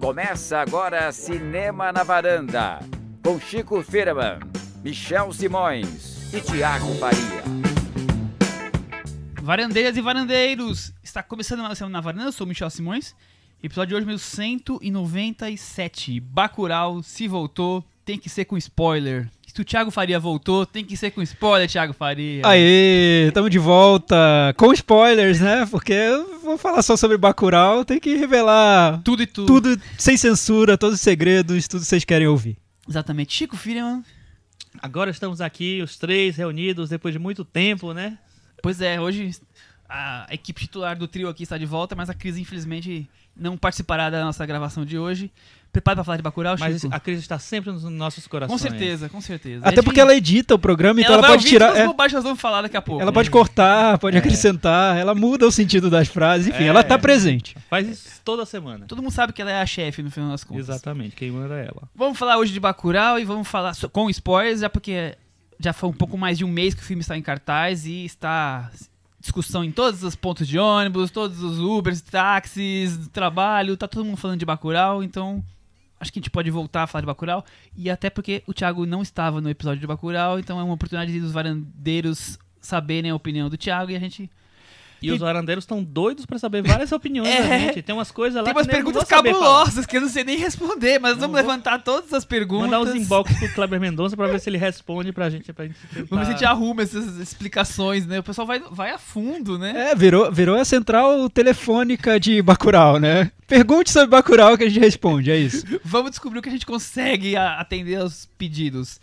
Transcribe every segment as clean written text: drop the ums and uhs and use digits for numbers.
Começa agora Cinema na Varanda, com Chico Firman, Michel Simões e Thiago Faria. Varandeiras e varandeiros, está começando mais Cinema na Varanda, eu sou o Michel Simões. Episódio de hoje, meu 197. Bacurau, se voltou, tem que ser com spoiler. Se o Thiago Faria voltou, tem que ser com spoiler, Thiago Faria. Aê, estamos de volta com spoilers, né? Porque eu vou falar só sobre Bacurau, tem que revelar tudo e tudo. Tudo sem censura, todos os segredos, tudo que vocês querem ouvir. Exatamente. Chico Firman. Agora estamos aqui, os três reunidos depois de muito tempo, né? Pois é, hoje a equipe titular do trio aqui está de volta, mas a Cris, infelizmente, não participará da nossa gravação de hoje. Prepara para falar de Bacurau, Chico? Mas a Cris está sempre nos nossos corações. Com certeza, com certeza. Até porque ela edita o programa, então ela pode tirar... Todas as bobagens que nós vamos falar daqui a pouco. Ela pode cortar, pode acrescentar, ela muda o sentido das frases, enfim, ela está presente. Faz isso toda semana. Todo mundo sabe que ela é a chefe, no final das contas. Exatamente, quem manda é ela. Vamos falar hoje de Bacurau e vamos falar com spoilers, já porque já foi um pouco mais de um mês que o filme está em cartaz e está... discussão em todos os pontos de ônibus, todos os Ubers, táxis, trabalho, tá todo mundo falando de Bacurau, então acho que a gente pode voltar a falar de Bacurau, e até porque o Thiago não estava no episódio de Bacurau, então é uma oportunidade dos varandeiros saberem a opinião do Thiago e a gente... E os varandeiros estão doidos pra saber várias opiniões da gente. Tem umas coisas lá tem umas que eu não perguntas vou saber cabulosas falar. que eu não sei nem responder, mas vamos levantar todas as perguntas. Mandar os inbox pro Kleber Mendonça pra ver se ele responde pra gente tentar... Vamos ver se a gente arruma essas explicações, né? O pessoal vai a fundo, né? Virou a central telefônica de Bacurau, né? Pergunte sobre Bacurau que a gente responde, é isso. Vamos descobrir o que a gente consegue atender aos pedidos.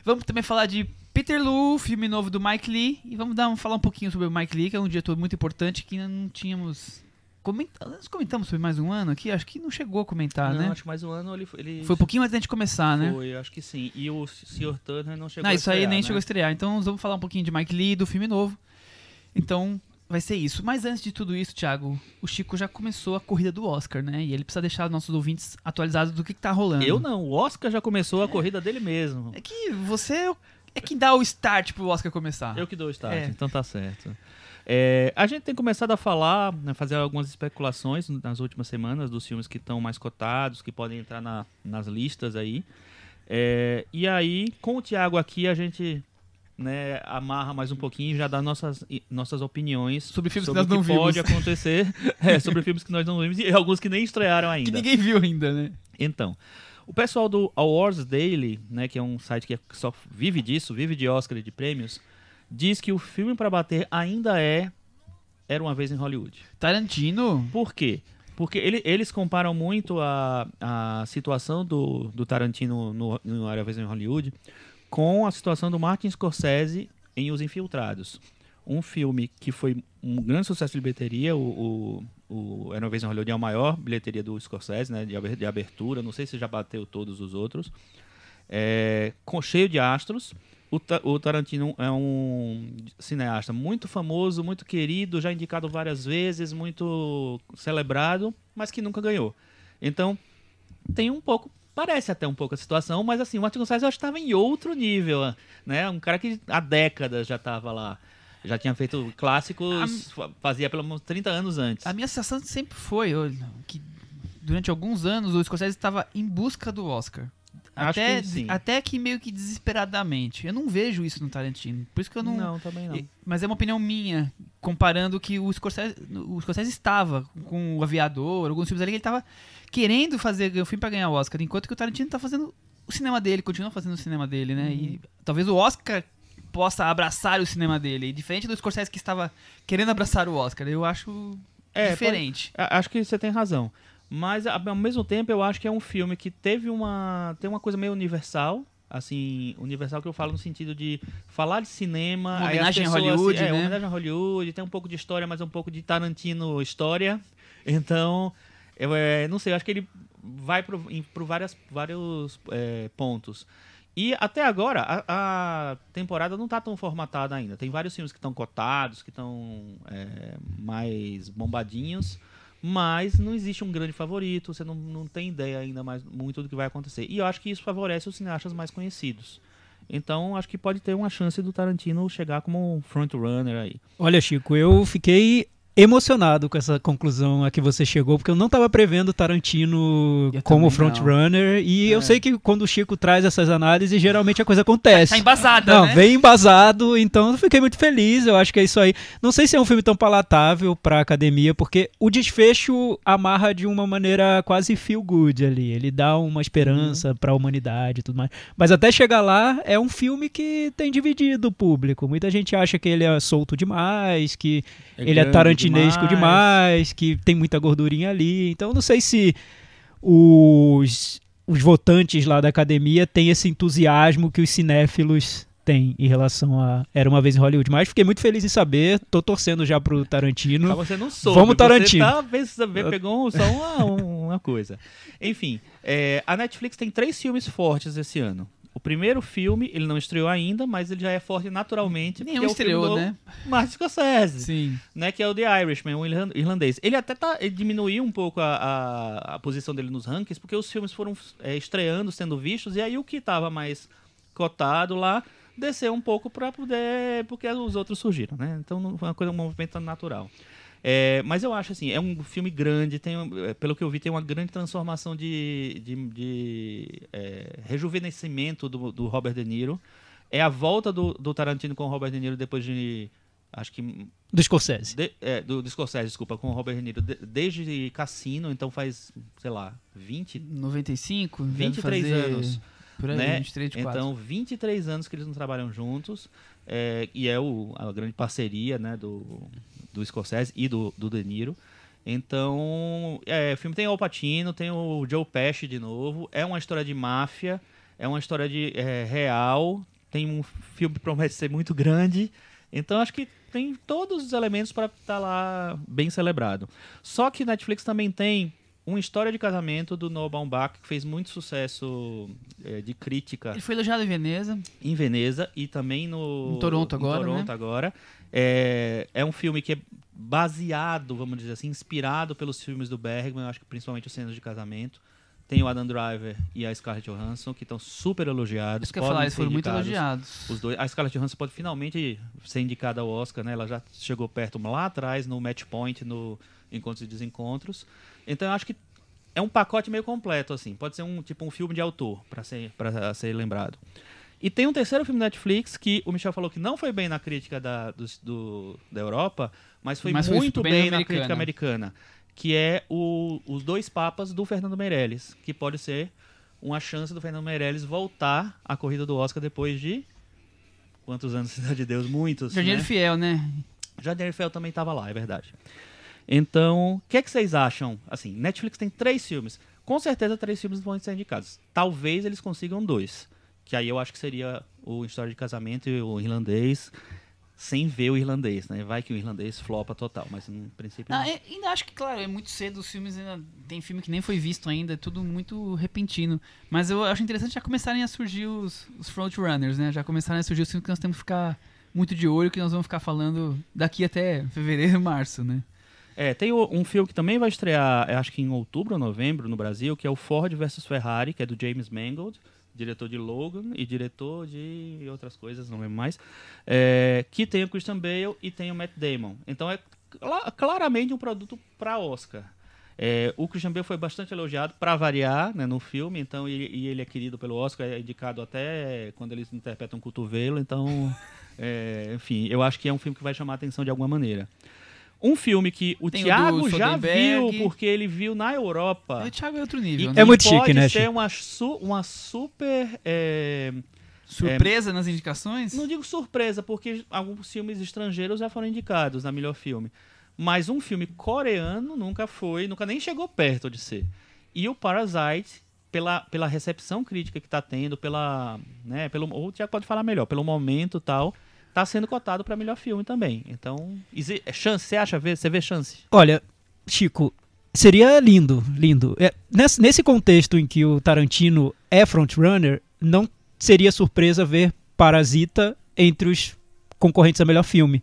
Vamos também falar de Peter Lu, filme novo do Mike Leigh, e vamos falar um pouquinho sobre o Mike Leigh, que é um diretor muito importante que ainda não tínhamos... Nós comentamos sobre Mais um Ano aqui? Acho que não chegou a comentar, não, né? Acho que Mais um Ano ele... Foi um pouquinho antes da gente começar, né? Foi, acho que sim. E o Sr. Turner não chegou a estrear, isso aí nem né? chegou a estrear. Então vamos falar um pouquinho de Mike Leigh, do filme novo. Então vai ser isso. Mas antes de tudo isso, Thiago, o Chico já começou a corrida do Oscar, né? E ele precisa deixar os nossos ouvintes atualizados do que tá rolando. Eu não, o Oscar já começou a corrida dele mesmo. É que você... É que dá o start pro Oscar começar. Eu que dou o start, então tá certo. A gente tem começado a falar, né, fazer algumas especulações nas últimas semanas dos filmes que estão mais cotados, que podem entrar nas listas aí. E aí, com o Thiago aqui, a gente, né, amarra mais um pouquinho e já dá nossas opiniões sobre filmes sobre que nós não vimos. Pode acontecer, sobre filmes que nós não vimos e alguns que nem estrearam ainda. Que ninguém viu ainda, né? Então... O pessoal do Awards Daily, né, que é um site que só vive disso, vive de Oscar e de prêmios, diz que o filme para bater ainda Era Uma Vez em Hollywood. Tarantino? Por quê? Porque eles comparam muito a situação do Tarantino no Era Uma Vez em Hollywood com a situação do Martin Scorsese em Os Infiltrados. Um filme que foi um grande sucesso de bilheteria, o Era Uma Vez em Hollywood é a maior bilheteria do Scorsese, né, de abertura, não sei se já bateu todos os outros, cheio de astros. O Tarantino é um cineasta muito famoso, muito querido, já indicado várias vezes, muito celebrado, mas que nunca ganhou. Então, parece até um pouco a situação, mas assim, o Martin Scorsese eu acho que estava em outro nível, né, um cara que há décadas já estava lá. Já tinha feito clássicos, fazia pelo menos 30 anos antes. A minha sensação sempre foi que durante alguns anos o Scorsese estava em busca do Oscar. Até que meio que desesperadamente. Eu não vejo isso no Tarantino. Por isso que eu não... Não, também não. Mas é uma opinião minha, comparando que o Scorsese estava com o Aviador, alguns filmes ali que ele estava querendo fazer o filme para ganhar o Oscar, enquanto que o Tarantino está fazendo o cinema dele, continua fazendo o cinema dele, né? E talvez o Oscar possa abraçar o cinema dele, diferente do Scorsese que estava querendo abraçar o Oscar. Eu acho diferente. Acho que você tem razão. Mas, ao mesmo tempo, eu acho que é um filme que tem uma coisa meio universal. Assim, universal que eu falo no sentido de falar de cinema... Uma homenagem a Hollywood, né? Uma homenagem a Hollywood, tem um pouco de história, mas um pouco de Tarantino história. Então, eu não sei, eu acho que ele vai por vários pontos. E até agora, a temporada não está tão formatada ainda. Tem vários filmes que estão cotados, que estão mais bombadinhos, mas não existe um grande favorito, você não tem ideia ainda mais muito do que vai acontecer. E eu acho que isso favorece os cineastas mais conhecidos. Então, acho que pode ter uma chance do Tarantino chegar como um frontrunner aí. Olha, Chico, eu fiquei emocionado com essa conclusão a que você chegou, porque eu não estava prevendo Tarantino como frontrunner, e eu sei que quando o Chico traz essas análises, geralmente a coisa acontece. Tá embasada, não, né? Vem embasado, então eu fiquei muito feliz, eu acho que é isso aí. Não sei se é um filme tão palatável pra academia, porque o desfecho amarra de uma maneira quase feel good ali, ele dá uma esperança pra humanidade e tudo mais. Mas até chegar lá, é um filme que tem dividido o público. Muita gente acha que ele é solto demais, que ele é tarantinesco demais, que tem muita gordurinha ali. Então não sei se os votantes lá da academia têm esse entusiasmo que os cinéfilos têm em relação a Era Uma Vez em Hollywood. Mas fiquei muito feliz em saber, tô torcendo já pro Tarantino. Mas você não soube. Vamos, Tarantino. Você pegou só uma coisa. Enfim, a Netflix tem 3 filmes fortes esse ano. O primeiro filme, ele não estreou ainda, mas ele já é forte naturalmente. Nenhum estreou, né? Martin Scorsese. Sim. Né, que é o The Irishman, o irlandês. Ele até ele diminuiu um pouco a posição dele nos rankings, porque os filmes foram estreando, sendo vistos, e aí o que estava mais cotado lá desceu um pouco para poder... porque os outros surgiram, né? Então não foi um movimento natural. Mas eu acho assim, é um filme grande, pelo que eu vi, tem uma grande transformação de rejuvenescimento do Robert De Niro. É a volta do Tarantino com o Robert De Niro depois de... acho que... Do Scorsese. Do Scorsese, desculpa, com o Robert De Niro. Desde Cassino, então faz, sei lá, 95? 23 anos. Por aí, né? 23, 24. Então, 23 anos que eles não trabalham juntos. E é a grande parceria, né, do Scorsese e do De Niro. Então, o filme tem o Al Pacino, tem o Joe Pesci de novo. É uma história de máfia, é uma história real. Tem um filme que promete ser muito grande. Então, acho que tem todos os elementos para estar lá bem celebrado. Só que Netflix também tem uma história de casamento do Noah Baumbach, que fez muito sucesso de crítica. Ele foi elogiado em Veneza. Em Veneza e também em Toronto agora. É um filme que é baseado, vamos dizer assim, inspirado pelos filmes do Bergman, eu acho que principalmente os Cenas de Casamento. Tem o Adam Driver e a Scarlett Johansson, que estão super elogiados. Isso que eu ia falar, eles foram muito elogiados. Os dois. A Scarlett Johansson pode finalmente ser indicada ao Oscar, né? Ela já chegou perto lá atrás, no Match Point, no Encontros e Desencontros. Então eu acho que é um pacote meio completo, assim. Pode ser um filme de autor, para ser lembrado. E tem um terceiro filme da Netflix que o Michel falou que não foi bem na crítica da Europa, mas foi muito bem na crítica americana. Que é Os Dois Papas do Fernando Meirelles, que pode ser uma chance do Fernando Meirelles voltar à corrida do Oscar depois de... quantos anos, Cidade de Deus? Muitos, Jardineiro Fiel, né? Jardineiro Fiel também estava lá, é verdade. Então, o que vocês acham? Assim, Netflix tem 3 filmes. Com certeza 3 filmes vão ser indicados. Talvez eles consigam 2. Que aí eu acho que seria o História de Casamento e o Irlandês, sem ver o Irlandês, né? Vai que o Irlandês flopa total, mas no princípio... Ainda acho que, claro, é muito cedo, os filmes ainda... Tem filme que nem foi visto ainda, é tudo muito repentino. Mas eu acho interessante já começarem a surgir os frontrunners, né? Já começarem a surgir os filmes que nós temos que ficar muito de olho, que nós vamos ficar falando daqui até fevereiro, março, né? Tem um filme que também vai estrear, acho que em outubro ou novembro no Brasil, que é o Ford vs Ferrari, que é do James Mangold, diretor de Logan e diretor de outras coisas, não lembro mais, que tem o Christian Bale e tem o Matt Damon. Então é claramente um produto para Oscar. O Christian Bale foi bastante elogiado, para variar, né, no filme, então, e ele é querido pelo Oscar, é indicado até quando eles interpretam Cotovelo, então, enfim, eu acho que é um filme que vai chamar a atenção de alguma maneira. Um filme que o Thiago já viu, porque ele viu na Europa. O Thiago é outro nível, né? É muito chique, né? Pode ser uma super... surpresa nas indicações? Não digo surpresa, porque alguns filmes estrangeiros já foram indicados na melhor filme. Mas um filme coreano nunca nem chegou perto de ser. E o Parasite, pela recepção crítica que está tendo, ou o Thiago pode falar melhor, pelo momento e tal... Tá sendo cotado para melhor filme também. Então, chance, você vê chance? Olha, Chico, seria lindo. Nesse contexto em que o Tarantino é frontrunner, não seria surpresa ver Parasita entre os concorrentes a melhor filme.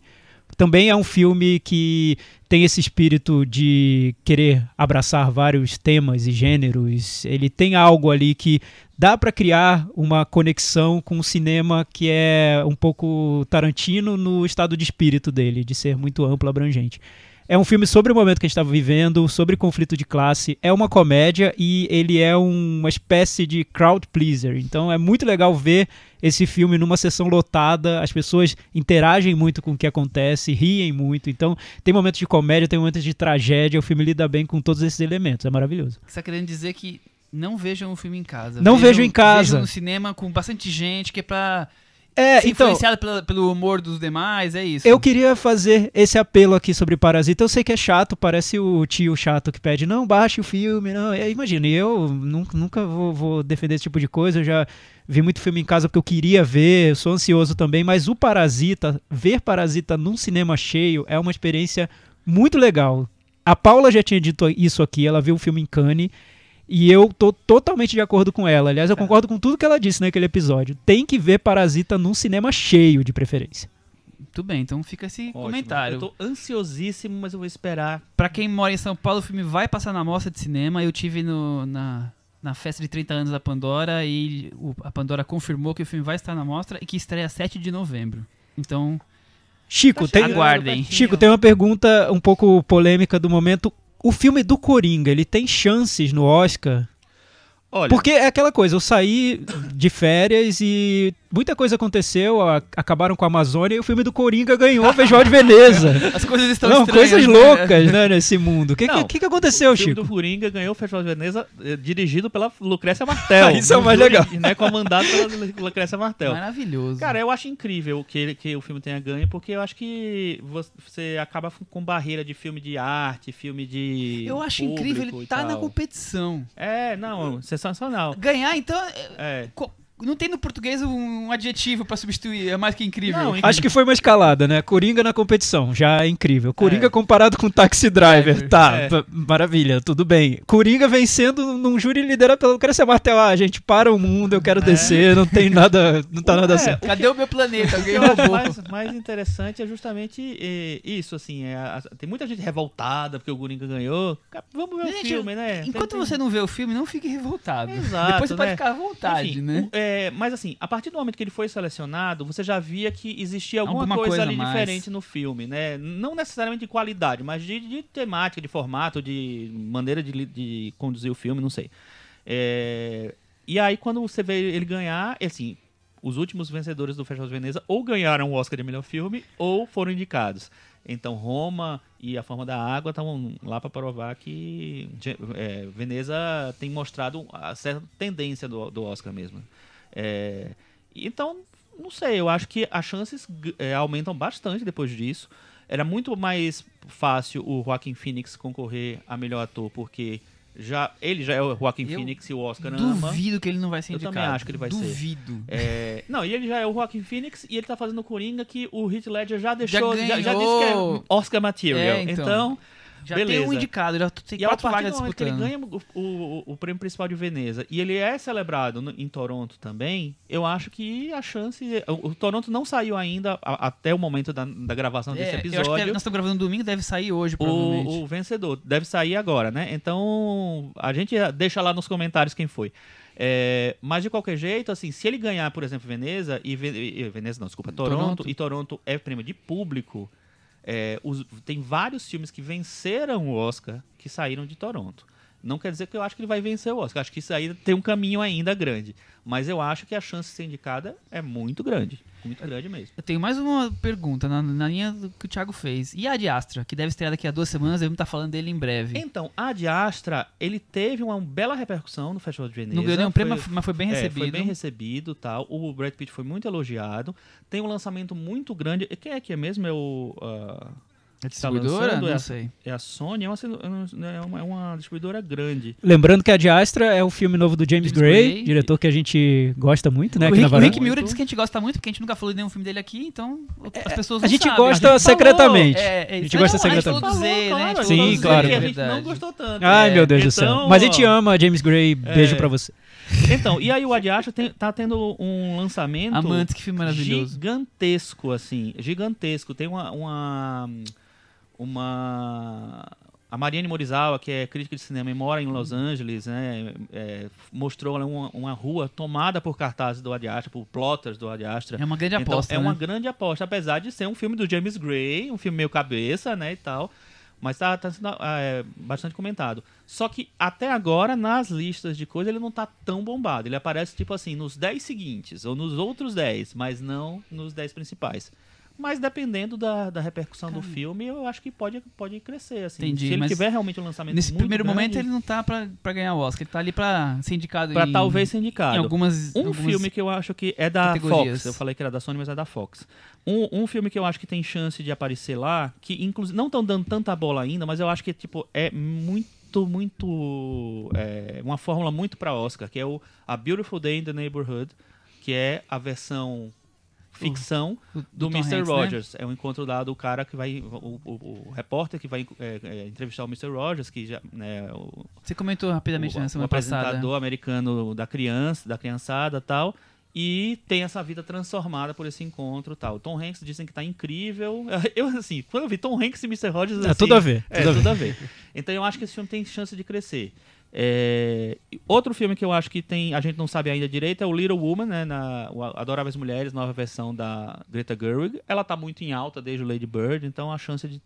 Também é um filme que tem esse espírito de querer abraçar vários temas e gêneros. Ele tem algo ali que dá para criar uma conexão com o cinema que é um pouco Tarantino no estado de espírito dele, de ser muito amplo, abrangente. É um filme sobre o momento que a gente estava vivendo, sobre conflito de classe. É uma comédia e ele é uma espécie de crowd pleaser. Então é muito legal ver esse filme numa sessão lotada. As pessoas interagem muito com o que acontece, riem muito. Então tem momentos de comédia, tem momentos de tragédia. O filme lida bem com todos esses elementos. É maravilhoso. Você tá querendo dizer que não vejam o filme em casa. Não vejam em casa. Vejam no cinema com bastante gente, que é pra... Então, influenciado pelo humor dos demais, é isso. Eu queria fazer esse apelo aqui sobre Parasita. Eu sei que é chato, parece o tio chato que pede, não, baixe o filme. Não. Imagina, eu nunca vou defender esse tipo de coisa. Eu já vi muito filme em casa porque eu queria ver, eu sou ansioso também. Mas o Parasita, ver Parasita num cinema cheio é uma experiência muito legal. A Paula já tinha dito isso aqui, ela viu o filme em Cannes. E eu tô totalmente de acordo com ela. Aliás, eu concordo com tudo que ela disse naquele episódio. Tem que ver Parasita num cinema cheio, de preferência. Muito bem, então fica esse comentário. Eu tô ansiosíssimo, mas eu vou esperar. Pra quem mora em São Paulo, o filme vai passar na mostra de cinema. Eu tive na festa de 30 anos da Pandora e a Pandora confirmou que o filme vai estar na mostra e que estreia 7 de novembro. Então, Chico, aguardem. Chico, tem uma pergunta um pouco polêmica do momento. O filme do Coringa, ele tem chances no Oscar? Olha, Porque é aquela coisa, eu saí de férias e muita coisa aconteceu, acabaram com a Amazônia e o filme do Coringa ganhou o Festival de Veneza. As coisas estão Não, estranhas. coisas né? loucas, né, nesse mundo. O que aconteceu, o filme Chico? do Coringa ganhou o Festival de Veneza dirigido pela Lucrécia Martel. Isso é o mais legal. Né, comandado pela Lucrécia Martel. Maravilhoso. Cara, eu acho incrível que o filme tenha ganho, porque eu acho que você acaba com barreira de filme de arte, filme de eu acho público incrível, ele e tá na tal. competição. Não, sensacional. Ganhar, então... É. Não tem no português um adjetivo pra substituir, é mais que incrível. Não, Acho que foi uma escalada, né? Coringa na competição, já é incrível. Coringa comparado com Taxi Driver, tá, maravilha, tudo bem. Coringa vencendo num júri liderado pelo Lucrécia Martel. Ah, gente, para o mundo, eu quero descer, não tem nada, não tá nada certo. Cadê o meu planeta? Alguém O que eu roubou. acho mais interessante é justamente isso, assim, tem muita gente revoltada porque o Coringa ganhou. Vamos ver o Gente, filme, né? Enquanto você não vê o filme, não fique revoltado. Exato, Depois você pode né? ficar à vontade, Enfim, né? Mas assim, a partir do momento que ele foi selecionado, você já via que existia alguma Alguma coisa coisa ali a mais. diferente no filme, né? Não necessariamente de qualidade, mas de temática, de formato, de maneira de conduzir o filme, não sei. E aí, quando você vê ele ganhar, assim, os últimos vencedores do Festival de Veneza ou ganharam o Oscar de melhor filme ou foram indicados. Então, Roma e A Forma da Água estavam lá para provar que Veneza tem mostrado a certa tendência do Oscar mesmo. Então, não sei, eu acho que as chances aumentam bastante depois disso. Era muito mais fácil o Joaquin Phoenix concorrer a melhor ator, porque ele já é o Joaquin Phoenix e o Oscar ama. Duvido que ele não vai ser Eu indicado. também acho que ele vai ser. Duvido. Não, e ele já é o Joaquin Phoenix e ele tá fazendo o Coringa que o Heath Ledger já deixou, já disse que ganhou. é Oscar material. Então, Já beleza. tem um indicado, já tem e a 4 partir vagas do momento que ele disputando. ganha o prêmio principal de Veneza e ele é celebrado em Toronto também, eu acho que a chance... O Toronto não saiu ainda até o momento da gravação desse Eu episódio. acho que nós estamos gravando domingo, deve sair hoje, provavelmente. O vencedor deve sair agora, né? Então, a gente deixa lá nos comentários quem foi. Mas de qualquer jeito, assim, se ele ganhar, por exemplo, Veneza Toronto, e Toronto é prêmio de público, tem vários filmes que venceram o Oscar que saíram de Toronto. Não quer dizer que eu acho que ele vai vencer o Oscar. Acho que isso aí tem um caminho ainda grande. Mas eu acho que a chance de ser indicada é muito grande. Muito grande mesmo. Eu tenho mais uma pergunta na linha do que o Thiago fez. E a Ad Astra, que deve estrear daqui a 2 semanas, devemos estar falando dele em breve. Então, a Ad Astra, ele teve uma bela repercussão no Festival de Veneza. Não ganhou nenhum prêmio, mas foi bem recebido. Foi bem recebido, tal. O Brad Pitt foi muito elogiado. Tem um lançamento muito grande. Quem é que é mesmo? A distribuidora? lançando, Não sei. É a Sony, é uma distribuidora grande. Lembrando que a Ad Astra é o filme novo do James Gray, diretor que a gente gosta muito, né? Aqui na O Varanda. Rick Miura disse que a gente gosta muito, porque a gente nunca falou de nenhum filme dele aqui, então as pessoas não A gente sabem. gosta secretamente. A gente gosta A gente secretamente. falou do Z, né? A gente Sim, falou do Z, claro. Que é a gente não verdade. gostou tanto. Ai, meu Deus do céu. Então, Mas a gente ama James Gray. Beijo pra você. Então, e aí o Ad Astra tá tendo um lançamento Amantes, que filme maravilhoso. gigantesco, assim. Gigantesco. Tem a Mariane Morizawa, que é crítica de cinema e mora em Los Angeles, né, mostrou uma rua tomada por cartazes do Ad Astra, por plotters do Ad Astra. É uma grande Então, aposta, é né? uma grande aposta, apesar de ser um filme do James Gray, um filme meio cabeça, né, e tal. Mas tá sendo bastante comentado. Só que até agora, nas listas de coisas, ele não tá tão bombado. Ele aparece, tipo assim, nos 10 seguintes, ou nos outros 10, mas não nos 10 principais. Mas dependendo da repercussão do filme, eu acho que pode crescer, assim. Entendi, se ele mas tiver realmente um lançamento nesse muito primeiro grande, momento ele não tá pra ganhar o Oscar, ele tá ali pra ser indicado pra talvez ser indicado. em algumas Filme que eu acho que é da categorias. Fox, eu falei que era da Sony, mas é da Fox. Um filme que eu acho que tem chance de aparecer lá, que inclusive não estão dando tanta bola ainda, mas eu acho que tipo, é uma fórmula muito pra Oscar, que é o A Beautiful Day in the Neighborhood, que é a versão ficção do Tom Mr. Hanks, Rogers. Né? É um encontro lá do cara que vai... O repórter que vai entrevistar o Mr. Rogers, que já... Né, Você comentou rapidamente na semana passada. O apresentador americano da criançada e tal. E tem essa vida transformada por esse encontro e tal. O Tom Hanks dizem que tá incrível. Eu, assim, quando eu vi Tom Hanks e Mr. Rogers... Assim, tudo a ver. Tudo a ver. Então eu acho que esse filme tem chance de crescer. Outro filme que eu acho que a gente não sabe ainda direito é o Little Woman, né, Adoráveis Mulheres, nova versão da Greta Gerwig. Ela tá muito em alta desde o Lady Bird, então a chance de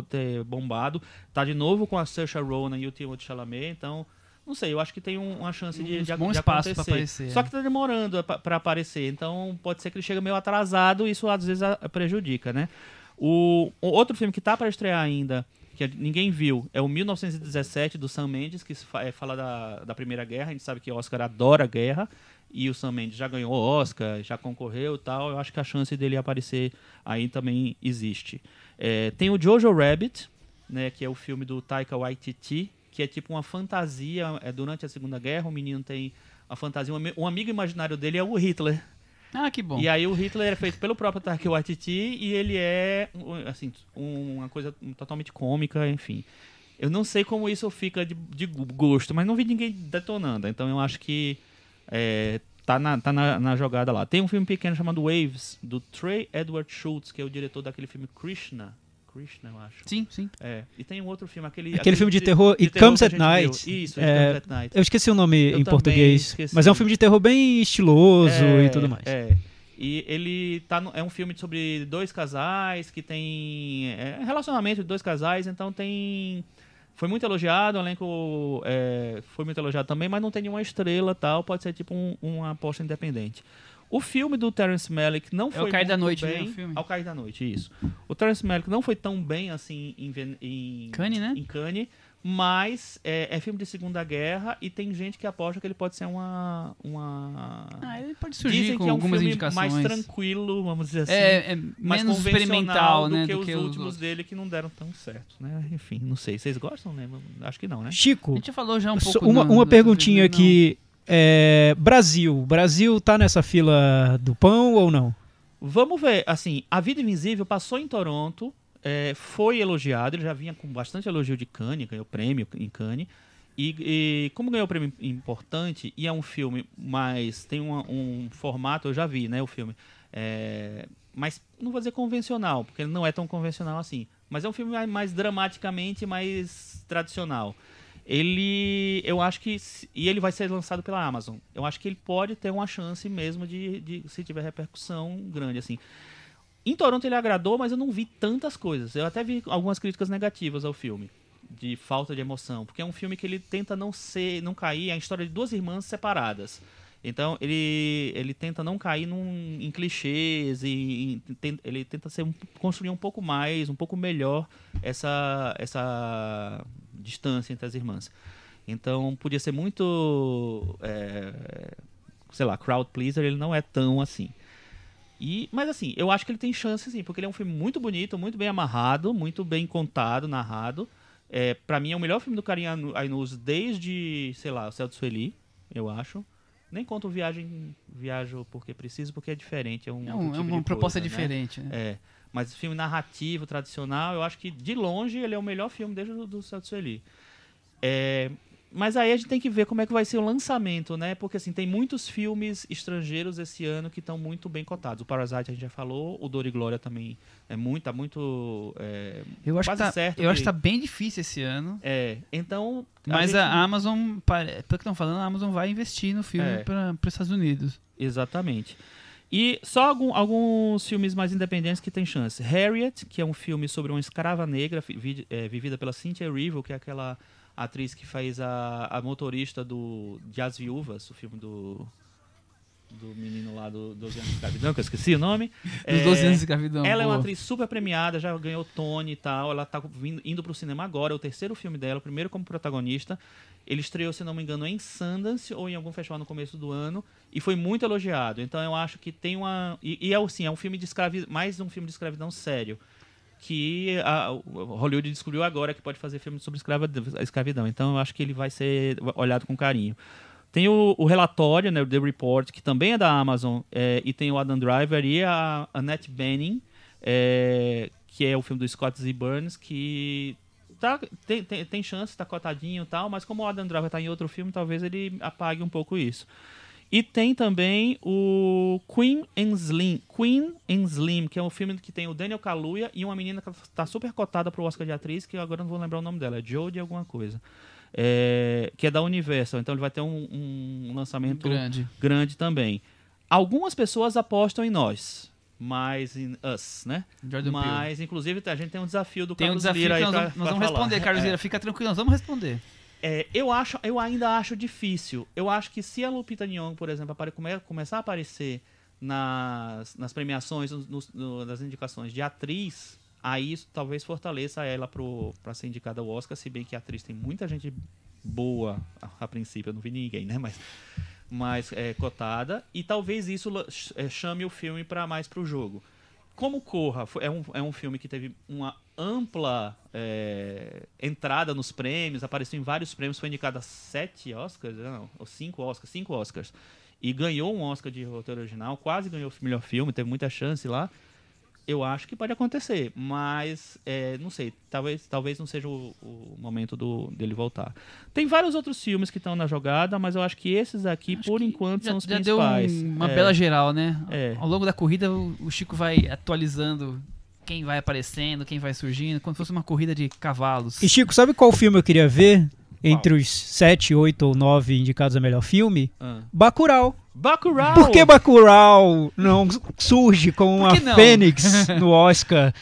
ter bombado. Tá de novo com a Saoirse Ronan e o Timothée Chalamet, então não sei, eu acho que tem uma chance de bom espaço pra aparecer. Só que tá demorando pra aparecer, então pode ser que ele chegue meio atrasado e isso às vezes prejudica, né? O outro filme que tá para estrear ainda, que ninguém viu, é o 1917, do Sam Mendes, que fala da Primeira Guerra. A gente sabe que o Oscar adora a guerra, e o Sam Mendes já ganhou Oscar, já concorreu e tal. Eu acho que a chance dele aparecer aí também existe. Tem o Jojo Rabbit, né, que é o filme do Taika Waititi, que é tipo uma fantasia. Durante a Segunda Guerra, o menino tem a fantasia, um amigo imaginário dele é o Hitler. Ah, que bom. E aí o Hitler é feito pelo próprio Taika Waititi e ele é, assim, uma coisa totalmente cômica, enfim. Eu não sei como isso fica de gosto, mas não vi ninguém detonando. Então eu acho que tá na jogada lá. Tem um filme pequeno chamado Waves, do Trey Edward Schultz, que é o diretor daquele filme Krishna, eu acho. Sim, sim. E tem um outro filme, aquele filme de terror, It Comes at Night. Isso, It Comes at Night. Eu esqueci o nome em português, esqueci. mas é um filme de terror bem estiloso e tudo mais. E ele é um filme sobre dois casais que tem relacionamento de dois casais, então foi muito elogiado, o elenco foi muito elogiado também, mas não tem nenhuma estrela, tal, pode ser tipo uma aposta independente. O filme do Terrence Malick não foi o Cair da Noite, bem, né, o filme? Ao Cair da Noite, isso. O Terrence Malick não foi tão bem assim em Cannes, né? Em Cannes, mas é filme de Segunda Guerra e tem gente que aposta que ele pode ser ele pode surgir Dizem com que é um algumas filme indicações. mais tranquilo, vamos dizer assim. É mais menos experimental, né, do do que os os últimos outros. dele que não deram tão certo, né? Enfim, não sei. Vocês gostam, né? Acho que não, né? A Chico, gente já falou já um pouco. uma perguntinha aqui. Brasil. Brasil tá nessa fila do pão ou não? Vamos ver. Assim, A Vida Invisível passou em Toronto, foi elogiado, ele já vinha com bastante elogio de Cannes, ganhou prêmio em Cannes. E como ganhou prêmio importante, e é um filme, mas tem um formato, eu já vi, né, o filme, mas não vou dizer convencional, porque ele não é tão convencional assim, mas é um filme mais dramaticamente mais tradicional. Eu acho que, e ele vai ser lançado pela Amazon, eu acho que ele pode ter uma chance mesmo de se tiver repercussão grande, assim. Em Toronto ele agradou, mas eu não vi tantas coisas. Eu até vi algumas críticas negativas ao filme, de falta de emoção, porque é um filme que ele tenta não cair, é a história de duas irmãs separadas. Então ele tenta não cair em clichês e ele tenta construir um pouco mais, um pouco melhor essa distância entre as irmãs. Então podia ser muito, sei lá, crowd pleaser, ele não é tão assim. Mas assim, eu acho que ele tem chance sim, porque ele é um filme muito bonito, muito bem amarrado, muito bem contado, narrado. Pra mim é o melhor filme do Karim Ainuz desde, sei lá, O Céu de Sueli, eu acho. Nem conto Viajo Porque Preciso, porque é diferente. É uma proposta diferente, né? Mas filme narrativo, tradicional, eu acho que de longe ele é o melhor filme desde o Céu de Sueli. Mas aí a gente tem que ver como é que vai ser o lançamento, né? Porque assim, tem muitos filmes estrangeiros esse ano que estão muito bem cotados. O Parasite a gente já falou, o Dor e Glória também tá muito eu acho quase certo. Eu acho que tá bem difícil esse ano. Então... Mas a Amazon, pelo que estão falando, a Amazon vai investir no filme para os Estados Unidos. Exatamente. E só alguns filmes mais independentes que tem chance. Harriet, que é um filme sobre uma escrava negra vivida pela Cynthia Erivo, que é aquela atriz que faz a motorista de As Viúvas, o filme do menino lá do 12 anos de escravidão, que eu esqueci o nome. Dos 12 anos de escravidão. Ela é uma boa. atriz super premiada, já ganhou Tony e tal. Ela tá indo pro cinema agora, é o terceiro filme dela, o primeiro como protagonista. Ele estreou, se não me engano, em Sundance ou em algum festival no começo do ano e foi muito elogiado. Então eu acho que tem uma... E é assim, é um filme de mais um filme de escravidão sério. Que o Hollywood descobriu agora que pode fazer filme sobre escravidão. Então eu acho que ele vai ser olhado com carinho. Tem o relatório, né, o The Report, que também é da Amazon, e tem o Adam Driver e a Annette Bening, que é o filme do Scott Z. Burns, que tem chance, tá cotadinho e tal, mas como o Adam Driver tá em outro filme, talvez ele apague um pouco isso. E tem também o Queen and Slim, que é um filme que tem o Daniel Kaluuya e uma menina que tá super cotada pro Oscar de atriz, que eu agora não vou lembrar o nome dela, é Jodie alguma coisa. Que é da Universal, então ele vai ter um lançamento grande também. Algumas pessoas apostam em nós, mais em Us, né? Jordan mas, inclusive, a gente tem um desafio do tem Carlos desafio Lira aí nós vamos responder, Carlos Lira, fica tranquilo, nós vamos responder. Eu ainda acho difícil. Eu acho que se a Lupita Nyong'o, por exemplo, começar a aparecer nas premiações, nas indicações de atriz, aí isso talvez fortaleça ela para ser indicada ao Oscar, se bem que a atriz tem muita gente boa a princípio, eu não vi ninguém, né? Mas cotada, e talvez isso chame o filme mais para o jogo. Como Corra é um filme que teve uma ampla entrada nos prêmios, apareceu em vários prêmios, foi indicado a 7 Oscars, não, ou 5 Oscars, e ganhou um Oscar de roteiro original, quase ganhou o melhor filme, teve muita chance lá. Eu acho que pode acontecer, mas não sei, talvez não seja o momento dele voltar. Tem vários outros filmes que estão na jogada, mas eu acho que esses aqui, por enquanto, são os principais. Já deu uma bela geral, né? Ao longo da corrida, o Chico vai atualizando quem vai aparecendo, quem vai surgindo, como se fosse uma corrida de cavalos. E Chico, sabe qual filme eu queria ver? Entre os 7, 8 ou 9 indicados a melhor filme? Bacurau. Bacurau! Por que Bacurau não surge como uma fênix no Oscar?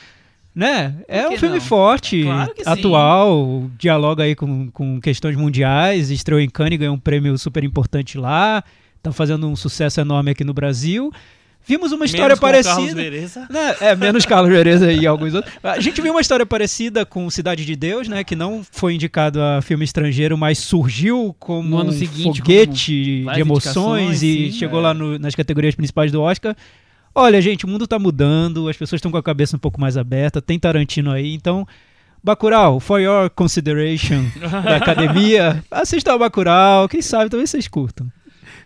Né? É um filme forte, claro que atual, dialoga aí com questões mundiais, estreou em Cannes, ganhou um prêmio super importante lá, tá fazendo um sucesso enorme aqui no Brasil. Vimos uma história parecida. Carlos Vereza. Né? Menos Carlos Vereza e alguns outros. A gente viu uma história parecida com Cidade de Deus, né? Que não foi indicado a filme estrangeiro, mas surgiu como no ano seguinte, foguete de emoções e chegou lá nas categorias principais do Oscar. Olha, gente, o mundo tá mudando, as pessoas estão com a cabeça um pouco mais aberta, tem Tarantino aí, então... Bacurau, for your consideration da academia, assista ao Bacurau, quem sabe talvez vocês curtam.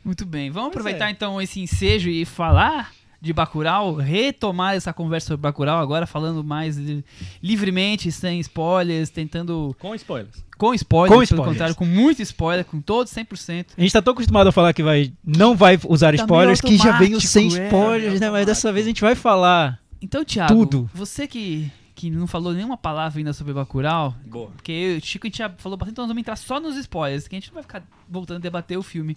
Muito bem, vamos aproveitar então esse ensejo e falar de Bacurau, retomar essa conversa sobre Bacurau agora, falando mais livremente, sem spoilers, tentando... Com spoilers. Com spoilers, pelo contrário, com muito spoiler, com todos 100%. A gente tá tão acostumado a falar que não vai usar spoilers, que já veio sem spoilers, né? Mas dessa vez a gente vai falar então, Thiago, tudo. Você que não falou nenhuma palavra ainda sobre Bacurau, boa. Porque eu e o Chico, a gente já falou bastante, então nós vamos entrar só nos spoilers, que a gente não vai ficar voltando a debater o filme.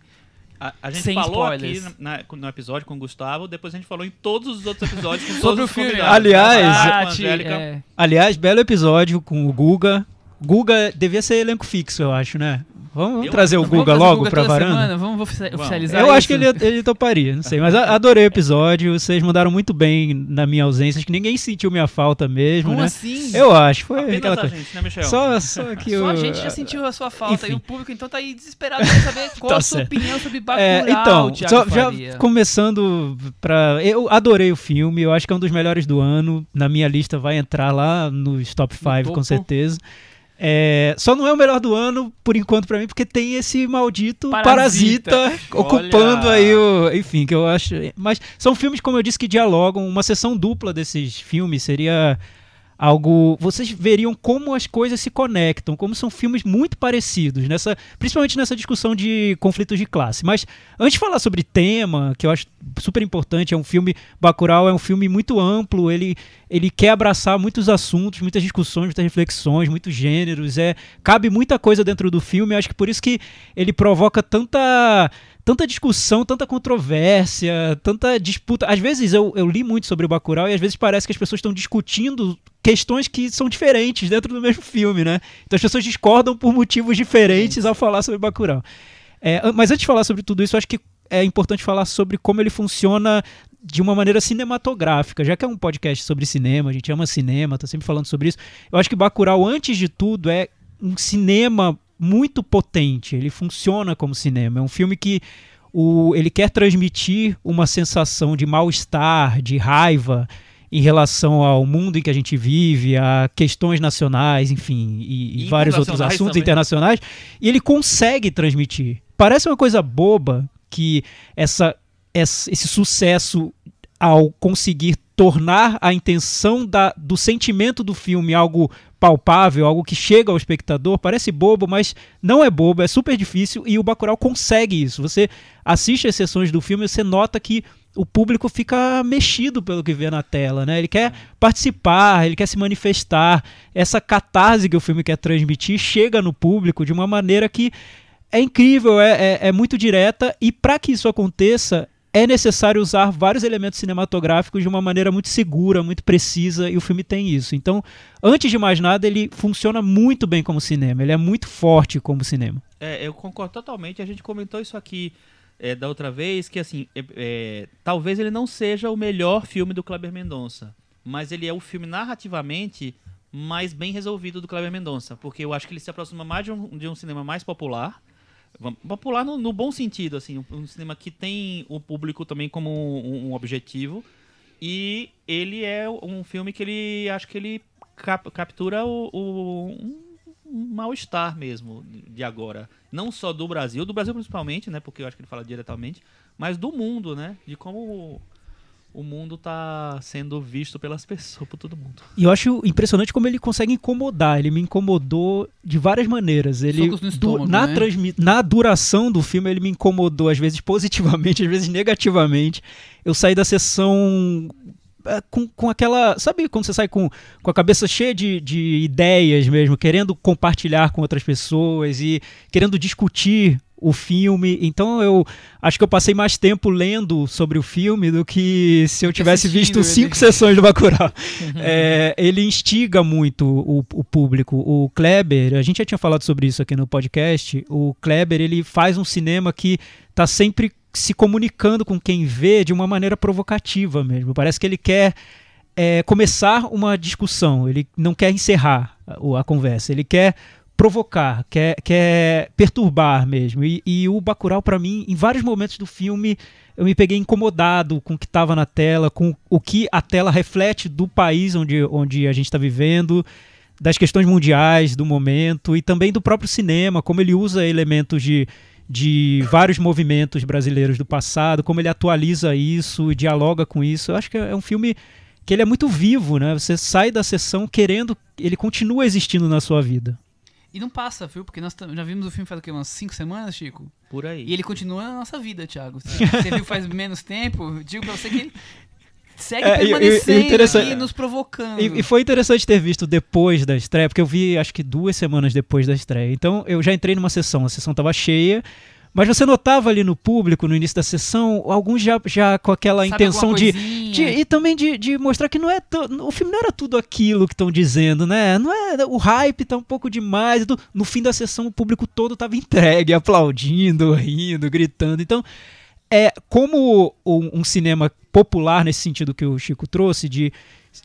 A gente sem falou spoilers. aqui no episódio com o Gustavo, depois a gente falou em todos os outros episódios com sobre todos o os filme. convidados. Aliás, belo episódio com o Guga. Guga devia ser elenco fixo, eu acho, né? Vamos trazer o Guga logo pra varanda? Semana, vamos oficializar Eu isso. acho que ele toparia, não sei. Mas adorei o episódio, vocês mandaram muito bem na minha ausência. Acho que ninguém sentiu minha falta mesmo, Como né? assim? Eu acho, foi apenas aquela a coisa. gente, né, Michel? Só que a gente já sentiu a sua falta. Enfim. E o público então tá aí desesperado pra saber qual a sua opinião sobre Bacurau, então, Thiago já Faria. começando eu adorei o filme, eu acho que é um dos melhores do ano. Na minha lista vai entrar lá nos top 5 com certeza. Só não é o melhor do ano, por enquanto, pra mim, porque tem esse maldito Parasita ocupando aí enfim, que eu acho... Mas são filmes, como eu disse, que dialogam. Uma sessão dupla desses filmes seria algo... Vocês veriam como as coisas se conectam, como são filmes muito parecidos, principalmente nessa discussão de conflitos de classe. Mas antes de falar sobre tema, que eu acho super importante, Bacurau é um filme muito amplo, ele quer abraçar muitos assuntos, muitas discussões, muitas reflexões, muitos gêneros, cabe muita coisa dentro do filme, acho que por isso que ele provoca tanta discussão, tanta controvérsia, tanta disputa. Às vezes eu li muito sobre o Bacurau e às vezes parece que as pessoas estão discutindo questões que são diferentes dentro do mesmo filme, né? Então as pessoas discordam por motivos diferentes ao falar sobre Bacurau. Mas antes de falar sobre tudo isso, eu acho que é importante falar sobre como ele funciona de uma maneira cinematográfica. Já que é um podcast sobre cinema, a gente ama cinema, tá sempre falando sobre isso. Eu acho que Bacurau, antes de tudo, é um cinema muito potente. Ele funciona como cinema. É um filme que ele quer transmitir uma sensação de mal-estar, de raiva em relação ao mundo em que a gente vive, a questões nacionais, enfim, e vários outros assuntos também, internacionais. E ele consegue transmitir. Parece uma coisa boba que esse sucesso, ao conseguir tornar a intenção do sentimento do filme algo palpável, algo que chega ao espectador, parece bobo, mas não é bobo, é super difícil, e o Bacurau consegue isso. Você assiste as sessões do filme e você nota que o público fica mexido pelo que vê na tela, né? Ele quer participar, ele quer se manifestar. Essa catarse que o filme quer transmitir chega no público de uma maneira que é incrível, é muito direta, e para que isso aconteça, é necessário usar vários elementos cinematográficos de uma maneira muito segura, muito precisa, e o filme tem isso. Então, antes de mais nada, ele funciona muito bem como cinema, ele é muito forte como cinema. Eu concordo totalmente, a gente comentou isso aqui da outra vez, que assim, talvez ele não seja o melhor filme do Kleber Mendonça, mas ele é o filme narrativamente mais bem resolvido do Kleber Mendonça, porque eu acho que ele se aproxima mais de um cinema mais popular, popular no bom sentido, assim, um cinema que tem o público também como um objetivo, e ele é um filme que ele, acho que ele captura um mal-estar mesmo de agora, não só do Brasil principalmente, né, porque eu acho que ele fala diretamente, mas do mundo, né, de como o mundo tá sendo visto pelas pessoas, por todo mundo. E eu acho impressionante como ele consegue incomodar. Ele me incomodou de várias maneiras. Ele, socos no estômago, na, né? Na duração do filme, ele me incomodou, às vezes positivamente, às vezes negativamente. Eu saí da sessão com aquela... Sabe quando você sai com a cabeça cheia de ideias mesmo, querendo compartilhar com outras pessoas e querendo discutir o filme. Então eu acho que eu passei mais tempo lendo sobre o filme do que se eu tivesse visto 5 sessões do Bacurau. Ele instiga muito o público. O Kleber, a gente já tinha falado sobre isso aqui no podcast, o Kleber, ele faz um cinema que está sempre se comunicando com quem vê de uma maneira provocativa mesmo. Parece que ele quer começar uma discussão, ele não quer encerrar a conversa, ele quer provocar, quer perturbar mesmo. E o Bacurau, para mim, em vários momentos do filme, eu me peguei incomodado com o que estava na tela, com o que a tela reflete do país onde a gente está vivendo, das questões mundiais do momento e também do próprio cinema, como ele usa elementos de vários movimentos brasileiros do passado, como ele atualiza isso e dialoga com isso. Eu acho que é um filme que ele é muito vivo, né? Você sai da sessão querendo... Ele continua existindo na sua vida. E não passa, viu? Porque nós já vimos o filme faz o quê? Umas 5 semanas, Chico? Por aí. E ele continua na nossa vida, Thiago. Você viu faz menos tempo, digo pra você que ele segue permanecendo aqui, nos provocando. E foi interessante ter visto depois da estreia, porque eu vi acho que 2 semanas depois da estreia. Então eu já entrei numa sessão, a sessão estava cheia, mas você notava ali no público, no início da sessão, alguns já com aquela intenção e também de mostrar que não é o filme não era tudo aquilo que estão dizendo, né? Não é, o hype tá um pouco demais. No fim da sessão o público todo estava entregue, aplaudindo, rindo, gritando. Então, como um cinema popular nesse sentido que o Chico trouxe,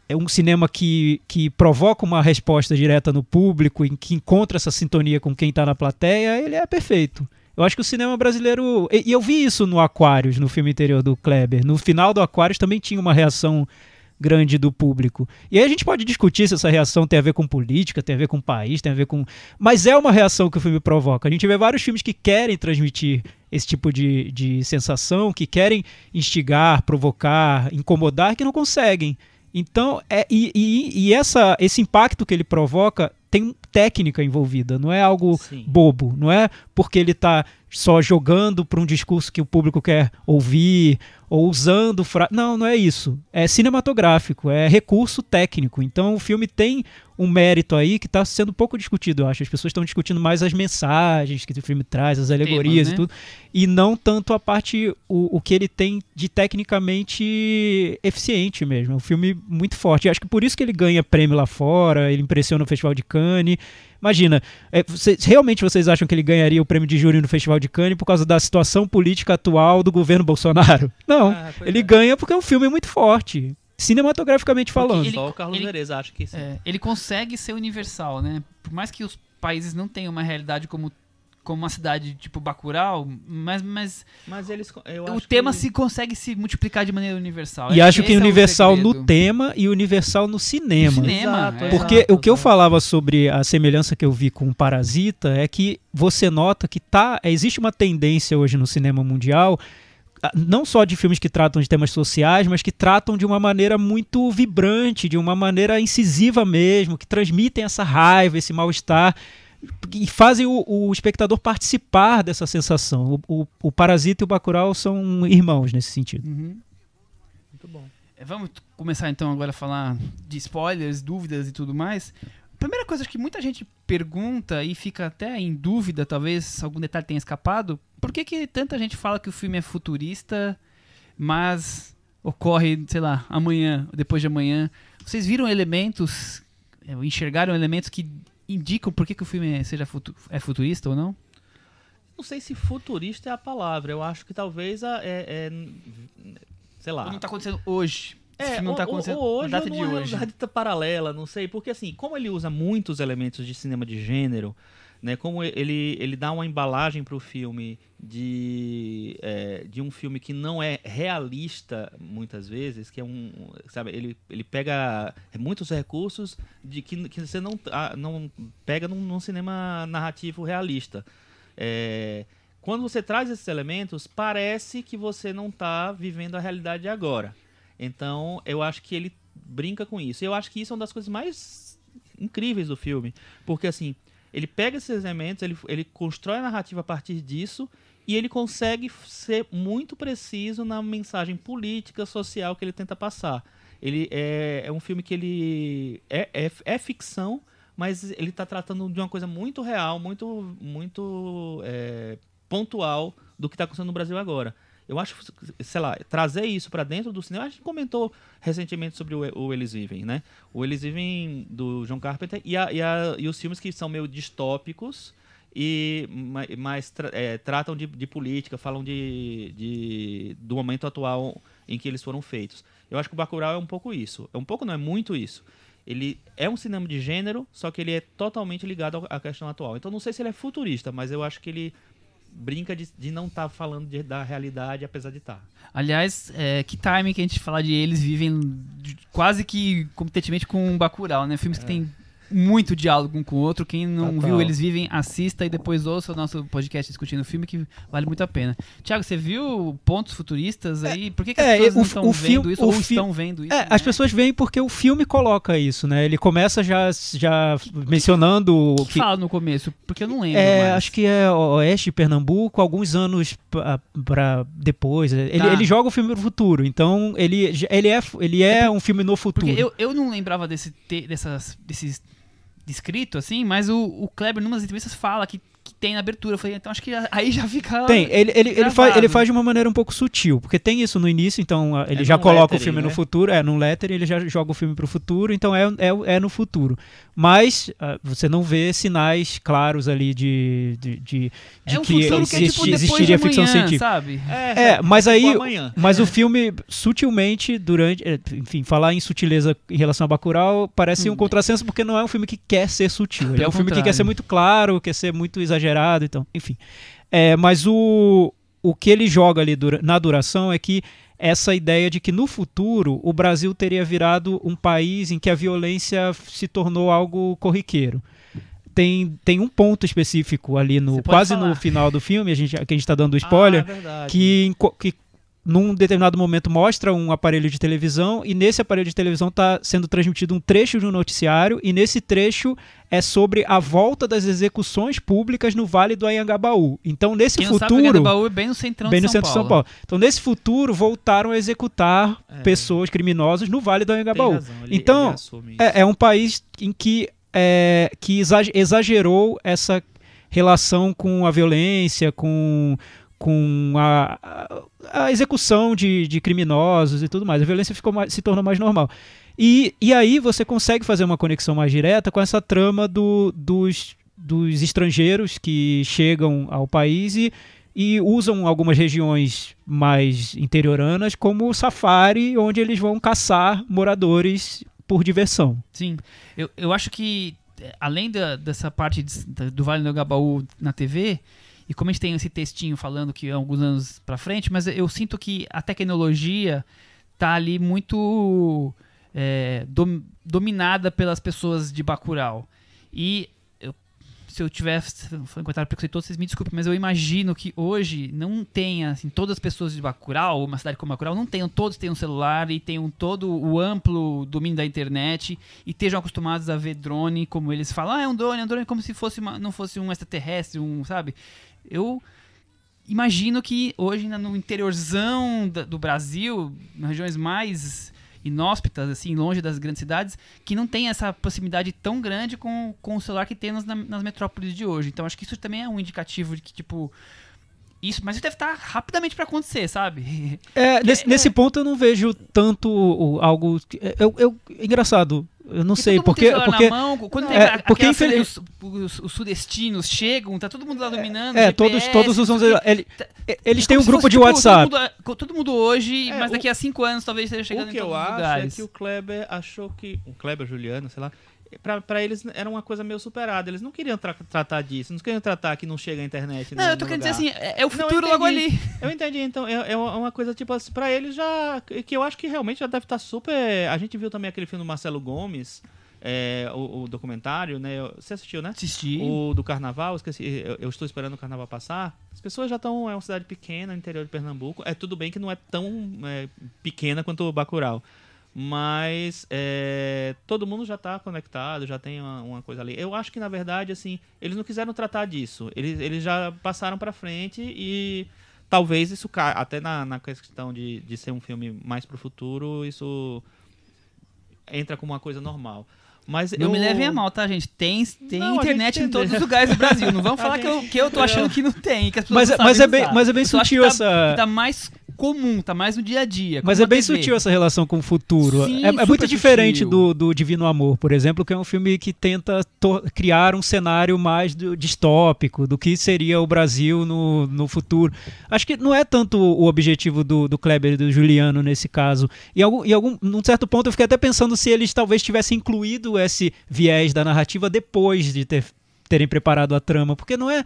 é um cinema que provoca uma resposta direta no público, em que encontra essa sintonia com quem está na plateia, ele é perfeito. Eu acho que o cinema brasileiro... E eu vi isso no Aquários, no filme anterior do Kleber. No final do Aquários também tinha uma reação grande do público. E aí a gente pode discutir se essa reação tem a ver com política, tem a ver com país, tem a ver com... Mas é uma reação que o filme provoca. A gente vê vários filmes que querem transmitir esse tipo de sensação, que querem instigar, provocar, incomodar, que não conseguem. Então, esse impacto que ele provoca técnica envolvida, não é algo Sim. bobo, não é porque ele está só jogando para um discurso que o público quer ouvir ou usando não é isso, é cinematográfico, é recurso técnico. Então o filme tem um mérito aí que está sendo pouco discutido, eu acho. As pessoas estão discutindo mais as mensagens que o filme traz, as alegorias, né? e tudo, e não tanto a parte, o que ele tem de tecnicamente eficiente mesmo. É um filme muito forte. Eu acho que por isso que ele ganha prêmio lá fora, ele impressiona o Festival de Cannes. Imagina, realmente vocês acham que ele ganharia o prêmio de júri no Festival de Cannes por causa da situação política atual do governo Bolsonaro? Não, ele ganha porque é um filme muito forte, cinematograficamente falando. Só o Carlos Vereza acha que sim. Ele consegue ser universal, né? Por mais que os países não tenham uma realidade como uma cidade tipo Bacurau, mas eu o acho tema que... consegue se multiplicar de maneira universal. E acho que esse é o universal no segredo. tema e universal no cinema. No cinema, Porque o que eu falava sobre a semelhança que eu vi com Parasita é que você nota que existe uma tendência hoje no cinema mundial, não só de filmes que tratam de temas sociais, mas que tratam de uma maneira muito vibrante, de uma maneira incisiva mesmo, que transmitem essa raiva, esse mal-estar, e fazem o espectador participar dessa sensação. O Parasita e o Bacurau são irmãos nesse sentido. Uhum. Muito bom. Vamos começar então agora a falar de spoilers, dúvidas e tudo mais. Primeira coisa que muita gente pergunta e fica até em dúvida, talvez algum detalhe tenha escapado, por que tanta gente fala que o filme é futurista, mas ocorre, sei lá, amanhã, depois de amanhã? Vocês viram elementos, enxergaram elementos que indicam por que o filme é futurista ou não? Não sei se futurista é a palavra. Eu acho que talvez sei lá. Ou não está acontecendo hoje? Esse filme não está acontecendo hoje, na data de ou numa hoje. realidade paralela, não sei. Porque assim, como ele usa muitos elementos de cinema de gênero, né, como ele dá uma embalagem para o filme de um filme que não é realista muitas vezes, que é sabe, ele pega muitos recursos de que você não pega num cinema narrativo realista. Quando você traz esses elementos, parece que você não está vivendo a realidade de agora. Então, eu acho que ele brinca com isso. Eu acho que isso é uma das coisas mais incríveis do filme, porque assim, ele pega esses elementos, ele constrói a narrativa a partir disso e ele consegue ser muito preciso na mensagem política, social que ele tenta passar. Ele é um filme que ele é ficção, mas ele está tratando de uma coisa muito real, muito pontual do que está acontecendo no Brasil agora. Eu acho, sei lá, trazer isso para dentro do cinema. A gente comentou recentemente sobre o Eles Vivem, né? O Eles Vivem do John Carpenter e os filmes que são meio distópicos e mais tratam de política, falam do momento atual em que eles foram feitos. Eu acho que o Bacurau é um pouco isso. É um pouco, não é muito isso. Ele é um cinema de gênero, só que ele é totalmente ligado à questão atual. Então não sei se ele é futurista, mas eu acho que ele brinca de não estar falando da realidade, apesar de estar. Aliás, que timing que a gente fala de Eles Vivem quase que competentemente com Bacurau, né? Filmes que tem muito diálogo um com o outro. Quem não viu Eles Vivem, assista e depois ouça o nosso podcast discutindo o filme, que vale muito a pena. Tiago, você viu pontos futuristas aí? Por que as pessoas não estão vendo isso ou estão vendo isso? As pessoas veem porque o filme coloca isso, né? Ele começa já mencionando... O que fala no começo? Porque eu não lembro mais. Acho que é Oeste de Pernambuco, alguns anos para depois. Ele joga o filme no futuro, então ele é um filme no futuro. Porque eu não lembrava desses descrito, assim, mas o Kleber, numas entrevistas, fala que tem na abertura. Eu falei, então acho que aí já fica... Tem, ele faz de uma maneira um pouco sutil, porque tem isso no início, então ele já coloca o filme no futuro, num lettering, ele já joga o filme pro futuro, então é no futuro. Mas você não vê sinais claros ali de que existiria ficção científica. Sabe? Mas o filme, sutilmente, enfim, falar em sutileza em relação a Bacurau parece um contrassenso, porque não é um filme que quer ser sutil. Ele é um filme que quer ser muito claro, quer ser muito exagerado, então, enfim. Mas o que ele joga ali na duração é que essa ideia de que no futuro o Brasil teria virado um país em que a violência se tornou algo corriqueiro. Tem um ponto específico ali quase no final do filme, que a gente está dando spoiler, que num determinado momento mostra um aparelho de televisão e nesse aparelho de televisão está sendo transmitido um trecho de um noticiário e nesse trecho é sobre a volta das execuções públicas no Vale do Anhangabaú. Então, nesse Quem não futuro... sabe, o Anhangabaú é bem no centrão bem de no centro de São Paulo. Então, nesse futuro, voltaram a executar pessoas criminosas no Vale do Anhangabaú. Então, ele assume isso. é um país em que exagerou essa relação com a violência, com a execução de criminosos e tudo mais. A violência se tornou mais normal. E aí você consegue fazer uma conexão mais direta com essa trama dos estrangeiros que chegam ao país e usam algumas regiões mais interioranas como safari, onde eles vão caçar moradores por diversão. Sim, eu acho que além dessa parte do Vale do Anhangabaú na TV, e como a gente tem esse textinho falando que é alguns anos pra frente, mas eu sinto que a tecnologia tá ali muito dominada pelas pessoas de Bacurau. E se eu tiver foi um comentário preconceituoso, vocês me desculpem, mas eu imagino que hoje não tenha, assim, todas as pessoas de Bacurau, uma cidade como Bacurau, todos tenham celular e tenham todo o amplo domínio da internet e estejam acostumados a ver drone, como eles falam, é um drone como se não fosse um extraterrestre, sabe? Eu imagino que hoje no interiorzão do Brasil, nas regiões mais inóspitas, assim, longe das grandes cidades, que não tem essa proximidade tão grande com o celular que tem nas metrópoles de hoje. Então acho que isso também é um indicativo de que, tipo, mas isso deve estar rapidamente para acontecer, sabe? Nesse ponto eu não vejo tanto algo... engraçado, eu não sei, porque... Na mão, quando tem os sudestinos chegam, tá todo mundo lá dominando, todos usam... Eles têm um grupo de WhatsApp. Todo mundo hoje, mas daqui a 5 anos talvez esteja chegando em todos os lugares. O que eu acho é que o Kleber achou que... O Kleber, Juliano, sei lá... Pra eles era uma coisa meio superada. Eles não queriam tratar disso. Não queriam tratar que não chega a internet. Não, eu tô querendo dizer assim, é o futuro logo ali. Eu entendi. Então, é uma coisa tipo assim, pra eles já... Que eu acho que realmente já deve estar super... A gente viu também aquele filme do Marcelo Gomes, o documentário, né? Você assistiu, né? Assisti. O do Carnaval, esqueci. Eu estou esperando o Carnaval passar. As pessoas já estão... É uma cidade pequena, no interior de Pernambuco. Tudo bem que não é tão pequena quanto o Bacurau. Mas todo mundo já está conectado, já tem uma coisa ali. Eu acho que, na verdade, assim, eles não quiseram tratar disso. Eles já passaram para frente e talvez isso caia. Até na questão de ser um filme mais pro futuro, isso entra como uma coisa normal. Mas não me levem a mal, tá, gente? Tem internet em todos os lugares do Brasil. Não vamos falar que eu tô achando que não tem. Que as pessoas mas é bem sutil essa... Tá mais comum, tá mais no dia a dia. Mas é bem sutil essa relação com o futuro. Sim, é muito diferente do Divino Amor, por exemplo, que é um filme que tenta criar um cenário mais distópico do que seria o Brasil no futuro. Acho que não é tanto o objetivo do Kleber e do Juliano nesse caso. Num certo ponto eu fiquei até pensando se eles talvez tivessem incluído esse viés da narrativa depois de terem preparado a trama, porque não é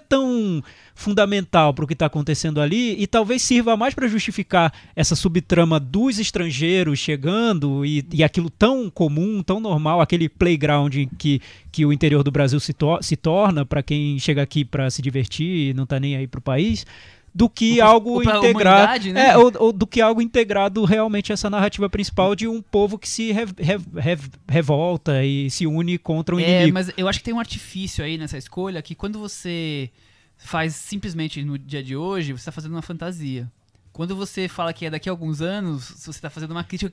tão fundamental para o que está acontecendo ali e talvez sirva mais para justificar essa subtrama dos estrangeiros chegando e aquilo tão comum, tão normal, aquele playground que o interior do Brasil se torna para quem chega aqui para se divertir e não está nem aí para o país, do que algo integrado, né? ou do que algo integrado realmente a essa narrativa principal de um povo que se revolta e se une contra um inimigo. Mas eu acho que tem um artifício aí nessa escolha que quando você faz simplesmente no dia de hoje, você está fazendo uma fantasia. Quando você fala que é daqui a alguns anos, você está fazendo uma crítica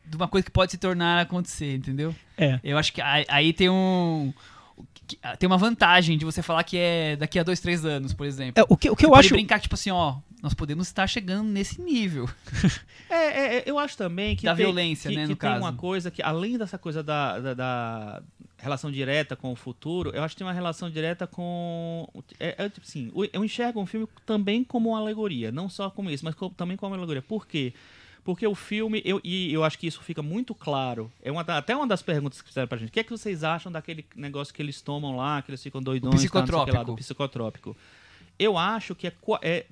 de uma coisa que pode se tornar a acontecer, entendeu? Eu acho que aí tem uma vantagem de você falar que é daqui a 2, 3 anos, por exemplo. O que eu acho... Pode brincar, tipo assim, nós podemos estar chegando nesse nível. Eu acho também que... Da violência, né, no caso. Tem uma coisa que, além dessa coisa da relação direta com o futuro, eu acho que tem uma relação direta com... tipo assim, eu enxergo um filme também como uma alegoria. Não só como isso, mas também como uma alegoria. Por quê? Porque o filme, eu acho que isso fica muito claro, até uma das perguntas que fizeram pra gente, o que é que vocês acham daquele negócio que eles tomam lá, que eles ficam doidões, do psicotrópico? Eu acho que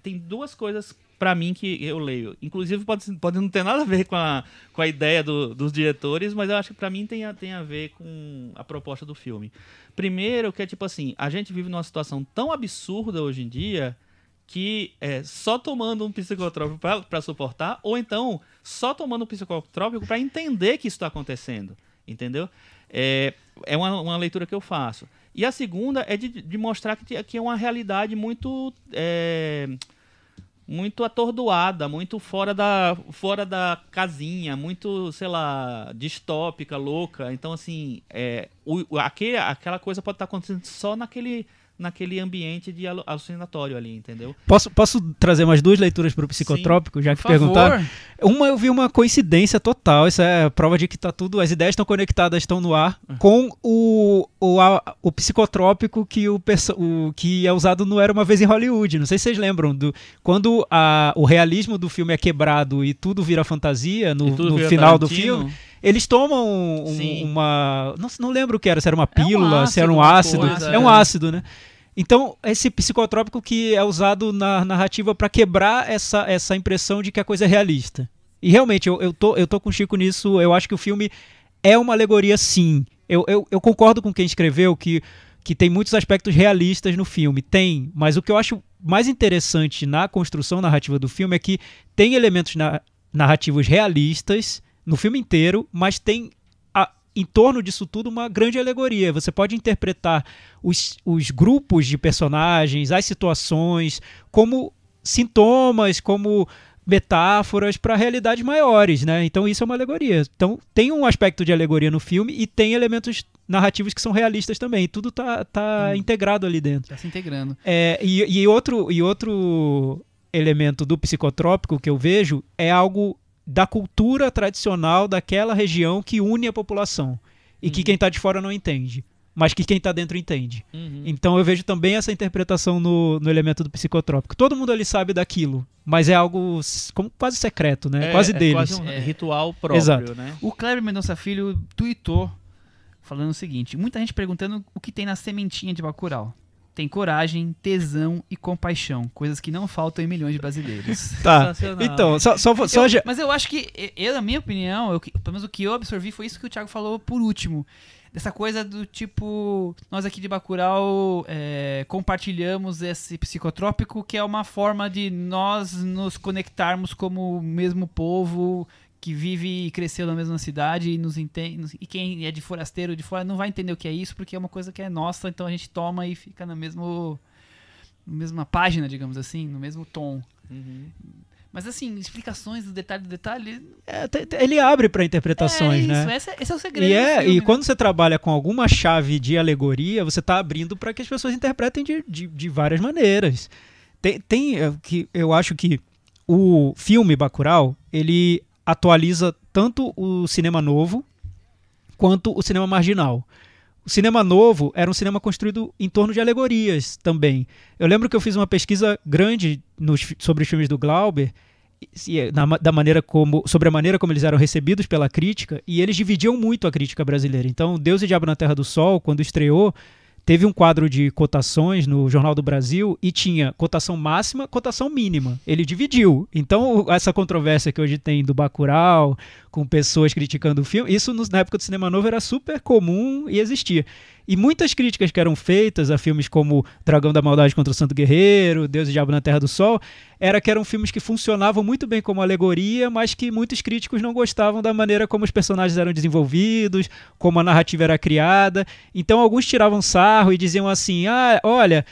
tem duas coisas pra mim que eu leio, inclusive pode não ter nada a ver com a ideia dos diretores, mas eu acho que pra mim tem a ver com a proposta do filme. Primeiro, que é tipo assim, a gente vive numa situação tão absurda hoje em dia que só tomando um psicotrópico para suportar, ou então só tomando um psicotrópico para entender que isso está acontecendo, entendeu? É uma leitura que eu faço. E a segunda é de mostrar que é uma realidade muito muito atordoada, muito fora da casinha, muito, sei lá, distópica, louca. Então, assim, aquela coisa pode estar acontecendo só naquele ambiente de alucinatório ali, entendeu? Posso trazer mais 2 leituras para o psicotrópico, já que perguntaram? Uma, eu vi uma coincidência total, isso é prova de que tá tudo, as ideias estão conectadas, estão no ar, com o psicotrópico que é usado no Era Uma Vez em Hollywood. Não sei se vocês lembram, quando o realismo do filme é quebrado e tudo vira fantasia no final do filme. Eles tomam uma... Não lembro o que era, se era uma pílula, se era um ácido. É um ácido, né? Então, esse psicotrópico que é usado na narrativa para quebrar essa impressão de que a coisa é realista. E realmente, eu tô com o Chico nisso. Eu acho que o filme é uma alegoria, sim. Eu concordo com quem escreveu que tem muitos aspectos realistas no filme. Tem, mas o que eu acho mais interessante na construção narrativa do filme é que tem elementos narrativos realistas no filme inteiro, mas tem em torno disso tudo uma grande alegoria. Você pode interpretar os grupos de personagens, as situações, como sintomas, como metáforas para realidades maiores, né? Então isso é uma alegoria. Então tem um aspecto de alegoria no filme e tem elementos narrativos que são realistas também. Tudo tá integrado ali dentro. Tá se integrando. E outro elemento do psicotrópico que eu vejo é algo da cultura tradicional daquela região que une a população e que quem está de fora não entende, mas que quem está dentro entende. Então eu vejo também essa interpretação no elemento do psicotrópico. Todo mundo ali sabe daquilo, mas é algo como quase secreto, né? Quase deles. Quase um ritual próprio. Exato. Né? O Kleber Mendonça Filho tweetou falando o seguinte: muita gente perguntando o que tem na sementinha de Bacurau. Tem coragem, tesão e compaixão, coisas que não faltam em milhões de brasileiros. Tá. Então, mas eu acho que, na minha opinião, pelo menos o que eu absorvi foi isso que o Thiago falou por último. Dessa coisa do tipo, nós aqui de Bacurau compartilhamos esse psicotrópico, que é uma forma de nós nos conectarmos como o mesmo povo que vive e cresceu na mesma cidade e nos entende, e quem é de forasteiro de fora não vai entender o que é isso, porque é uma coisa que é nossa, então a gente toma e fica na mesma página, digamos assim, no mesmo tom. Mas assim, explicações do detalhe... ele abre para interpretações, né? Esse é o segredo do filme, e quando você trabalha com alguma chave de alegoria, você está abrindo para que as pessoas interpretem de várias maneiras. Que eu acho que o filme Bacurau, ele atualiza tanto o cinema novo quanto o cinema marginal. O cinema novo era um cinema construído em torno de alegorias também. Eu lembro que eu fiz uma pesquisa grande sobre os filmes do Glauber, sobre a maneira como eles eram recebidos pela crítica, e eles dividiam muito a crítica brasileira. Então, Deus e Diabo na Terra do Sol, quando estreou, teve um quadro de cotações no Jornal do Brasil e tinha cotação máxima, cotação mínima. Ele dividiu. Então, essa controvérsia que hoje tem do Bacurau, com pessoas criticando o filme, isso na época do cinema novo era super comum e existia. E muitas críticas que eram feitas a filmes como Dragão da Maldade contra o Santo Guerreiro, Deus e Diabo na Terra do Sol, que eram filmes que funcionavam muito bem como alegoria, mas que muitos críticos não gostavam da maneira como os personagens eram desenvolvidos, como a narrativa era criada. Então alguns tiravam sarro e diziam assim, olha,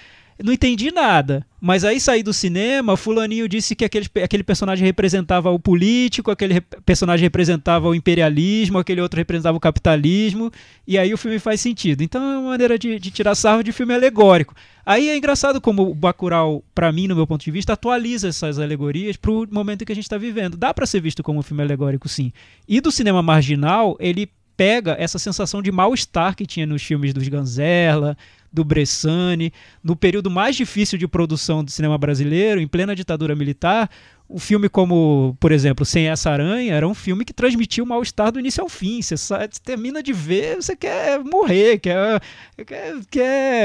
não entendi nada, mas aí saí do cinema, fulaninho disse que aquele personagem representava o político, aquele personagem representava o imperialismo, aquele outro representava o capitalismo, e aí o filme faz sentido. Então é uma maneira de tirar sarro de filme alegórico. Aí é engraçado como o Bacurau, para mim, no meu ponto de vista, atualiza essas alegorias pro momento que a gente está vivendo. Dá para ser visto como um filme alegórico, sim. E do cinema marginal, ele pega essa sensação de mal-estar que tinha nos filmes dos Ganzerla, do Bressani, no período mais difícil de produção do cinema brasileiro, em plena ditadura militar. Um filme como, por exemplo, Sem Essa Aranha, era um filme que transmitia o mal-estar do início ao fim. Você termina de ver, você quer morrer,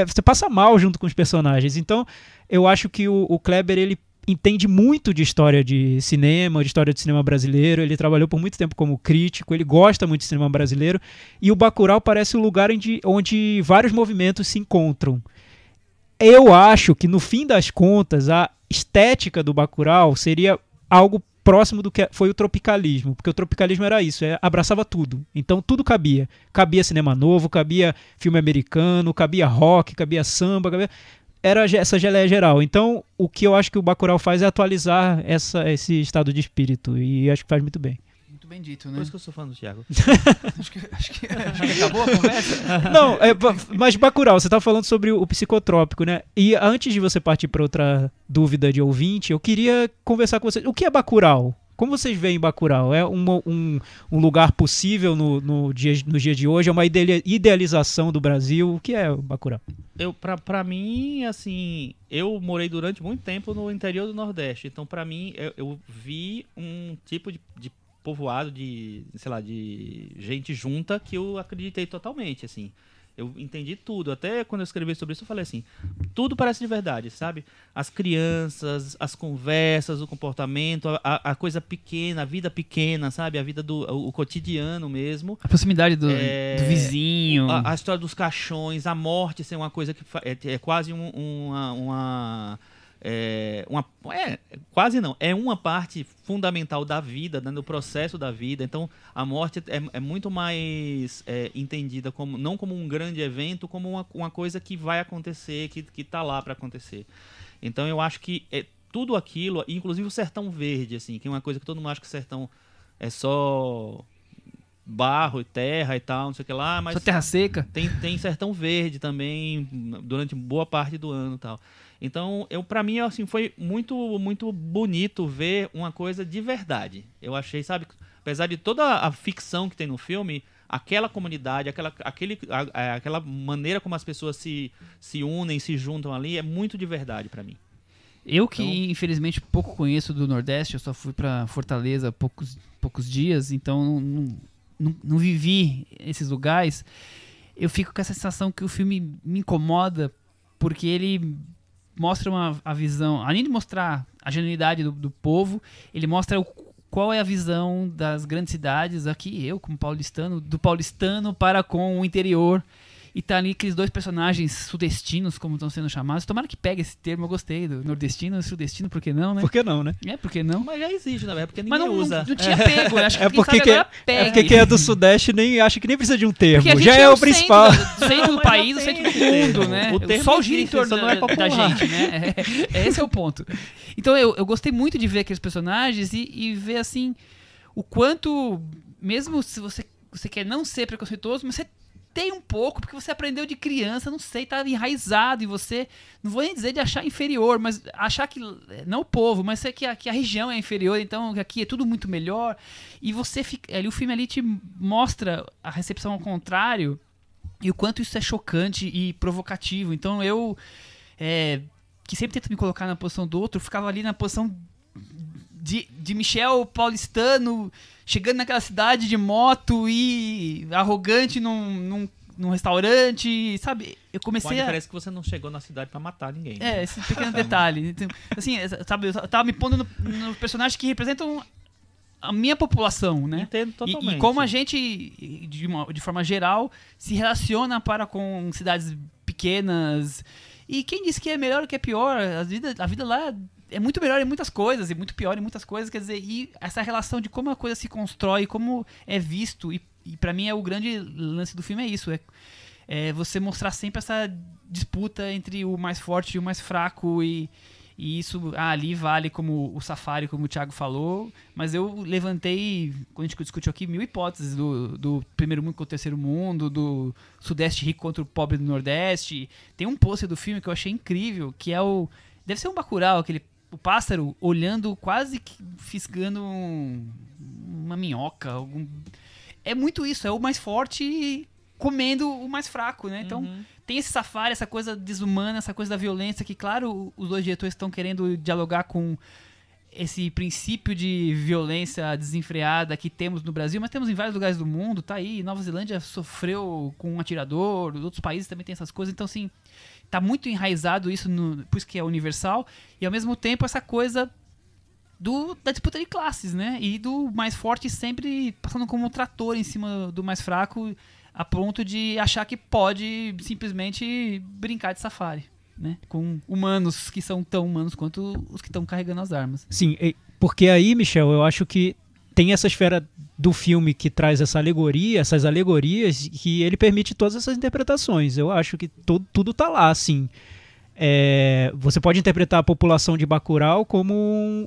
você passa mal junto com os personagens. Então, eu acho que o Kleber, ele entende muito de história de cinema brasileiro, ele trabalhou por muito tempo como crítico, ele gosta muito de cinema brasileiro, e o Bacurau parece o lugar onde vários movimentos se encontram. Eu acho que, no fim das contas, estética do Bacurau seria algo próximo do que foi o tropicalismo, porque o tropicalismo era isso, abraçava tudo, então tudo cabia cinema novo, cabia filme americano, cabia rock, cabia samba, era essa geleia geral. Então o que eu acho que o Bacurau faz é atualizar esse estado de espírito, e acho que faz muito bem. Muito bem dito, né? Por isso que eu sou fã do Thiago. acho que acabou a conversa. Não, mas Bacurau, você tá falando sobre o psicotrópico, né? E antes de você partir para outra dúvida de ouvinte, eu queria conversar com vocês. O que é Bacurau? Como vocês veem Bacurau? É um lugar possível no dia de hoje? É uma idealização do Brasil? O que é Bacurau? Pra mim, assim, eu morei durante muito tempo no interior do Nordeste. Então, pra mim, eu vi um tipo de povoado de gente junta que eu acreditei totalmente, assim. Eu entendi tudo. Até quando eu escrevi sobre isso, eu falei assim, tudo parece de verdade, sabe? As crianças, as conversas, o comportamento, a coisa pequena, a vida pequena, sabe? A vida o cotidiano mesmo. A proximidade do vizinho. A história dos caixões, a morte ser uma coisa que é quase quase não, é uma parte fundamental da vida, né, do processo da vida. Então a morte é muito mais entendida não como um grande evento, como uma coisa que vai acontecer, que tá lá para acontecer. Então eu acho que tudo aquilo, inclusive o Sertão Verde, assim, que é uma coisa que todo mundo acha que o sertão é só barro e terra e tal, não sei o que lá, mas só terra seca. Tem Sertão Verde também durante boa parte do ano e tal. Então, pra mim, assim, foi muito, muito bonito ver uma coisa de verdade. Eu achei, sabe, apesar de toda a ficção que tem no filme, aquela comunidade, aquela maneira como as pessoas se unem, se juntam ali, é muito de verdade pra mim. Eu que, infelizmente, pouco conheço do Nordeste, eu só fui pra Fortaleza poucos dias, então não vivi esses lugares. Eu fico com essa sensação que o filme me incomoda, porque ele mostra a visão, além de mostrar a genuinidade do povo, ele mostra qual é a visão das grandes cidades, aqui eu como paulistano, do paulistano para com o interior. E tá ali aqueles dois personagens sudestinos, como estão sendo chamados. Tomara que pegue esse termo, eu gostei do nordestino e sudestino, por que não, né? Por que não, né? Por que não? Mas já existe, na verdade, porque ninguém usa. Não tinha pego, eu acho que porque quem é do Sudeste acha que nem precisa de um termo, já é o principal. Centro do país, o centro do mundo, né? Só gira em torno da gente, né? Esse é o ponto. Então eu gostei muito de ver aqueles personagens e ver, assim, o quanto, mesmo se você quer não ser preconceituoso, mas você tem um pouco, porque você aprendeu de criança, não sei, tá enraizado em você, não vou nem dizer de achar inferior, mas achar que, não o povo, mas que a região é inferior, então aqui é tudo muito melhor, e você fica, ali, o filme ali te mostra a recepção ao contrário, e o quanto isso é chocante e provocativo. Então eu, que sempre tento me colocar na posição do outro, ficava ali na posição de Michel paulistano, chegando naquela cidade de moto e arrogante num restaurante, sabe? Eu comecei Parece que você não chegou na cidade pra matar ninguém. Né? Esse pequeno detalhe. Então, assim, sabe, eu tava me pondo no personagem que representam a minha população, né? Entendo totalmente. E como a gente, de forma geral, se relaciona para com cidades pequenas. E quem disse que é melhor ou que é pior? A vida lá é muito melhor em muitas coisas e muito pior em muitas coisas, quer dizer, e essa relação de como a coisa se constrói, como é visto, e pra mim o grande lance do filme é isso, é você mostrar sempre essa disputa entre o mais forte e o mais fraco, e isso ali vale como o Safari, como o Thiago falou, mas eu levantei, quando a gente discutiu aqui, 1000 hipóteses do primeiro mundo contra o terceiro mundo, do Sudeste rico contra o pobre do Nordeste. Tem um pôster do filme que eu achei incrível, que é deve ser um Bacurau, o pássaro olhando, quase que fisgando uma minhoca. É muito isso, é o mais forte comendo o mais fraco, né? Então, tem esse Safari, essa coisa desumana, essa coisa da violência, que, claro, os dois diretores estão querendo dialogar com esse princípio de violência desenfreada que temos no Brasil, mas temos em vários lugares do mundo, tá aí, Nova Zelândia sofreu com um atirador, outros países também tem essas coisas, então, assim, tá muito enraizado isso, por isso que é universal, e ao mesmo tempo essa coisa da disputa de classes, né? E do mais forte sempre passando como um trator em cima do mais fraco, a ponto de achar que pode simplesmente brincar de Safari. né? Com humanos que são tão humanos quanto os que estão carregando as armas. Sim, porque aí, Michel, eu acho que tem essa esfera do filme que traz essa alegoria, essas alegorias, que ele permite todas essas interpretações. Eu acho que tudo tá lá, assim. Você pode interpretar a população de Bacurau como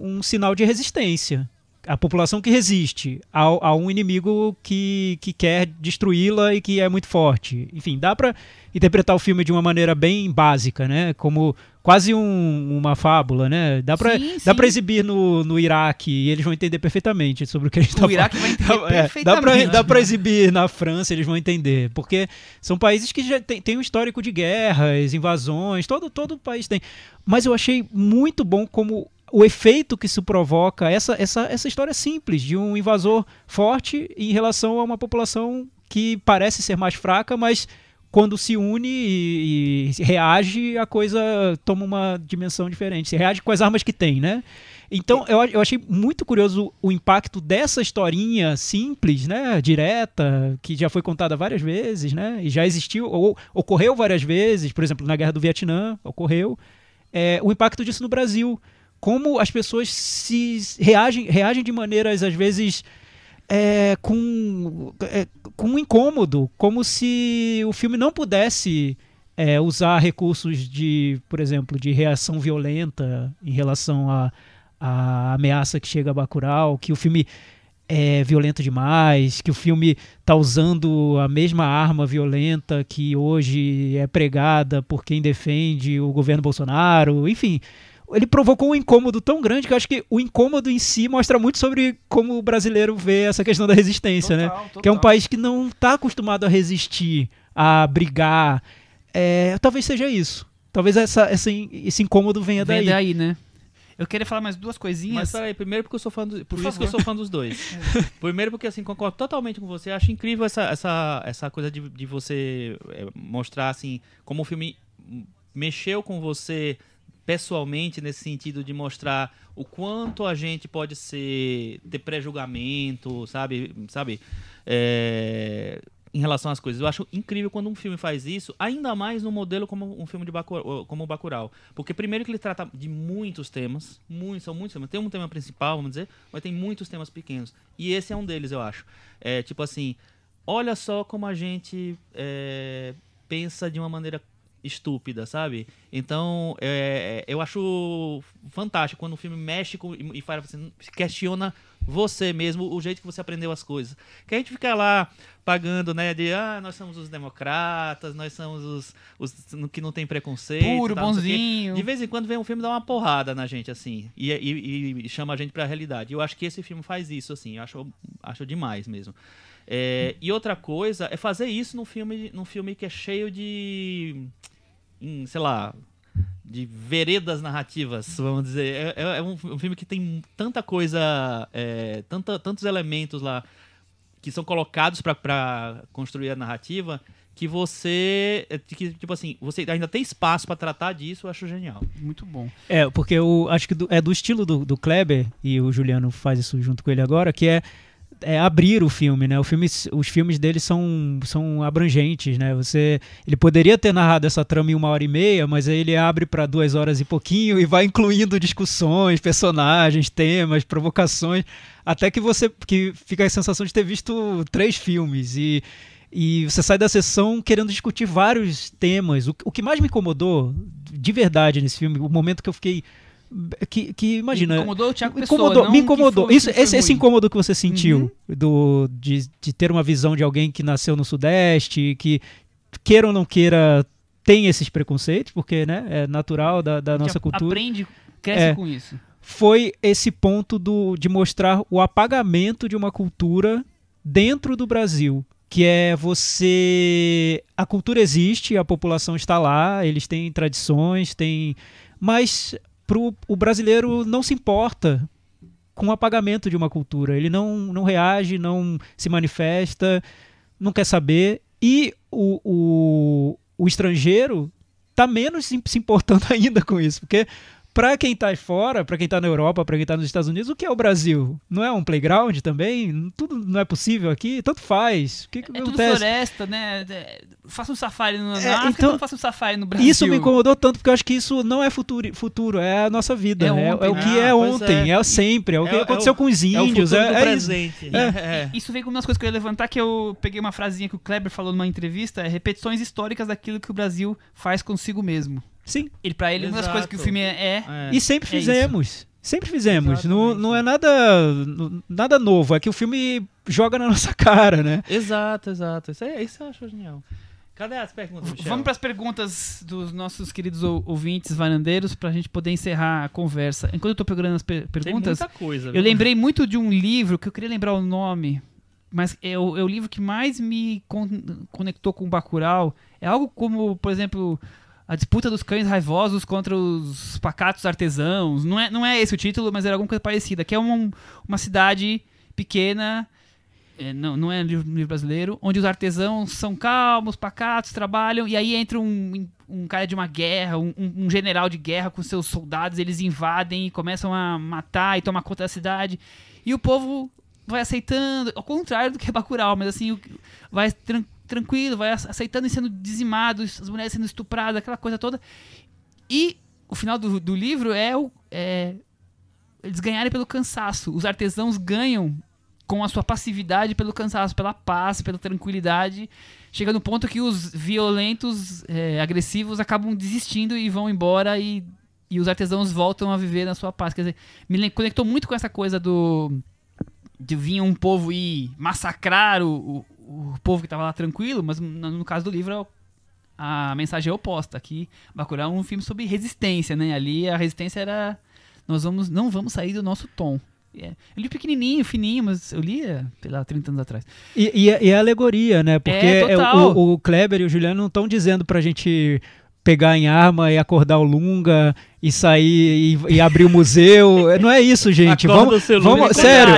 um sinal de resistência. A população que resiste a um inimigo que quer destruí-la e que é muito forte. Enfim, dá pra interpretar o filme de uma maneira bem básica, né? Como quase uma fábula, né? Dá pra exibir no Iraque e eles vão entender perfeitamente sobre o que a gente tá falando. O Iraque vai entender perfeitamente. Dá pra exibir na França, eles vão entender. Porque são países que já tem um histórico de guerras, invasões, todo país tem. Mas eu achei muito bom como o efeito que isso provoca, essa história simples de um invasor forte em relação a uma população que parece ser mais fraca, mas quando se une e reage, a coisa toma uma dimensão diferente. Se reage com as armas que tem, né? Então, eu achei muito curioso o impacto dessa historinha simples, né? Direta, que já foi contada várias vezes, né? E já existiu, ou ocorreu várias vezes, por exemplo, na Guerra do Vietnã, ocorreu. O impacto disso no Brasil. Como as pessoas reagem de maneiras, às vezes, com um incômodo, como se o filme não pudesse usar recursos por exemplo, de reação violenta em relação à ameaça que chega a Bacurau, que o filme é violento demais, que o filme está usando a mesma arma violenta que hoje é pregada por quem defende o governo Bolsonaro, enfim. Ele provocou um incômodo tão grande que eu acho que o incômodo em si mostra muito sobre como o brasileiro vê essa questão da resistência, Total. Que é um país que não está acostumado a resistir, a brigar. Talvez seja isso. Talvez esse incômodo venha daí. Vem daí, né? Eu queria falar mais duas coisinhas. Mas peraí, primeiro porque eu sou fã por isso que eu sou fã dos dois. Primeiro porque, assim, concordo totalmente com você. Acho incrível essa coisa de você mostrar, assim, como o filme mexeu com você pessoalmente, nesse sentido de mostrar o quanto a gente pode ter pré-julgamento, sabe? Em relação às coisas. Eu acho incrível quando um filme faz isso, ainda mais no modelo como um filme como o Bacurau. Porque primeiro que ele trata de muitos temas, são muitos temas. Tem um tema principal, vamos dizer, mas tem muitos temas pequenos. E esse é um deles, eu acho. Tipo assim, olha só como a gente pensa de uma maneira estúpida, sabe? Então, eu acho fantástico quando o filme mexe e faz, você questiona você mesmo, o jeito que você aprendeu as coisas. Que a gente fica lá pagando, né, nós somos os democratas, nós somos os que não tem preconceito. Puro, bonzinho. De vez em quando vem um filme dar uma porrada na gente, assim, e chama a gente pra realidade. Eu acho que esse filme faz isso, assim, eu acho demais mesmo. E outra coisa é fazer isso num filme que é cheio de, sei lá, de veredas narrativas, vamos dizer. É um filme que tem tanta coisa, tantos elementos lá que são colocados para construir a narrativa, que tipo assim, você ainda tem espaço para tratar disso. Eu acho genial. Muito bom. Porque eu acho que é do estilo do Kleber, e o Juliano faz isso junto com ele agora, que é abrir o filme, né? Os filmes dele são abrangentes, né? Ele poderia ter narrado essa trama em 1h30, mas aí ele abre para 2 horas e pouquinho e vai incluindo discussões, personagens, temas, provocações, até que fica a sensação de ter visto 3 filmes e você sai da sessão querendo discutir vários temas. O que mais me incomodou de verdade nesse filme, o momento que eu fiquei que imagina. Me incomodou o Thiago Pessoa. Me incomodou. Esse incômodo que você sentiu de ter uma visão de alguém que nasceu no Sudeste, que queira ou não queira, tem esses preconceitos, porque, né, é natural da nossa cultura. Aprende, cresce com isso. Foi esse ponto de mostrar o apagamento de uma cultura dentro do Brasil. Que é a cultura existe, a população está lá, eles têm tradições, mas o brasileiro não se importa com o apagamento de uma cultura. Ele não reage, não se manifesta, não quer saber. E o estrangeiro está menos se importando ainda com isso. Porque pra quem tá fora, pra quem tá na Europa, pra quem tá nos Estados Unidos, o que é o Brasil? Não é um playground também? Tudo não é possível aqui? Tanto faz. O que tudo acontece? floresta, né? Faça um safari na África, então, não faça um safari no Brasil. Isso me incomodou tanto, porque eu acho que isso não é futuro, é a nossa vida. É o que é ontem, é sempre, é o que aconteceu com os índios. É o futuro do presente. Isso vem com umas coisas que eu ia levantar, que eu peguei uma frasinha que o Kleber falou numa entrevista, repetições históricas daquilo que o Brasil faz consigo mesmo. Sim. Pra ele, uma das coisas que o filme E sempre fizemos. Sempre fizemos. Não é nada novo. É que o filme joga na nossa cara, né? Exato. Isso eu acho genial. Cadê as perguntas, Michel? Vamos para as perguntas dos nossos queridos ouvintes varandeiros pra gente poder encerrar a conversa. Enquanto eu tô pegando as perguntas, tem muita coisa, eu lembrei muito de um livro que eu queria lembrar o nome, mas é o livro que mais me conectou com o Bacurau. É algo como, por exemplo, a disputa dos cães raivosos contra os pacatos artesãos. Não é esse o título, mas era alguma coisa parecida. Que é uma cidade pequena, não é um livro brasileiro, onde os artesãos são calmos, pacatos, trabalham, e aí entra um cara de uma guerra, um general de guerra com seus soldados, eles invadem e começam a matar e tomar conta da cidade. E o povo vai aceitando, ao contrário do que é Bacurau, mas assim, vai tranquilo, vai aceitando e sendo dizimado, as mulheres sendo estupradas, aquela coisa toda. E o final do livro é eles ganharem pelo cansaço. Os artesãos ganham com a sua passividade pelo cansaço, pela paz, pela tranquilidade. Chega no ponto que os violentos, agressivos, acabam desistindo e vão embora e os artesãos voltam a viver na sua paz. Quer dizer, me conectou muito com essa coisa de vir um povo e massacrar o povo que estava lá tranquilo, mas no caso do livro a mensagem é oposta. Aqui, Bacurau é um filme sobre resistência, né? Ali a resistência era não vamos sair do nosso tom. Eu li pequenininho, fininho, mas eu lia, sei lá, 30 anos atrás. E é alegoria, né? Porque o Kleber e o Juliano não estão dizendo pra gente pegar em arma e acordar o Lunga e sair e abrir o museu. Não é isso, gente. Vamos sério.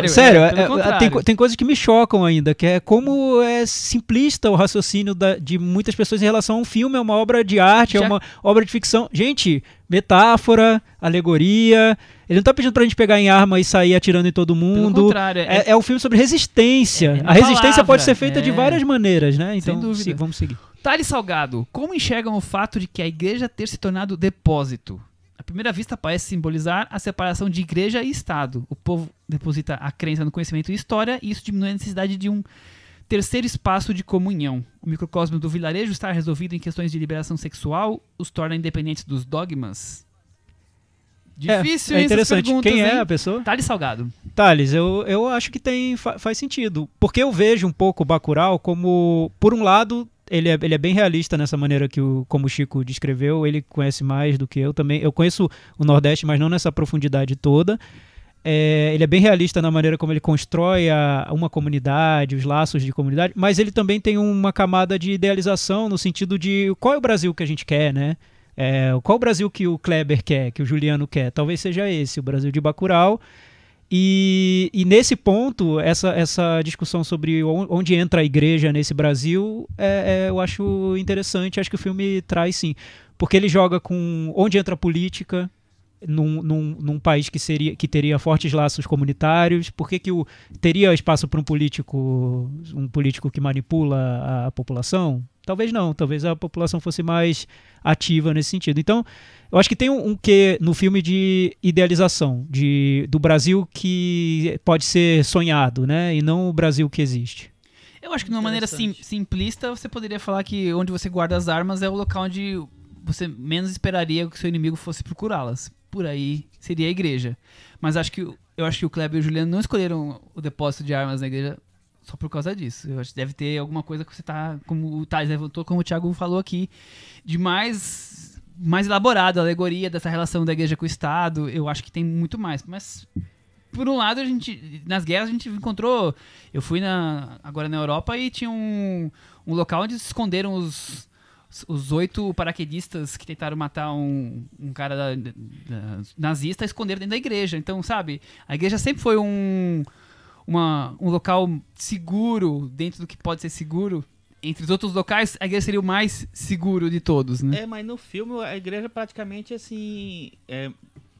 Tem coisas que me chocam ainda, que é como é simplista o raciocínio de muitas pessoas em relação a um filme, é uma obra de arte, é uma obra de ficção. Gente, metáfora, alegoria. Ele não tá pedindo pra gente pegar em arma e sair atirando em todo mundo. Pelo contrário. É um filme sobre resistência. A resistência pode ser feita de várias maneiras, né? Então, vamos seguir. Thales Salgado, como enxergam o fato de que a igreja ter se tornado depósito? À primeira vista parece simbolizar a separação de igreja e Estado. O povo deposita a crença no conhecimento e história e isso diminui a necessidade de um terceiro espaço de comunhão. O microcosmo do vilarejo estar resolvido em questões de liberação sexual os torna independentes dos dogmas? Difícil, é interessante. Quem é hein? a pessoa? Thales Salgado. Thales, eu acho que faz sentido. Porque eu vejo um pouco o Bacurau como, por um lado, ele é bem realista nessa maneira como o Chico descreveu. Ele conhece mais do que eu também. Eu conheço o Nordeste, mas não nessa profundidade toda. Ele é bem realista na maneira como ele constrói uma comunidade, os laços de comunidade, mas ele também tem uma camada de idealização no sentido de qual é o Brasil que a gente quer, né? Qual o Brasil que o Kleber quer, que o Juliano quer? Talvez seja esse, o Brasil de Bacurau. E nesse ponto, essa discussão sobre onde entra a igreja nesse Brasil, eu acho interessante, acho que o filme traz sim. Porque ele joga com onde entra a política num país que teria fortes laços comunitários. Por que teria espaço para um político que manipula a população? Talvez não, talvez a população fosse mais ativa nesse sentido. Então, eu acho que tem um quê no filme de idealização, do Brasil que pode ser sonhado, né? E não o Brasil que existe. Eu acho que de uma maneira simplista, você poderia falar que onde você guarda as armas é o local onde você menos esperaria que o seu inimigo fosse procurá-las. Por aí seria a igreja. Mas eu acho que o Kleber e o Juliano não escolheram o depósito de armas na igreja só por causa disso. Eu acho que deve ter alguma coisa que você tá, como o Thales levantou, como o Thiago falou aqui, de mais elaborado, a alegoria dessa relação da igreja com o Estado. Eu acho que tem muito mais. Mas, por um lado, nas guerras a gente encontrou... Eu fui agora na Europa e tinha um local onde se esconderam os 8 paraquedistas que tentaram matar um cara nazista, esconderam dentro da igreja. Então, sabe, a igreja sempre foi um local seguro, dentro do que pode ser seguro. Entre os outros locais, a igreja seria o mais seguro de todos, né? Mas no filme a igreja praticamente, assim,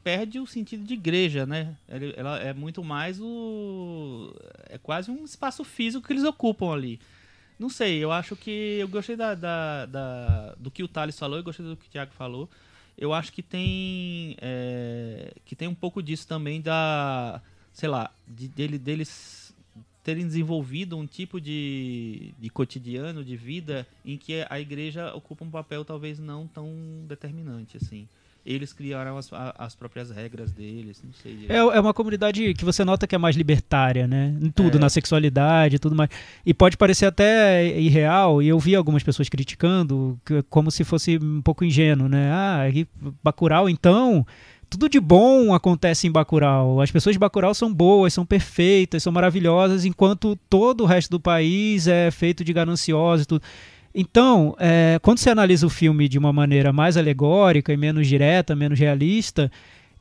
perde o sentido de igreja, né? Ela é muito mais é quase um espaço físico que eles ocupam ali. Não sei, eu acho que eu gostei do que o Thales falou, eu gostei do que o Thiago falou. Eu acho que tem um pouco disso também sei lá, deles terem desenvolvido um tipo de cotidiano, de vida, em que a igreja ocupa um papel talvez não tão determinante, assim. Eles criaram as próprias regras deles, não sei direito. É uma comunidade que você nota que é mais libertária, né? Em tudo, na sexualidade e tudo mais. E pode parecer até irreal, e eu vi algumas pessoas criticando, como se fosse um pouco ingênuo, né? Bacurau, então, tudo de bom acontece em Bacurau. As pessoas de Bacurau são boas, são perfeitas, são maravilhosas, enquanto todo o resto do país é feito de gananciosos e tudo. Então, quando você analisa o filme de uma maneira mais alegórica e menos direta, menos realista,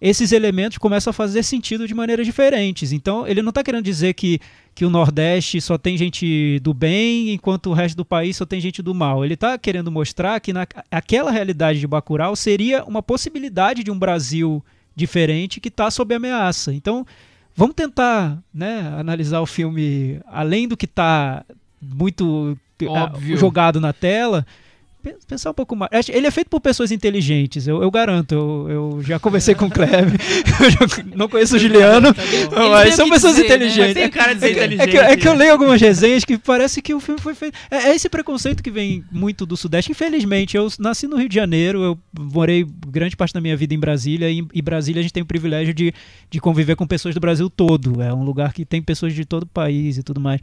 esses elementos começam a fazer sentido de maneiras diferentes. Então, ele não está querendo dizer que o Nordeste só tem gente do bem, enquanto o resto do país só tem gente do mal. Ele está querendo mostrar que aquela realidade de Bacurau seria uma possibilidade de um Brasil diferente que está sob ameaça. Então, vamos tentar, né, analisar o filme além do que está muito óbvio, jogado na tela, pensar um pouco mais. Ele é feito por pessoas inteligentes, eu garanto. Eu já conversei com o Kleber, eu já não conheço o Juliano, mas são pessoas inteligentes. Tem cara de ser inteligente. É que eu leio algumas resenhas que parece que o filme foi feito. É esse preconceito que vem muito do Sudeste. Infelizmente, eu nasci no Rio de Janeiro, eu morei grande parte da minha vida em Brasília, e Brasília a gente tem o privilégio de conviver com pessoas do Brasil todo. É um lugar que tem pessoas de todo o país e tudo mais.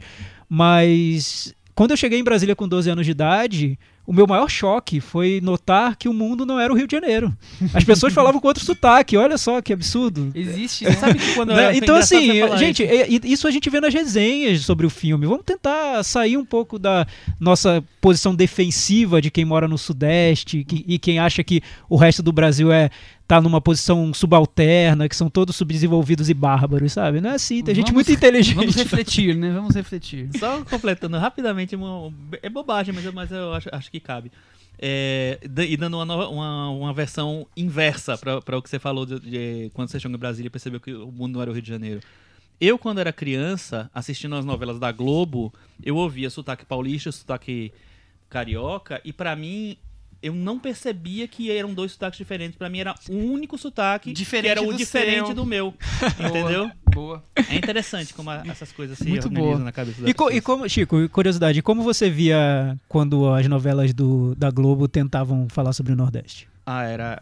Mas quando eu cheguei em Brasília com 12 anos de idade, o meu maior choque foi notar que o mundo não era o Rio de Janeiro. As pessoas falavam com outro sotaque, olha só que absurdo. Existe, né? Sabe que quando Então assim, gente, isso a gente vê nas resenhas sobre o filme. Vamos tentar sair um pouco da nossa posição defensiva de quem mora no Sudeste e quem acha que o resto do Brasil tá numa posição subalterna, que são todos subdesenvolvidos e bárbaros, sabe? Não é assim, tem gente muito inteligente. Vamos refletir, né? Vamos refletir. Só completando rapidamente, é bobagem, mas eu acho que cabe. E dando uma versão inversa para o que você falou de quando você chegou em Brasília e percebeu que o mundo não era o Rio de Janeiro. Eu, quando era criança, assistindo as novelas da Globo, eu ouvia sotaque paulista, sotaque carioca, e para mim, eu não percebia que eram dois sotaques diferentes. Pra mim era um único sotaque, diferente, que era o diferente do meu. Entendeu? Boa. É interessante como essas coisas se Muito organizam boa. na cabeça das pessoas. E como, Chico, curiosidade, como você via quando as novelas da Globo tentavam falar sobre o Nordeste?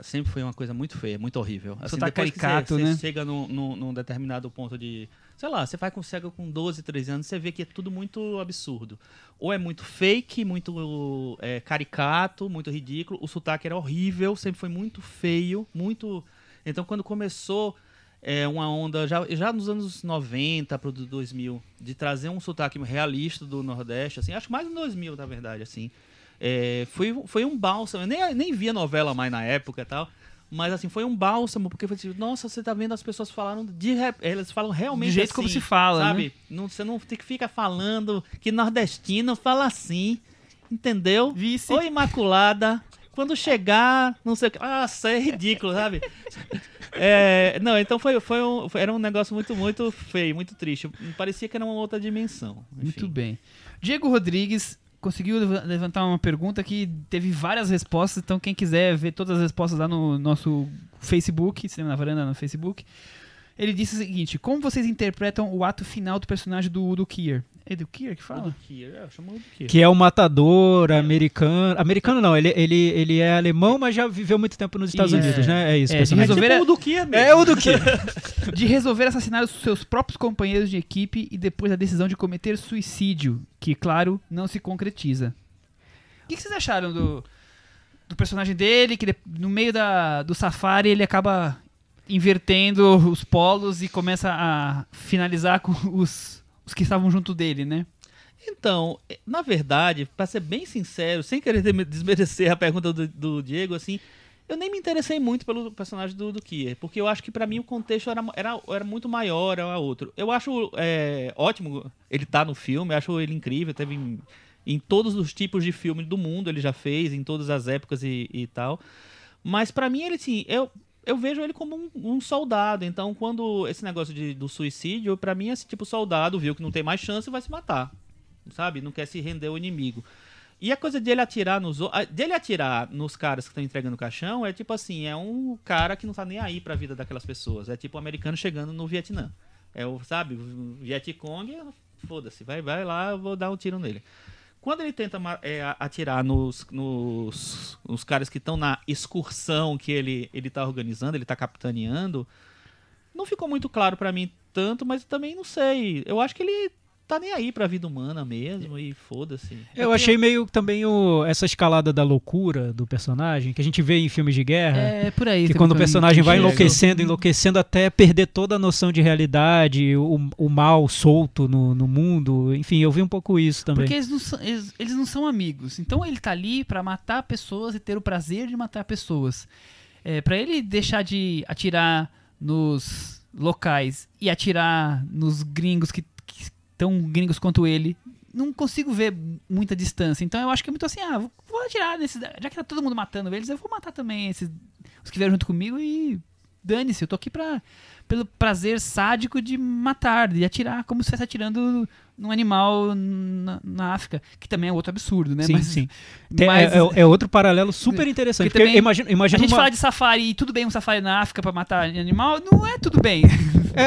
Sempre foi uma coisa muito feia, muito horrível. Assim, Sotaque depois caricato, que né? você chega num determinado ponto de... Sei lá, você vai com 12, 13 anos, você vê que é tudo muito absurdo. Ou é muito fake, muito caricato, muito ridículo. O sotaque era horrível, sempre foi muito feio, muito... Então, quando começou uma onda, já nos anos 90 para o 2000, de trazer um sotaque realista do Nordeste, assim, acho mais no 2000, na verdade, assim, foi um bálsamo. Eu nem via novela mais na época e tal, mas assim, foi um bálsamo, porque foi assim, nossa, você tá vendo as pessoas falando elas falam realmente do jeito assim, como se fala, sabe? né? Você não fica falando que nordestino fala assim, entendeu? Vice. Oi, Imaculada, quando chegar, não sei o que. Isso é ridículo, sabe? Não, então era um negócio muito, muito feio, muito triste. Parecia que era uma outra dimensão. Enfim. Muito bem. Diego Rodrigues conseguiu levantar uma pergunta que teve várias respostas, então quem quiser ver todas as respostas lá no nosso Facebook, Cinema na Varanda no Facebook, ele disse o seguinte: como vocês interpretam o ato final do personagem do Udo Kier? É do Kier que fala? Udo Kier, chama Udo Kier. Que é o matador americano. Americano não, ele é alemão, mas já viveu muito tempo nos Estados Unidos, né? É isso. De resolver o Udo Kier mesmo. É o Udo Kier. De resolver assassinar os seus próprios companheiros de equipe e depois a decisão de cometer suicídio, que, claro, não se concretiza. O que vocês acharam do personagem dele, que no meio do safari ele acaba invertendo os polos e começa a finalizar com os que estavam junto dele, né? Então, na verdade, pra ser bem sincero, sem querer desmerecer a pergunta do Diego, assim, eu nem me interessei muito pelo personagem do Kier, porque eu acho que pra mim o contexto era muito maior, era outro. Eu acho ótimo ele tá no filme, eu acho ele incrível, teve em todos os tipos de filme do mundo ele já fez, em todas as épocas e tal. Mas pra mim ele, assim, eu vejo ele como um soldado. Então, quando esse negócio do suicídio, pra mim, esse tipo soldado viu que não tem mais chance e vai se matar, sabe? Não quer se render ao inimigo. E a coisa dele atirar nos caras que estão entregando o caixão é tipo assim, é um cara que não tá nem aí pra vida daquelas pessoas. É tipo um americano chegando no Vietnã. Sabe, o Vietcong, foda-se, vai lá, eu vou dar um tiro nele. Quando ele tenta atirar nos caras que estão na excursão que ele tá organizando, ele tá capitaneando, não ficou muito claro pra mim tanto, mas também não sei. Eu acho que ele tá nem aí pra vida humana mesmo e foda-se. Eu achei meio também essa escalada da loucura do personagem, que a gente vê em filmes de guerra. É por aí. Que quando o personagem vai enlouquecendo até perder toda a noção de realidade, o mal solto no mundo. Enfim, eu vi um pouco isso também. Porque eles não são amigos. Então ele tá ali pra matar pessoas e ter o prazer de matar pessoas. Pra ele deixar de atirar nos locais e atirar nos gringos que tão gringos quanto ele, não consigo ver muita distância. Então eu acho que é muito assim, vou atirar nesses... Já que tá todo mundo matando eles, eu vou matar também os que vieram junto comigo e dane-se. Eu tô aqui pelo prazer sádico de matar, de atirar como se estivesse atirando num animal na África, que também é outro absurdo, né? Sim. É outro paralelo super interessante. Porque imagina a gente fala de safari, e tudo bem um safari na África pra matar animal, não é tudo bem.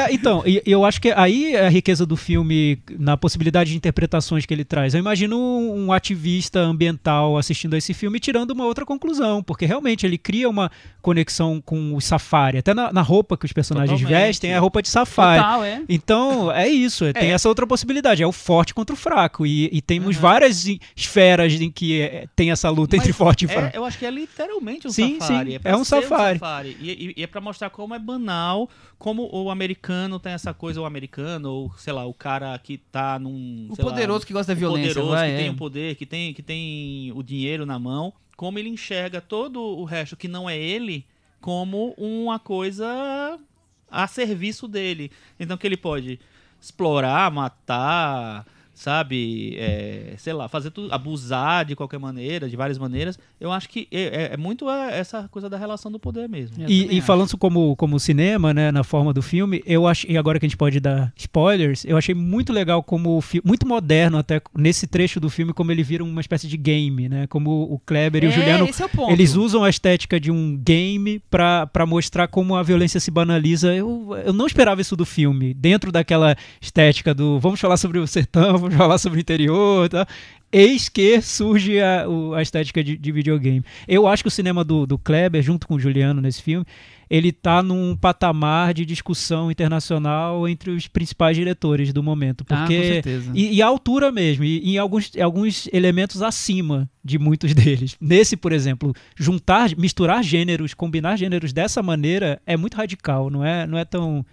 Então, eu acho que aí é a riqueza do filme na possibilidade de interpretações que ele traz. Eu imagino um ativista ambiental assistindo a esse filme e tirando uma outra conclusão, porque realmente ele cria uma conexão com o safari. Até na roupa que os personagens vestem, é a roupa de safari. Total, é. Então, é isso. Tem essa outra possibilidade. É o forte contra o fraco. E temos várias esferas em que tem essa luta entre forte e fraco. Eu acho que é literalmente um safari. Sim, é um safari. E é pra mostrar como é banal, como o americano tem essa coisa, o americano, ou sei lá, o cara que tá num... O poderoso que gosta da violência. O poderoso que tem o poder, que tem o dinheiro na mão, como ele enxerga todo o resto que não é ele como uma coisa a serviço dele. Então que ele pode explorar, matar, sabe, sei lá, fazer tudo, abusar de qualquer maneira, de várias maneiras. Eu acho que é muito essa coisa da relação do poder mesmo. E falando isso como cinema, né, na forma do filme, eu acho, e agora que a gente pode dar spoilers, eu achei muito legal como muito moderno até nesse trecho do filme, como ele vira uma espécie de game, né, como o Kleber e o Juliano, esse é o ponto. Eles usam a estética de um game pra mostrar como a violência se banaliza. Eu não esperava isso do filme, dentro daquela estética do vamos falar sobre o sertão, vamos falar sobre o interior, tá? Eis que surge a estética de videogame. Eu acho que o cinema do Kleber, junto com o Juliano nesse filme, ele tá num patamar de discussão internacional entre os principais diretores do momento. Porque, com certeza. E a altura mesmo, e alguns elementos acima de muitos deles. Nesse, por exemplo, misturar gêneros, combinar gêneros dessa maneira é muito radical, não é tão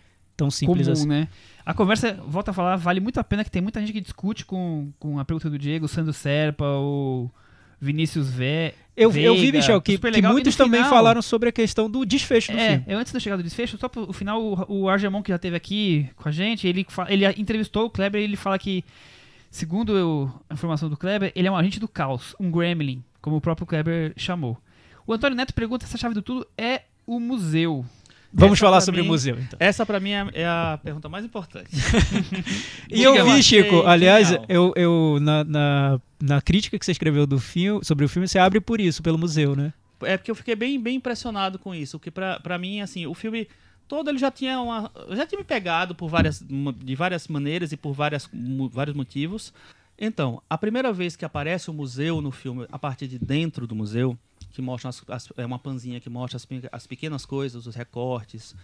simples comum, assim. Né? A conversa, volto a falar, vale muito a pena, que tem muita gente que discute com a pergunta do Diego, o Sandro Serpa, o Vinícius Veiga. Eu vi, Michel, que muitos também falaram sobre a questão do desfecho do filme. Antes de eu chegar do desfecho, só pro final, o Argemon, que já esteve aqui com a gente, ele entrevistou o Kleber e ele fala que, segundo a informação do Kleber, ele é um agente do caos, um gremlin, como o próprio Kleber chamou. O Antônio Neto pergunta se a chave do tudo é o museu. Vamos falar sobre o museu, então. Essa, pra mim, é a pergunta mais importante. E eu vi, Chico, aliás, eu na crítica que você escreveu sobre o filme, você abre por isso, pelo museu, né? É porque eu fiquei bem impressionado com isso, porque pra mim, assim, o filme todo ele já tinha me pegado de várias maneiras e por vários motivos. Então, a primeira vez que aparece o museu no filme, a partir de dentro do museu, que mostra uma panzinha que mostra as pequenas coisas, os recortes,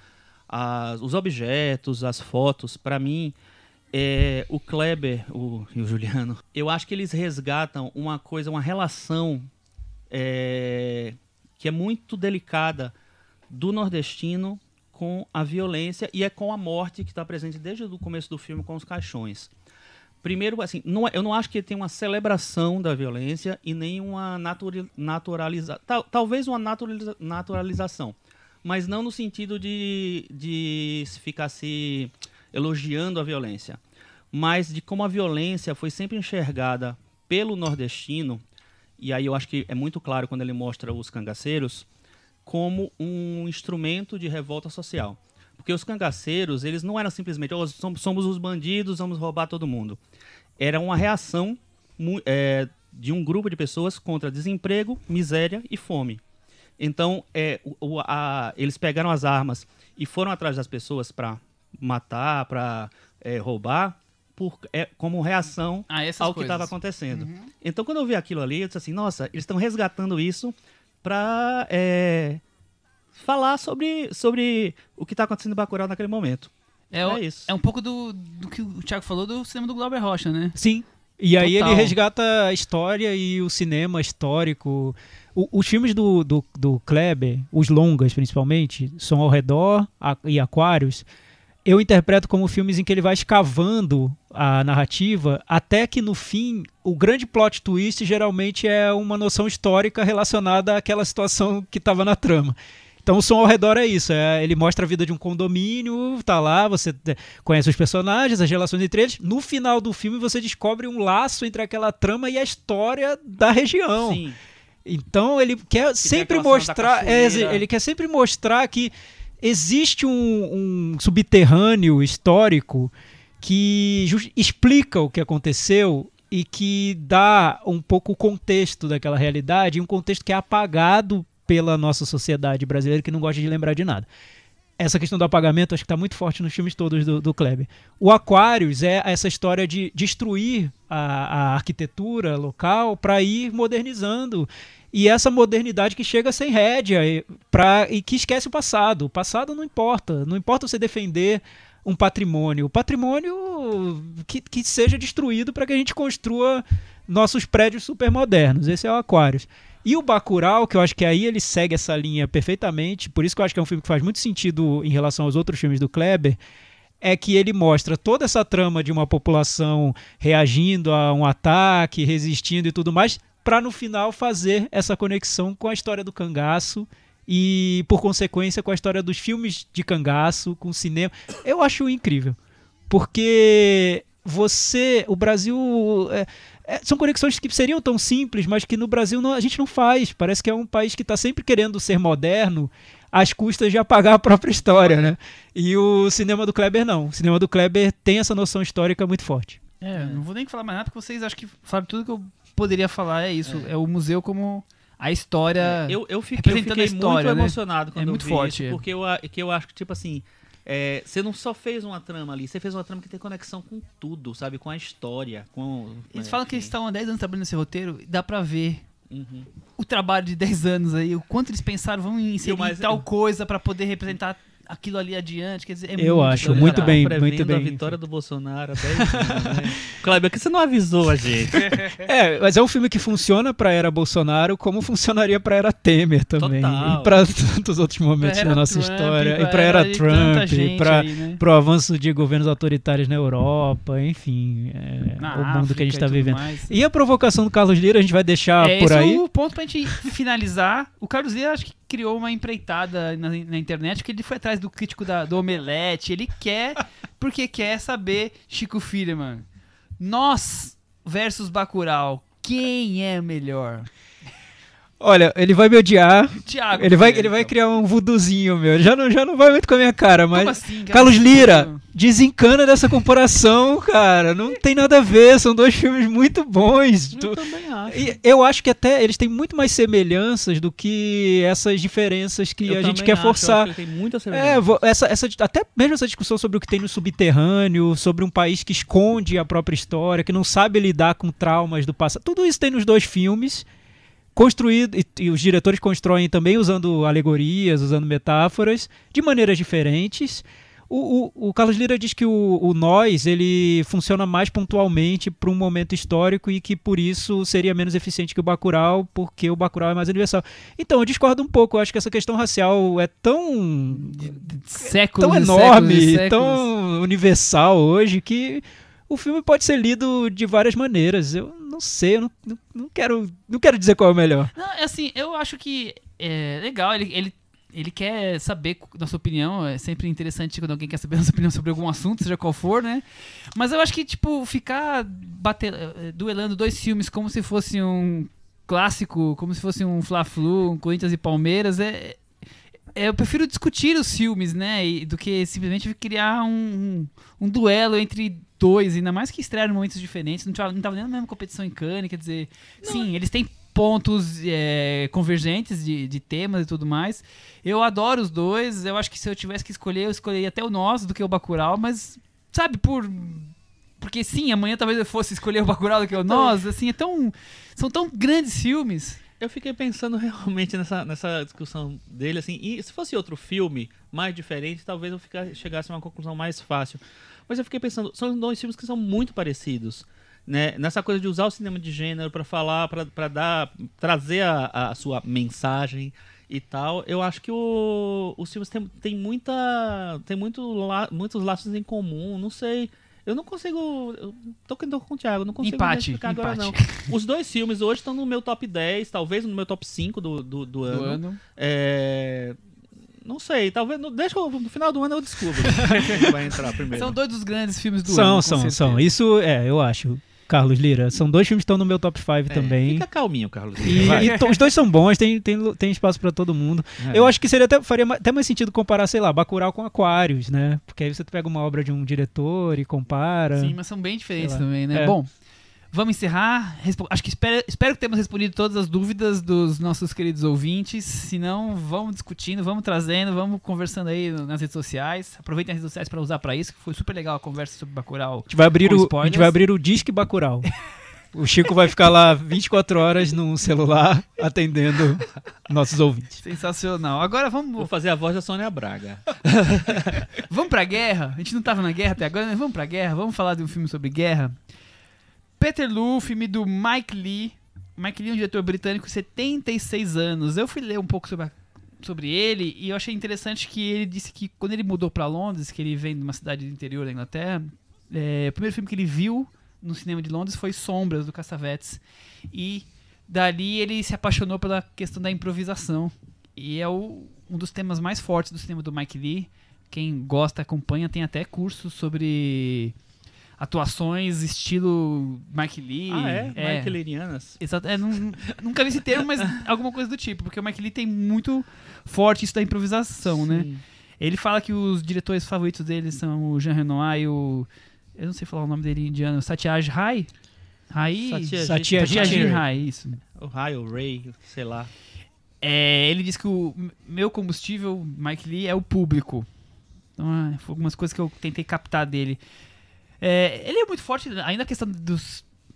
os objetos, as fotos. Para mim, o Kleber e o Juliano, eu acho que eles resgatam uma relação que é muito delicada do nordestino com a violência e com a morte que está presente desde o começo do filme com os caixões. Primeiro, assim, eu não acho que tem uma celebração da violência e nem uma naturalização. Talvez uma naturalização, mas não no sentido de ficar se elogiando a violência, mas de como a violência foi sempre enxergada pelo nordestino, e aí eu acho que é muito claro quando ele mostra os cangaceiros, como um instrumento de revolta social. Porque os cangaceiros, eles não eram simplesmente, somos os bandidos, vamos roubar todo mundo. Era uma reação de um grupo de pessoas contra desemprego, miséria e fome. Então, eles pegaram as armas e foram atrás das pessoas para matar, para roubar, como reação ao que estava acontecendo. Uhum. Então, quando eu vi aquilo ali, eu disse assim, nossa, eles estão resgatando isso para falar sobre o que está acontecendo em Bacurau naquele momento. Isso. É um pouco do que o Thiago falou do cinema do Glauber Rocha, né? Sim. E aí ele resgata a história e o cinema histórico. Os filmes do Kleber, os longas principalmente, Som ao Redor e Aquários, eu interpreto como filmes em que ele vai escavando a narrativa até que no fim o grande plot twist geralmente é uma noção histórica relacionada àquela situação que estava na trama. Então o Som ao Redor é isso, ele mostra a vida de um condomínio, tá lá, você conhece os personagens, as relações entre eles, no final do filme você descobre um laço entre aquela trama e a história da região. Sim. Então ele quer sempre mostrar, ele quer sempre mostrar que existe um subterrâneo histórico que explica o que aconteceu e que dá um pouco o contexto daquela realidade, um contexto que é apagado pela nossa sociedade brasileira, que não gosta de lembrar de nada. Essa questão do apagamento acho que está muito forte nos filmes todos do Kleber. O Aquários é essa história de destruir a arquitetura local para ir modernizando. E essa modernidade que chega sem rédea e que esquece o passado. O passado não importa. Não importa você defender um patrimônio. O patrimônio que seja destruído para que a gente construa nossos prédios supermodernos. Esse é o Aquários. E o Bacurau, que eu acho que aí ele segue essa linha perfeitamente, por isso que eu acho que é um filme que faz muito sentido em relação aos outros filmes do Kleber, é que ele mostra toda essa trama de uma população reagindo a um ataque, resistindo e tudo mais, para no final fazer essa conexão com a história do cangaço e, por consequência, com a história dos filmes de cangaço, com o cinema. Eu acho incrível, porque o Brasil... são conexões que seriam tão simples, mas que no Brasil a gente não faz. Parece que é um país que está sempre querendo ser moderno às custas de apagar a própria história, né? E o cinema do Kleber não. O cinema do Kleber tem essa noção histórica muito forte. Não vou nem falar mais nada, porque vocês acham que falaram tudo que eu poderia falar, é isso. É o museu como a história. Eu fiquei a história, muito emocionado quando muito eu vi forte, isso, porque eu acho que, tipo assim, você não só fez uma trama ali, você fez uma trama que tem conexão com tudo, sabe? Com a história. Eles falam que eles estavam há 10 anos trabalhando nesse roteiro, dá pra ver o trabalho de 10 anos aí, o quanto eles pensaram, vamos inserir tal coisa pra poder representar aquilo ali adiante, quer dizer, eu acho muito bem, muito bem. A vitória do Bolsonaro há 10 anos, né? Kleber, que você não avisou a gente? Mas é um filme que funciona pra era Bolsonaro como funcionaria pra era Temer também. Total. E pra tantos outros momentos da nossa história. E pra era Trump, e pra pro avanço de governos autoritários na Europa, enfim, o mundo que a gente tá vivendo. E a provocação do Carlos Lira a gente vai deixar por aí. Esse é o ponto pra gente finalizar. O Carlos Lira acho que criou uma empreitada na internet, porque ele foi atrás do crítico do Omelete, ele quer, porque quer saber, Chico Firman, nós versus Bacurau, quem é melhor? Olha, ele vai me odiar. Thiago, ele vai criar um vuduzinho, meu. Já não vai muito com a minha cara, mas... Como assim, cara? Carlos Lira, desencana dessa comparação, cara. Não tem nada a ver, são dois filmes muito bons. Eu também acho. E eu acho que até eles têm muito mais semelhanças do que essas diferenças que a gente quer forçar. Eu acho que tem muita semelhança. Até mesmo essa discussão sobre o que tem no subterrâneo, sobre um país que esconde a própria história, que não sabe lidar com traumas do passado. Tudo isso tem nos dois filmes. Construído, e os diretores constroem também usando alegorias, usando metáforas, de maneiras diferentes. O Carlos Lira diz que o nós ele funciona mais pontualmente para um momento histórico e que por isso seria menos eficiente que o Bacurau, porque o Bacurau é mais universal. Então, eu discordo um pouco. Eu acho que essa questão racial é tão enorme, tão universal hoje que o filme pode ser lido de várias maneiras. Eu não sei, eu não quero dizer qual é o melhor. Não, assim, eu acho que é legal, ele quer saber nossa opinião, é sempre interessante quando alguém quer saber nossa opinião sobre algum assunto, seja qual for, né? Mas eu acho que, tipo, ficar duelando dois filmes como se fosse um clássico, como se fosse um Fla-Flu, um Corinthians e Palmeiras, eu prefiro discutir os filmes, né? Do que simplesmente criar um duelo entre dois, ainda mais que estrearam em momentos diferentes. Não tava nem na mesma competição em Cannes, quer dizer... Não. Sim, eles têm pontos convergentes de temas e tudo mais. Eu adoro os dois. Eu acho que se eu tivesse que escolher, eu escolheria até o Nós do que o Bacurau, mas, sabe, porque sim, amanhã talvez eu fosse escolher o Bacurau do que o Nós, assim, são tão grandes filmes. Eu fiquei pensando realmente nessa discussão dele, assim, e se fosse outro filme mais diferente, talvez eu chegasse a uma conclusão mais fácil. Mas eu fiquei pensando, são dois filmes que são muito parecidos, né? Nessa coisa de usar o cinema de gênero para falar, para trazer a sua mensagem e tal. Eu acho que os filmes têm muitos laços em comum, não sei. Eu não consigo. Eu tô com o Thiago, não consigo explicar agora, não. Os dois filmes hoje estão no meu top 10, talvez no meu top 5 do ano. Não sei, talvez. Deixa no final do ano eu descubro quem vai entrar primeiro. São dois dos grandes filmes do ano. São. Isso eu acho. Carlos Lira. São dois filmes que estão no meu top 5 também. Fica calminho, Carlos Lira. E os dois são bons, tem espaço pra todo mundo. Eu acho que faria até mais sentido comparar, sei lá, Bacurau com Aquários, né? Porque aí você pega uma obra de um diretor e compara. Sim, mas são bem diferentes também, né? Bom, vamos encerrar. Acho que espero que tenhamos respondido todas as dúvidas dos nossos queridos ouvintes. Se não, vamos discutindo, vamos trazendo, vamos conversando aí nas redes sociais. Aproveitem as redes sociais para usar para isso, que foi super legal a conversa sobre Bacurau. A gente vai abrir o Disque Bacurau. O Chico vai ficar lá 24 horas no celular atendendo nossos ouvintes. Sensacional. Agora vamos... Vou fazer a voz da Sônia Braga. Vamos pra guerra? A gente não tava na guerra até agora, mas vamos pra guerra? Vamos falar de um filme sobre guerra? Peterloo, filme do Mike Leigh. Mike Leigh é um diretor britânico de 76 anos. Eu fui ler um pouco sobre ele e eu achei interessante que ele disse que quando ele mudou para Londres, que ele vem de uma cidade do interior da Inglaterra, o primeiro filme que ele viu no cinema de Londres foi Sombras, do Cassavetes. E dali ele se apaixonou pela questão da improvisação. E é um dos temas mais fortes do cinema do Mike Leigh. Quem gosta, acompanha, tem até cursos sobre... atuações estilo Mike Leigh. Mike Leighianas. Exato. Nunca vi esse termo, mas alguma coisa do tipo. Porque o Mike Leigh tem muito forte isso da improvisação, Sim. né? Ele fala que os diretores favoritos dele são o Jean Renoir e o... eu não sei falar o nome dele em indiano. Satyajit Ray? Satyajit Ray, isso. O Ray, o Ray, sei lá. Ele diz que o meu combustível, Mike Leigh, é o público. Então, foi algumas coisas que eu tentei captar dele. Ele é muito forte ainda a questão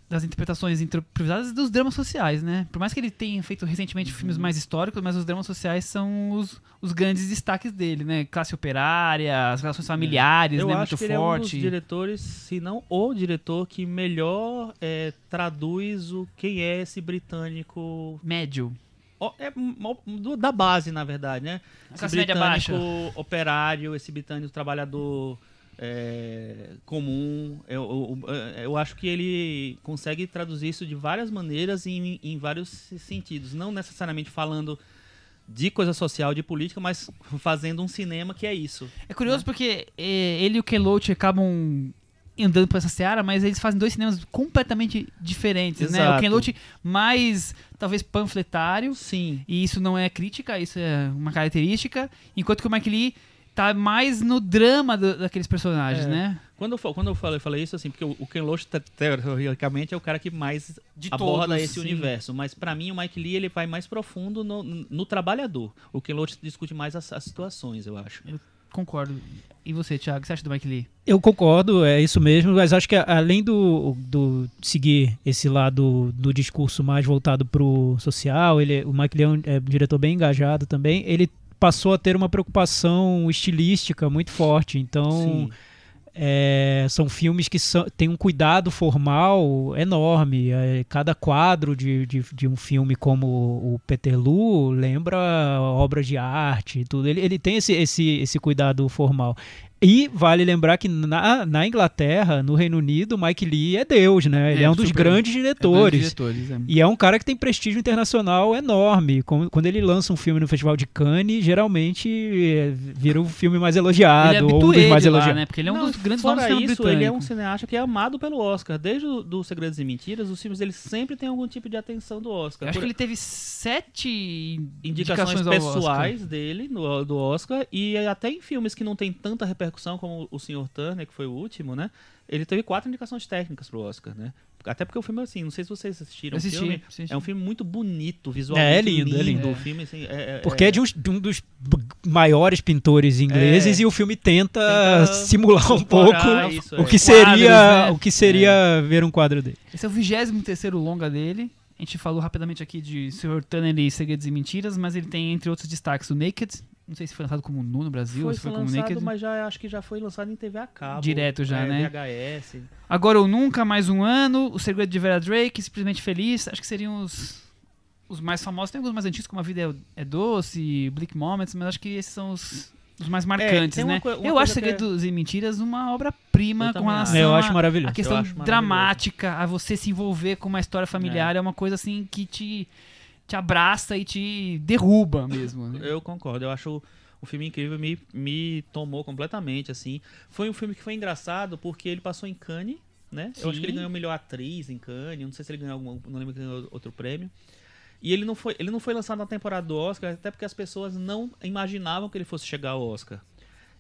das interpretações improvisadas e dos dramas sociais, né? Por mais que ele tenha feito recentemente filmes mais históricos, mas os dramas sociais são os grandes destaques dele, né? Classe operária, as relações familiares, né? Muito forte. Ele é um dos diretores, se não o diretor que melhor traduz quem é esse britânico médio. Da base, na verdade, né? Esse britânico operário, esse britânico trabalhador comum. Eu acho que ele consegue traduzir isso de várias maneiras e em vários sentidos. Não necessariamente falando de coisa social, de política, mas fazendo um cinema que é isso. É curioso, né? Porque ele e o Ken Loach acabam andando por essa seara, mas eles fazem dois cinemas completamente diferentes. Exato. Né? O Ken Loach mais, talvez, panfletário. Sim. E isso não é crítica, isso é uma característica. Enquanto que o Mike Leigh tá mais no drama daqueles personagens, né? Quando eu falei isso, assim, porque o Ken Loach, teoricamente, é o cara que mais aborda esse universo. Mas pra mim, o Mike Leigh, ele vai mais profundo no trabalhador. O Ken Loach discute mais as situações, eu acho. Eu concordo. E você, Thiago, o que você acha do Mike Leigh? Eu concordo, é isso mesmo, mas acho que além do seguir esse lado do discurso mais voltado pro social, o Mike Leigh é um diretor bem engajado também, ele passou a ter uma preocupação estilística muito forte, então são filmes que têm um cuidado formal enorme. Cada quadro de um filme como o Peterloo lembra obras de arte e tudo. Ele tem esse cuidado formal. E vale lembrar que na Inglaterra, no Reino Unido, o Mike Leigh é Deus, né? Ele é um dos grandes diretores. E é um cara que tem prestígio internacional enorme. Quando ele lança um filme no Festival de Cannes, geralmente vira o filme mais elogiado, ou um dos mais elogiados. Né? Porque ele é um dos grandes nomes do cinema britânico. Ele é um cineasta que é amado pelo Oscar. Desde do Segredos e Mentiras, os filmes dele sempre têm algum tipo de atenção do Oscar. Eu acho que ele teve 7 indicações pessoais dele do Oscar, e até em filmes que não tem tanta repercussão como O Sr. Turner, que foi o último, né? Ele teve 4 indicações técnicas pro Oscar, né? Até porque o filme, assim, não sei se vocês assistiram o filme. Assisti. É um filme muito bonito, visualmente é lindo. O filme, assim, porque é de um dos maiores pintores ingleses, e o filme tenta simular um pouco o que seria ver um quadro dele. Esse é o 23º longa dele. A gente falou rapidamente aqui de Sr. Turner e Segredos e Mentiras, mas ele tem, entre outros destaques, o Naked. Não sei se foi lançado como Nu no Brasil, ou se foi como Naked. Mas acho que já foi lançado em TV a cabo. Direto já, né? VHS. Agora ou Nunca, Mais um Ano, O Segredo de Vera Drake, Simplesmente Feliz. Acho que seriam os mais famosos. Tem alguns mais antigos, como A Vida é Doce, Bleak Moments, mas acho que esses são os mais marcantes, né? Eu acho Segredos e Mentiras uma obra-prima com relação à questão dramática, a você se envolver com uma história familiar. É uma coisa assim que te abraça e te derruba mesmo. Né? Eu concordo, eu acho o filme incrível, me tomou completamente, assim. Foi um filme que foi engraçado porque ele passou em Cannes, né? Sim. Eu acho que ele ganhou melhor atriz em Cannes, não sei se ele ganhou não lembro que ganhou outro prêmio. E ele não foi lançado na temporada do Oscar, até porque as pessoas não imaginavam que ele fosse chegar ao Oscar.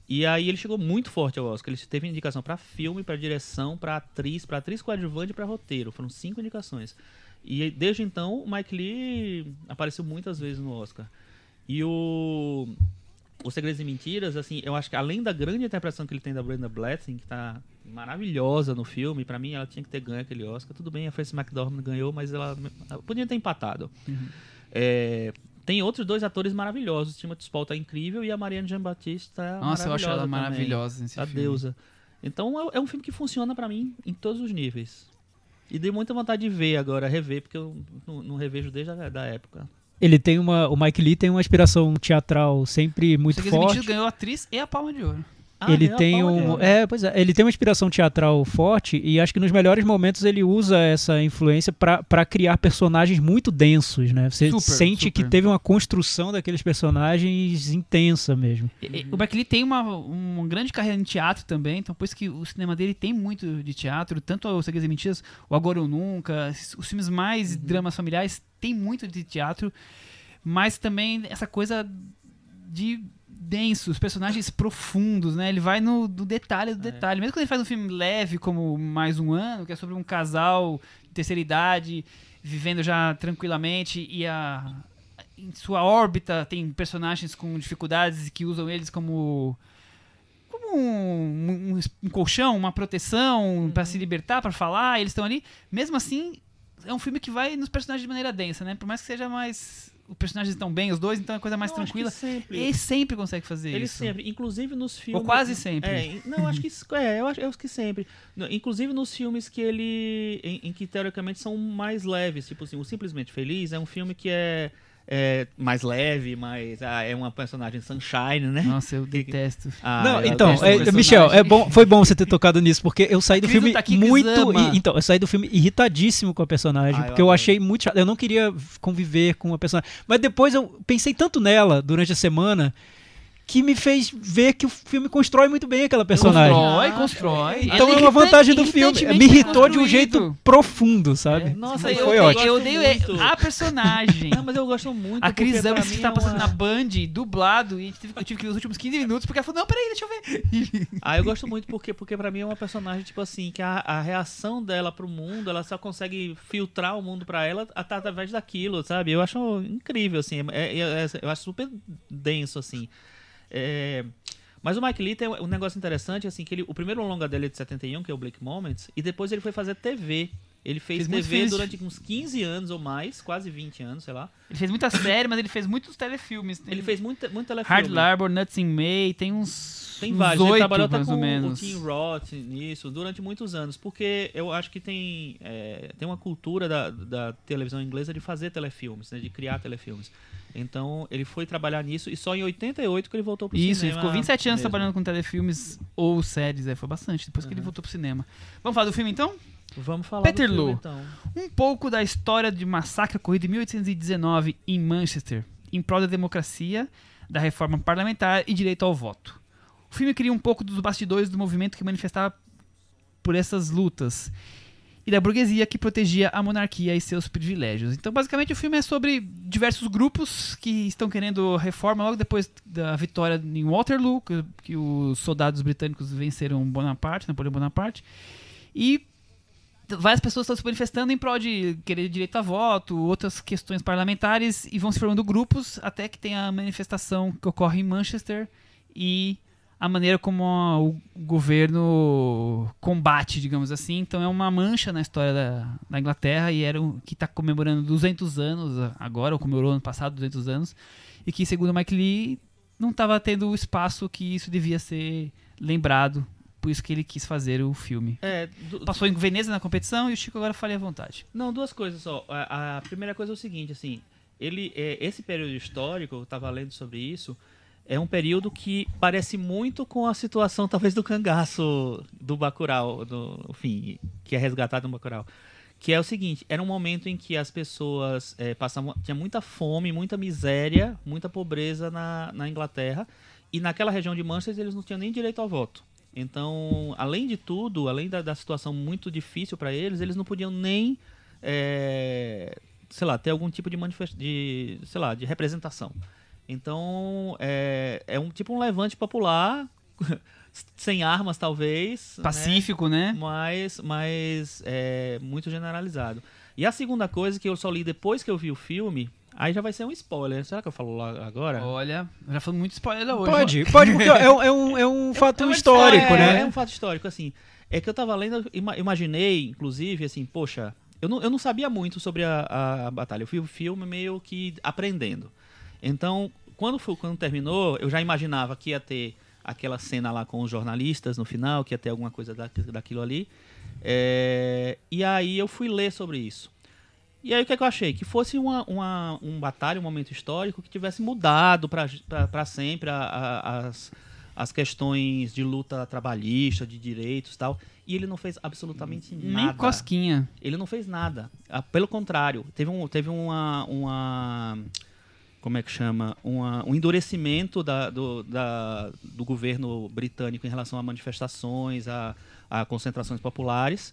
E aí ele chegou muito forte ao Oscar. Ele teve indicação para filme, para direção, para atriz coadjuvante e para roteiro. Foram 5 indicações. E desde então, o Mike Leigh apareceu muitas vezes no Oscar. E o Segredos e Mentiras, assim, eu acho que além da grande interpretação que ele tem da Brenda Blessing, que tá maravilhosa no filme, pra mim ela tinha que ter ganho aquele Oscar. Tudo bem, a Frances McDormand ganhou, mas ela podia ter empatado. Uhum. Tem outros 2 atores maravilhosos. Timothy Spall tá incrível e a Marianne Jean-Baptiste tá maravilhosa. Nossa, eu acho ela também, maravilhosa nesse filme. A deusa. Então é um filme que funciona pra mim em todos os níveis. E dei muita vontade de ver agora, rever, porque eu não revejo desde a época. O Mike Leigh tem uma inspiração teatral sempre muito forte. Ele ganhou a atriz e a Palma de Ouro. Ele tem ele tem uma inspiração teatral forte, e acho que nos melhores momentos ele usa essa influência para criar personagens muito densos, né? Você sente que teve uma construção daqueles personagens intensa mesmo. O Mike Leigh tem uma grande carreira em teatro também, então por isso que o cinema dele tem muito de teatro, tanto o Segredos e Mentiras, o Agora ou Nunca, os filmes mais dramas familiares tem muito de teatro, mas também essa coisa de densos, personagens profundos, né? Ele vai no detalhe do detalhe. Mesmo quando ele faz um filme leve como Mais um Ano, que é sobre um casal de terceira idade vivendo já tranquilamente e em sua órbita tem personagens com dificuldades que usam eles como um colchão, uma proteção para se libertar, para falar, eles estão ali. Mesmo assim, é um filme que vai nos personagens de maneira densa, né? Por mais que seja mais... Os personagens estão bem, os dois, então é coisa mais tranquila. Ele sempre consegue fazer isso. Ele sempre, inclusive nos filmes... Ou quase sempre. Não, acho que... eu acho que sempre. Inclusive nos filmes que ele... Em que teoricamente são mais leves. Tipo assim, o Simplesmente Feliz é um filme que é mais leve, mas é uma personagem sunshine, né? Nossa, eu detesto. Michel, foi bom você ter tocado nisso, porque eu saí do filme eu saí do filme irritadíssimo com a personagem, porque eu achei muito chato. Eu não queria conviver com a personagem. Mas depois eu pensei tanto nela durante a semana que me fez ver que o filme constrói muito bem aquela personagem. Constrói. Então é uma vantagem do filme. Me irritou de um jeito profundo, sabe? Nossa, foi ótimo. Eu odeio a personagem. Não, mas eu gosto muito. A Cris Ames que tá passando na Band, dublado, e eu tive que ver os últimos 15 minutos, porque ela falou, não, peraí, deixa eu ver. Eu gosto muito porque pra mim é uma personagem, tipo assim, que a reação dela pro mundo, ela só consegue filtrar o mundo pra ela através daquilo, sabe? Eu acho incrível, assim, eu acho super denso, assim. Mas o Mike Leigh tem um negócio interessante, assim, que o primeiro longa dele é de 71, que é o Bleak Moments, e depois ele foi fazer TV. Ele fez TV durante uns 15 anos ou mais, quase 20 anos, sei lá. Ele fez muita série, mas ele fez muitos telefilmes. Ele fez muito telefilme. Hard Labor, Nuts in May, tem uns Tem Uns vários. Ele 8, trabalhou até mais com ou o menos. Tim Roth nisso durante muitos anos, porque eu acho que tem uma cultura da televisão inglesa de fazer telefilmes, né, de criar telefilmes. Então ele foi trabalhar nisso e só em 88 que ele voltou pro Isso, cinema. ele ficou 27 anos mesmo. trabalhando com telefilmes ou séries, foi bastante, depois que ele voltou pro cinema. Vamos falar do filme então? Vamos falar Peter do filme, Lorre. então. Um pouco da história de massacre ocorrido em 1819 em Manchester, em prol da democracia, da reforma parlamentar e direito ao voto. O filme cria um pouco dos bastidores do movimento que manifestava por essas lutas e da burguesia que protegia a monarquia e seus privilégios. Então, basicamente, o filme é sobre diversos grupos que estão querendo reforma logo depois da vitória em Waterloo, que os soldados britânicos venceram Napoleão Bonaparte, e várias pessoas estão se manifestando em prol de querer direito a voto, outras questões parlamentares, e vão se formando grupos até que tem a manifestação que ocorre em Manchester e a maneira como o governo combate, digamos assim. Então é uma mancha na história da Inglaterra e que está comemorando 200 anos agora, ou comemorou ano passado 200 anos, e que, segundo o Mike Leigh, não estava tendo o espaço que isso devia ser lembrado. Por isso que ele quis fazer o filme. Passou em Veneza na competição e o Chico agora fale à vontade. Não, duas coisas só. A primeira coisa é o seguinte, assim, esse período histórico, eu estava lendo sobre isso, é um período que parece muito com a situação, talvez, do cangaço do Bacurau, enfim, que é resgatado no Bacurau. Que é o seguinte, era um momento em que as pessoas tinha muita fome, muita miséria, muita pobreza na Inglaterra, e naquela região de Manchester eles não tinham nem direito ao voto. Então, além de tudo, além da situação muito difícil para eles não podiam nem, ter algum tipo de representação. Então, é um levante popular, sem armas talvez. Pacífico, né? Mas muito generalizado. E a segunda coisa que eu só li depois que eu vi o filme, aí já vai ser um spoiler. Será que eu falo lá agora? Olha, já falando muito spoiler hoje. Pode, porque é um fato histórico, né? É um fato histórico, assim. É que eu tava lendo, imaginei, inclusive, assim, poxa, eu não sabia muito sobre a batalha. Eu fui o filme meio que aprendendo. Então, quando terminou, eu já imaginava que ia ter aquela cena lá com os jornalistas no final, que ia ter alguma coisa daquilo ali. E aí eu fui ler sobre isso. E aí o que eu achei? Que fosse uma batalha, um momento histórico que tivesse mudado para sempre as questões de luta trabalhista, de direitos e tal. E ele não fez absolutamente nada. Nem cosquinha. Ele não fez nada. Pelo contrário, teve uma como é que chama? Um endurecimento do governo britânico em relação a manifestações, a concentrações populares.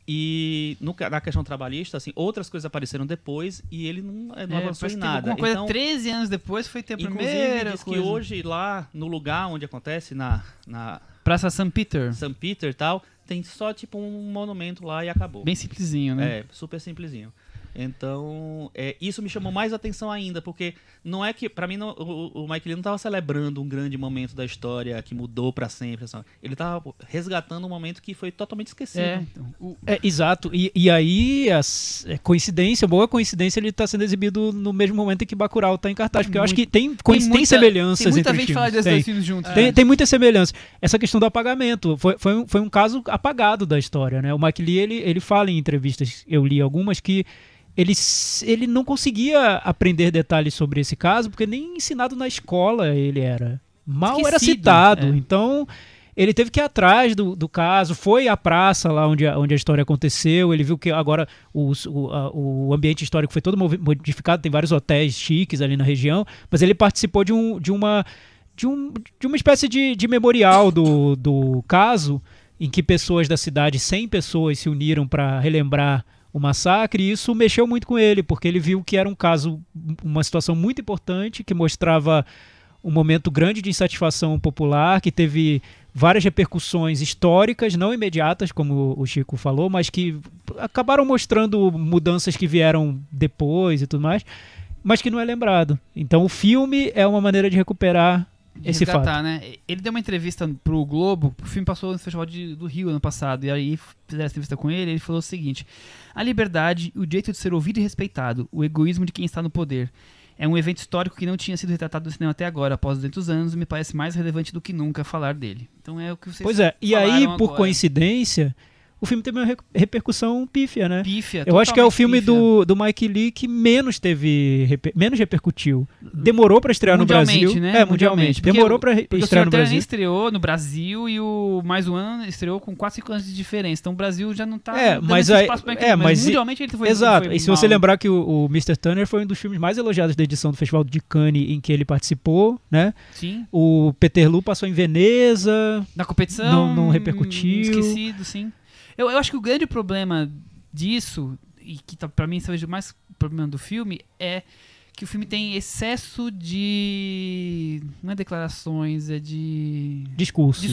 E na questão trabalhista, assim, outras coisas apareceram depois e ele não avançou em nada. Alguma coisa, então, 13 anos depois foi ter a inclusive, primeira diz coisa. que hoje lá no lugar onde acontece, na Praça St. Peter. St. Peter e tal, tem só tipo um monumento lá e acabou. Bem simplesinho, né? Super simplesinho. Então, isso me chamou mais atenção ainda, porque não é que, pra mim, o Mike Leigh não estava celebrando um grande momento da história que mudou pra sempre. Assim. Ele estava resgatando um momento que foi totalmente esquecido. Exato. E aí, boa coincidência, ele tá sendo exibido no mesmo momento em que Bacurau tá em cartaz, porque eu acho que tem semelhanças entre os filmes. Tem muita gente falar desses dois filmes juntos. Tem muitas semelhanças. Essa questão do apagamento foi um caso apagado da história, né? O Mike Leigh, ele fala em entrevistas, eu li algumas, que ele não conseguia aprender detalhes sobre esse caso, porque nem ensinado na escola ele era. Mal era citado. Então, ele teve que ir atrás do caso, foi à praça lá onde a história aconteceu, ele viu que agora o ambiente histórico foi todo modificado, tem vários hotéis chiques ali na região, mas ele participou de uma espécie de memorial do caso, em que pessoas da cidade, 100 pessoas, se uniram para relembrar o massacre, e isso mexeu muito com ele, porque ele viu que era um caso, uma situação muito importante, que mostrava um momento grande de insatisfação popular, que teve várias repercussões históricas, não imediatas, como o Chico falou, mas que acabaram mostrando mudanças que vieram depois e tudo mais, mas que não é lembrado. Então o filme é uma maneira de recuperar esse fato. Né? Ele deu uma entrevista pro Globo, o filme passou no Festival do Rio ano passado, e aí fizeram essa entrevista com ele falou o seguinte: a liberdade, o direito de ser ouvido e respeitado, o egoísmo de quem está no poder. É um evento histórico que não tinha sido retratado no cinema até agora, após 200 anos, e me parece mais relevante do que nunca falar dele. Então é o que vocês Pois é, e aí, falaram por agora. coincidência, o filme teve uma repercussão pífia, né? Pífia, Eu acho que é o filme totalmente do Mike Leigh que menos repercutiu. Demorou pra estrear no mundialmente, Brasil. né? Mundialmente. Porque Demorou pra Porque o estrear Senhor no Terra nem Brasil. estreou no Brasil e o Mais Um Ano estreou com 4, 5 anos de diferença. Então o Brasil já não tá dando mas esse aí- espaço pra Mike, mas mundialmente ele foi Exato. ele foi E se você mal. lembrar que o Mr. Turner foi um dos filmes mais elogiados da edição do Festival de Cannes em que ele participou, né? Sim, O Peterloo passou em Veneza. na competição. Não repercutiu. Esquecido, sim. Eu acho que o grande problema disso, e que pra mim seja o mais problema do filme, é que o filme tem excesso de... Não é declarações, é de... Discursos.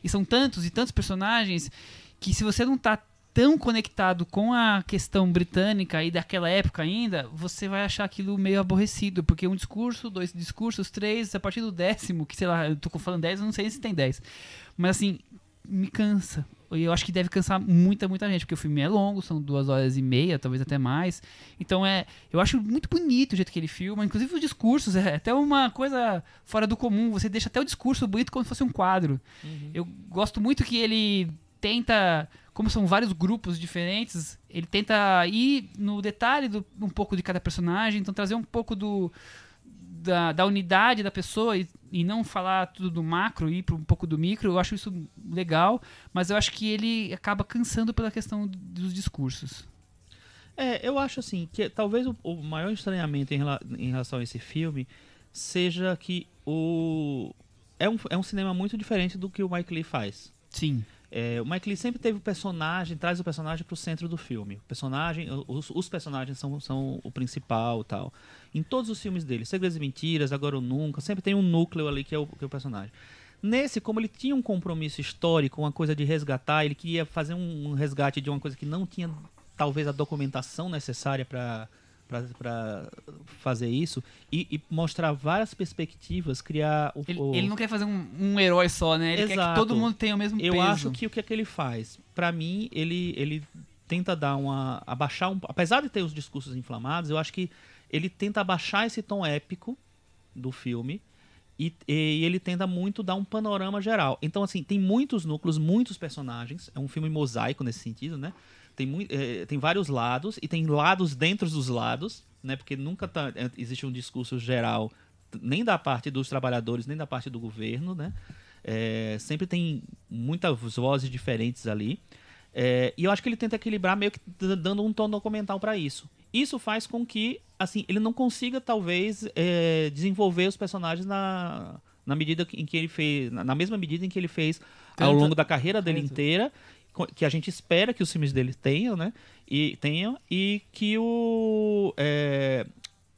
E são tantos e tantos personagens que se você não tá tão conectado com a questão britânica e daquela época ainda, você vai achar aquilo meio aborrecido, porque um discurso, 2 discursos, 3, a partir do 10º, que sei lá, eu tô falando 10, eu não sei se tem 10. Mas assim, me cansa. E eu acho que deve cansar muita gente, porque o filme é longo, são 2h30, talvez até mais. Então eu acho muito bonito o jeito que ele filma, inclusive os discursos, é até uma coisa fora do comum, você deixa até o discurso bonito como se fosse um quadro. Eu gosto muito que ele tenta, como são vários grupos diferentes, ele tenta ir no detalhe um pouco de cada personagem, então trazer um pouco da unidade da pessoa e não falar tudo do macro, ir para um pouco do micro. Eu acho isso legal, mas eu acho que ele acaba cansando pela questão dos discursos. Eu acho assim, que talvez o maior estranhamento em relação a esse filme seja que é um cinema muito diferente do que o Mike Leigh faz. Sim. O Mike Leigh sempre teve traz o personagem para o centro do filme. Os personagens são o principal, tal. Em todos os filmes dele, Segredos e Mentiras, Agora ou Nunca, sempre tem um núcleo ali que é o personagem. Nesse, como ele tinha um compromisso histórico, uma coisa de resgatar, ele queria fazer um resgate de uma coisa que não tinha, talvez, a documentação necessária para fazer isso e mostrar várias perspectivas, criar Ele não quer fazer um herói só, né? Ele quer que todo mundo tenha o mesmo peso. Eu acho que o que é que ele faz? Pra mim, ele tenta dar abaixar apesar de ter os discursos inflamados, eu acho que ele tenta abaixar esse tom épico do filme e ele tenta muito dar um panorama geral. Então, assim, tem muitos núcleos, muitos personagens, é um filme mosaico nesse sentido, né? Tem vários lados, e tem lados dentro dos lados, né? Porque nunca existe um discurso geral, nem da parte dos trabalhadores, nem da parte do governo, né? Sempre tem muitas vozes diferentes ali. E eu acho que ele tenta equilibrar meio que dando um tom documental para isso. Isso faz com que, assim, ele não consiga, talvez, desenvolver os personagens na medida em que ele fez, na mesma medida em que ele fez ao longo da carreira dele inteira, que a gente espera que os filmes dele tenham, né? E que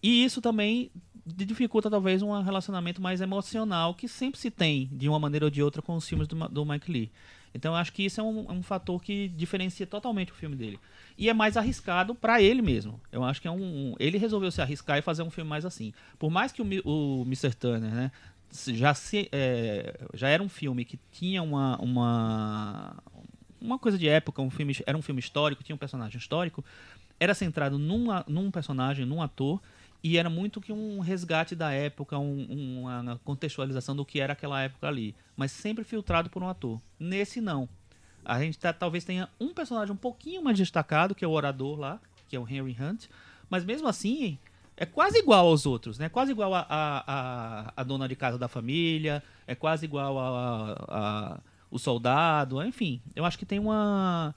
e isso também dificulta talvez um relacionamento mais emocional que sempre se tem, de uma maneira ou de outra, com os filmes do Mike Leigh. Então eu acho que isso é um fator que diferencia totalmente o filme dele. E é mais arriscado para ele mesmo. Eu acho que ele resolveu se arriscar e fazer um filme mais assim. Por mais que o Mr. Turner, né, já era um filme que tinha uma coisa de época, era um filme histórico, tinha um personagem histórico, era centrado num personagem, num ator, e era muito que um resgate da época, uma contextualização do que era aquela época ali, mas sempre filtrado por um ator. Nesse não. A gente talvez tenha um personagem um pouquinho mais destacado, que é o orador lá, que é o Henry Hunt, mas mesmo assim é quase igual aos outros, né? Quase igual a dona de casa da família, é quase igual o soldado, enfim. Eu acho que tem uma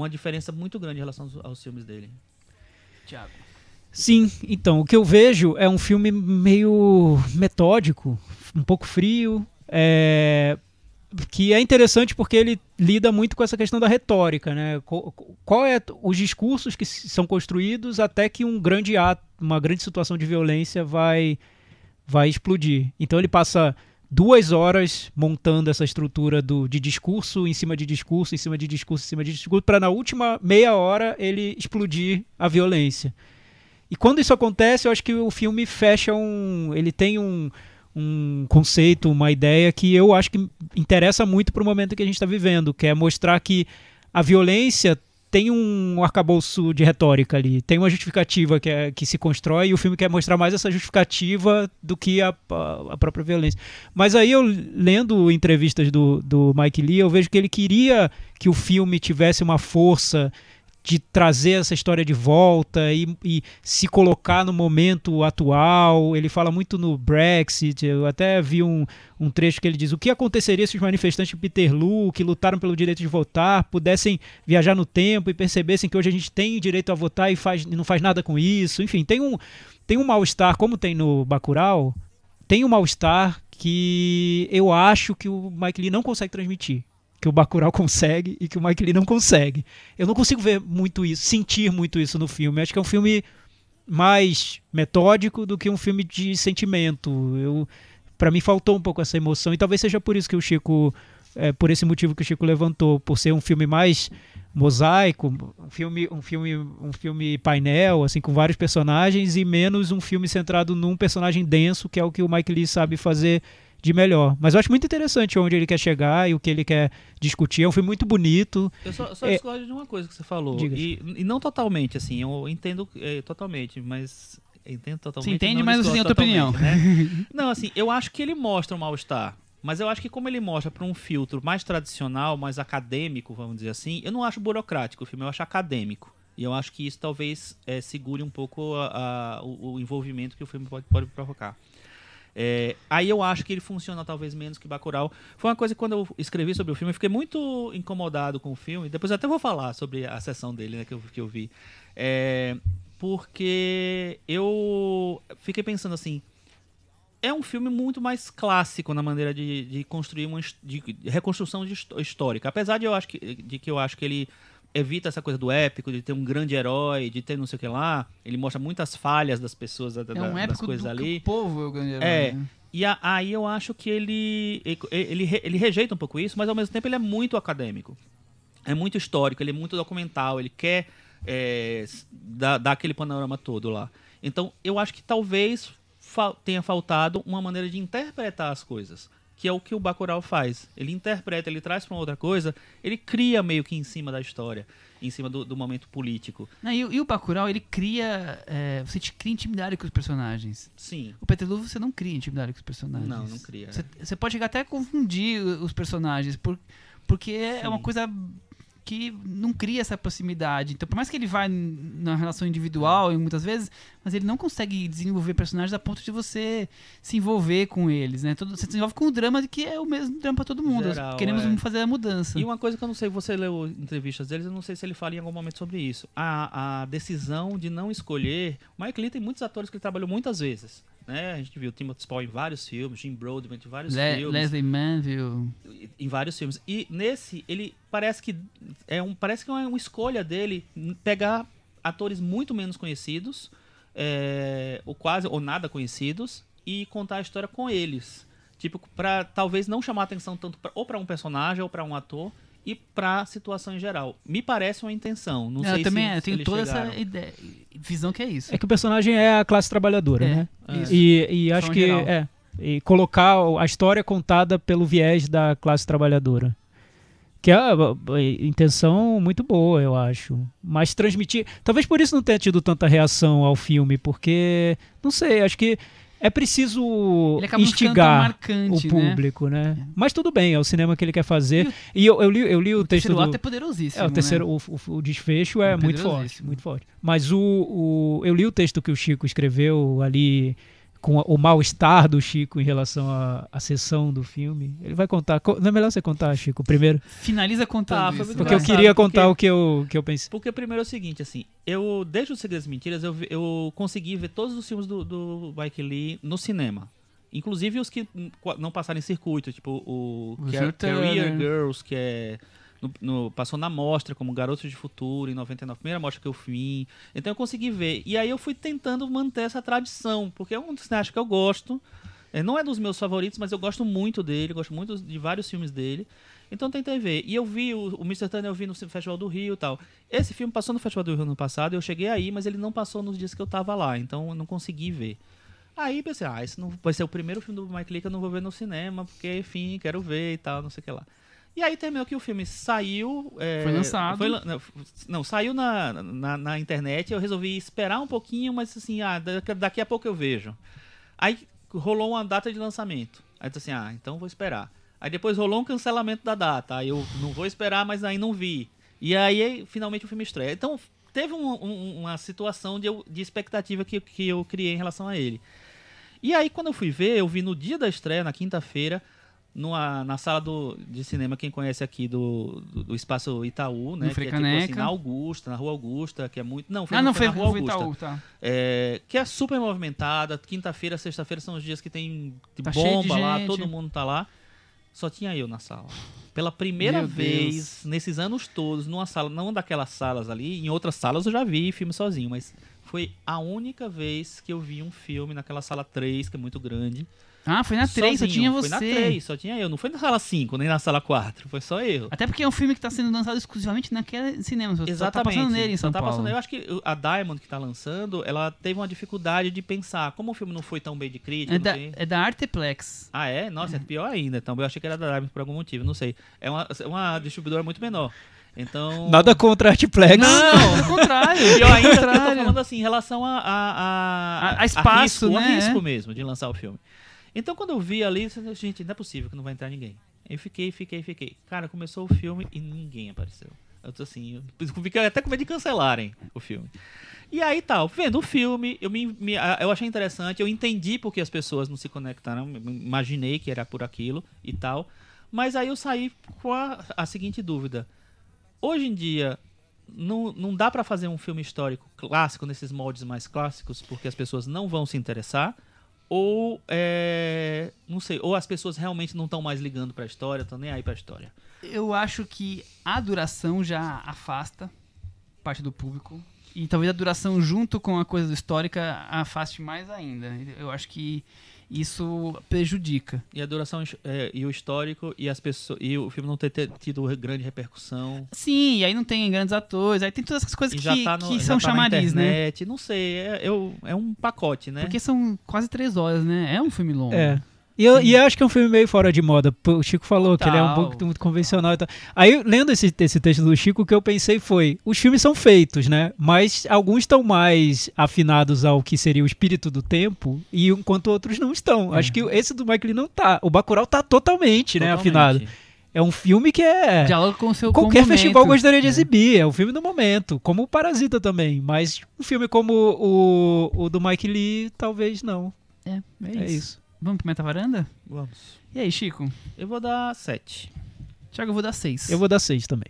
diferença muito grande em relação aos filmes dele. Thiago. Sim, então, o que eu vejo é um filme meio metódico, um pouco frio, que é interessante porque ele lida muito com essa questão da retórica, né? Qual é os discursos que são construídos até que uma grande situação de violência vai explodir. Então ele passa 2 horas montando essa estrutura de discurso em cima de discurso, em cima de discurso, em cima de discurso, para na última meia hora ele explodir a violência. E quando isso acontece, eu acho que o filme ele tem um conceito, uma ideia que eu acho que interessa muito para o momento que a gente está vivendo, que é mostrar que a violência tem um arcabouço de retórica ali, tem uma justificativa que se constrói, e o filme quer mostrar mais essa justificativa do que a própria violência. Mas aí eu, lendo entrevistas do Mike Leigh, eu vejo que ele queria que o filme tivesse uma força de trazer essa história de volta e se colocar no momento atual. Ele fala muito no Brexit. Eu até vi um trecho que ele diz: o que aconteceria se os manifestantes de Peterloo, que lutaram pelo direito de votar, pudessem viajar no tempo e percebessem que hoje a gente tem direito a votar e não faz nada com isso. Enfim, tem um mal-estar, como tem no Bacurau, tem um mal-estar que eu acho que o Mike Leigh não consegue transmitir, que o Bacurau consegue e que o Mike Leigh não consegue. Eu não consigo ver muito isso, sentir muito isso no filme. Acho que é um filme mais metódico do que um filme de sentimento. Para mim faltou um pouco essa emoção, e talvez seja por isso que o Chico, por esse motivo que o Chico levantou, por ser um filme mais mosaico, um filme painel, assim, com vários personagens, e menos um filme centrado num personagem denso, que é o que o Mike Leigh sabe fazer de melhor. Mas eu acho muito interessante onde ele quer chegar e o que ele quer discutir. É um filme muito bonito. Eu só discordo de uma coisa que você falou. E não totalmente, assim. Eu entendo totalmente, mas... Entendo totalmente. Você entende, mas você tem outra opinião. Né? Não, assim, eu acho que ele mostra um mal-estar. Mas eu acho que como ele mostra por um filtro mais tradicional, mais acadêmico, vamos dizer assim, eu não acho burocrático o filme, eu acho acadêmico. E eu acho que isso talvez segure um pouco o envolvimento que o filme pode provocar. Aí eu acho que ele funciona talvez menos que Bacurau. Foi uma coisa que quando eu escrevi sobre o filme, eu fiquei muito incomodado com o filme. Depois eu até vou falar sobre a sessão dele, né, que eu vi. Porque eu fiquei pensando assim, é um filme muito mais clássico na maneira de construir de reconstrução histórica. Apesar de que eu acho que ele evita essa coisa do épico, de ter um grande herói, de ter não sei o que lá. Ele mostra muitas falhas das pessoas, das coisas ali. O povo é o grande herói. Né? E aí eu acho que ele rejeita um pouco isso, mas ao mesmo tempo ele é muito acadêmico. É muito histórico, ele é muito documental, ele quer dar aquele panorama todo lá. Então eu acho que talvez tenha faltado uma maneira de interpretar as coisas, que é o que o Bacurau faz. Ele interpreta, ele traz para uma outra coisa, ele cria meio que em cima da história, em cima do momento político. Não, e o Bacurau, ele cria... você cria intimidade com os personagens. Sim. O Peterloo, você não cria intimidade com os personagens. Não cria. Você pode chegar até a confundir os personagens, porque é uma coisa que não cria essa proximidade. Então, por mais que ele vá na relação individual, muitas vezes, mas ele não consegue desenvolver personagens a ponto de você se envolver com eles, né? Você se envolve com o drama de que é o mesmo drama pra todo mundo. Geral, Queremos fazer a mudança. E uma coisa que eu não sei, você leu entrevistas deles, eu não sei se ele fala em algum momento sobre isso. A decisão de não escolher... O Mike Leigh tem muitos atores que ele trabalhou muitas vezes. Né? A gente viu Timothy Spall em vários filmes, Jim Broadbent em vários filmes. Leslie Manville. Em vários filmes. E nesse, ele parece que é uma escolha dele pegar atores muito menos conhecidos, ou quase ou nada conhecidos, e contar a história com eles. Tipo, pra talvez não chamar atenção tanto ou para um personagem ou para um ator, e para a situação em geral. Me parece uma intenção. Não sei também se eu tenho toda chegaram. essa ideia, visão que é isso. É que o personagem é a classe trabalhadora, né? Isso. E acho que geral. e colocar a história contada pelo viés da classe trabalhadora. Que é a intenção muito boa, eu acho. Mas transmitir... Talvez por isso não tenha tido tanta reação ao filme, porque... Não sei, acho que é preciso instigar marcante, o público, né? Mas tudo bem, é o cinema que ele quer fazer. E eu li o texto do... O ato é poderosíssimo, o terceiro, né? o desfecho é muito forte, muito forte. Mas eu li o texto que o Chico escreveu ali, com o mal-estar do Chico em relação à sessão do filme. Ele vai contar. Não é melhor você contar, Chico, primeiro? Finaliza contando isso. Porque eu queria contar o que eu pensei. Porque primeiro é o seguinte, assim, desde os Segredos e Mentiras, eu consegui ver todos os filmes do Mike Leigh no cinema. Inclusive os que não passaram em circuito, tipo o Career Girls, que passou na mostra como Garotos de Futuro em 99, primeira mostra que eu fui. Então eu consegui ver. E aí eu fui tentando manter essa tradição, porque é um cineasta que eu gosto. Não é dos meus favoritos, mas eu gosto muito dele, gosto muito de vários filmes dele. Então eu tentei ver. E eu vi o Mr. Turner, eu vi no Festival do Rio e tal. Esse filme passou no Festival do Rio no passado, eu cheguei aí, mas ele não passou nos dias que eu tava lá, então eu não consegui ver. Aí pensei, esse não vai ser o primeiro filme do Mike Leigh que eu não vou ver no cinema, porque, enfim, quero ver e tal, não sei o que lá. E aí terminou que o filme saiu... Foi lançado. Não, saiu na internet, eu resolvi esperar um pouquinho, mas assim, daqui a pouco eu vejo. Aí rolou uma data de lançamento. Aí eu disse assim, então vou esperar. Aí depois rolou um cancelamento da data. Aí eu não vou esperar, mas aí não vi. E aí, finalmente, o filme estreia. Então, teve uma situação de expectativa que eu criei em relação a ele. E aí, quando eu fui ver, eu vi no dia da estreia, na quinta-feira, na sala de cinema, quem conhece aqui do Espaço Itaú, né? No Frei que é tipo Caneca. assim, na Augusta, na Rua Augusta, que é muito... Não, Foi na Rua no Augusta. Itaú, tá. Que é super movimentada. Quinta-feira, sexta-feira são os dias que tem Tá cheio de bomba lá, gente. todo mundo tá lá. Só tinha eu na sala. Pela primeira Meu vez, Deus. nesses anos todos, numa sala, não daquelas salas ali, em outras salas eu já vi filme sozinho, mas foi a única vez que eu vi um filme naquela sala 3, que é muito grande. Ah, foi na 3, só sozinho. tinha você. Foi na 3, só tinha eu. Não foi na sala 5, nem na sala 4, foi só eu. Até porque é um filme que tá sendo lançado exclusivamente naquele cinema. Só Exatamente. tá passando nele em São Só tá Paulo. passando. Eu acho que a Diamond que tá lançando, ela teve uma dificuldade de pensar. Como o filme não foi tão bem de crítica... É da Arteplex. Ah, é? Nossa, é pior ainda. Então, eu achei que era da Diamond por algum motivo, não sei. É uma distribuidora muito menor. Então... Nada contra a Artplex. Não, ao contrário. Pior ainda, eu tô contrário. falando assim, em relação a espaço, risco, né? a risco mesmo de lançar o filme. Então, quando eu vi ali, eu disse, gente, não é possível que não vai entrar ninguém. Eu fiquei. Cara, começou o filme e ninguém apareceu. Eu tô assim, eu fiquei até com medo de cancelarem o filme. E aí, tal, vendo o filme, eu achei interessante, eu entendi porque as pessoas não se conectaram, imaginei que era por aquilo e tal. Mas aí eu saí com a seguinte dúvida. Hoje em dia, não dá pra fazer um filme histórico clássico, nesses moldes mais clássicos, porque as pessoas não vão se interessar, ou, não sei, ou as pessoas realmente não estão mais ligando pra história, estão nem aí pra história. Eu acho que a duração já afasta parte do público. E talvez a duração junto com a coisa histórica afaste mais ainda. Eu acho que isso prejudica. E a duração, e o histórico, e as pessoas, e o filme não ter tido grande repercussão. Sim, e aí não tem grandes atores, aí tem todas essas coisas E que, já tá que já são tá na chamariz, né? internet, não sei, é um pacote, né? Porque são quase 3 horas, né? É um filme longo. É. E eu acho que é um filme meio fora de moda. O Chico falou que ele é um Total. pouco muito convencional e tal. Aí, lendo esse texto do Chico, o que eu pensei foi, os filmes são feitos, né? Mas alguns estão mais afinados ao que seria o espírito do tempo, e enquanto outros não estão. Acho que esse do Mike Lee não tá. O Bacurau tá totalmente, né, afinado. É um filme que é... Dialoga com o seu Qualquer com o festival momento. gostaria de exibir. É um filme do momento. Como o Parasita também. Mas um filme como o do Mike Lee, talvez não. É É isso. Vamos pro Metavaranda? Vamos. E aí, Chico? Eu vou dar 7. Thiago, eu vou dar 6. Eu vou dar 6 também.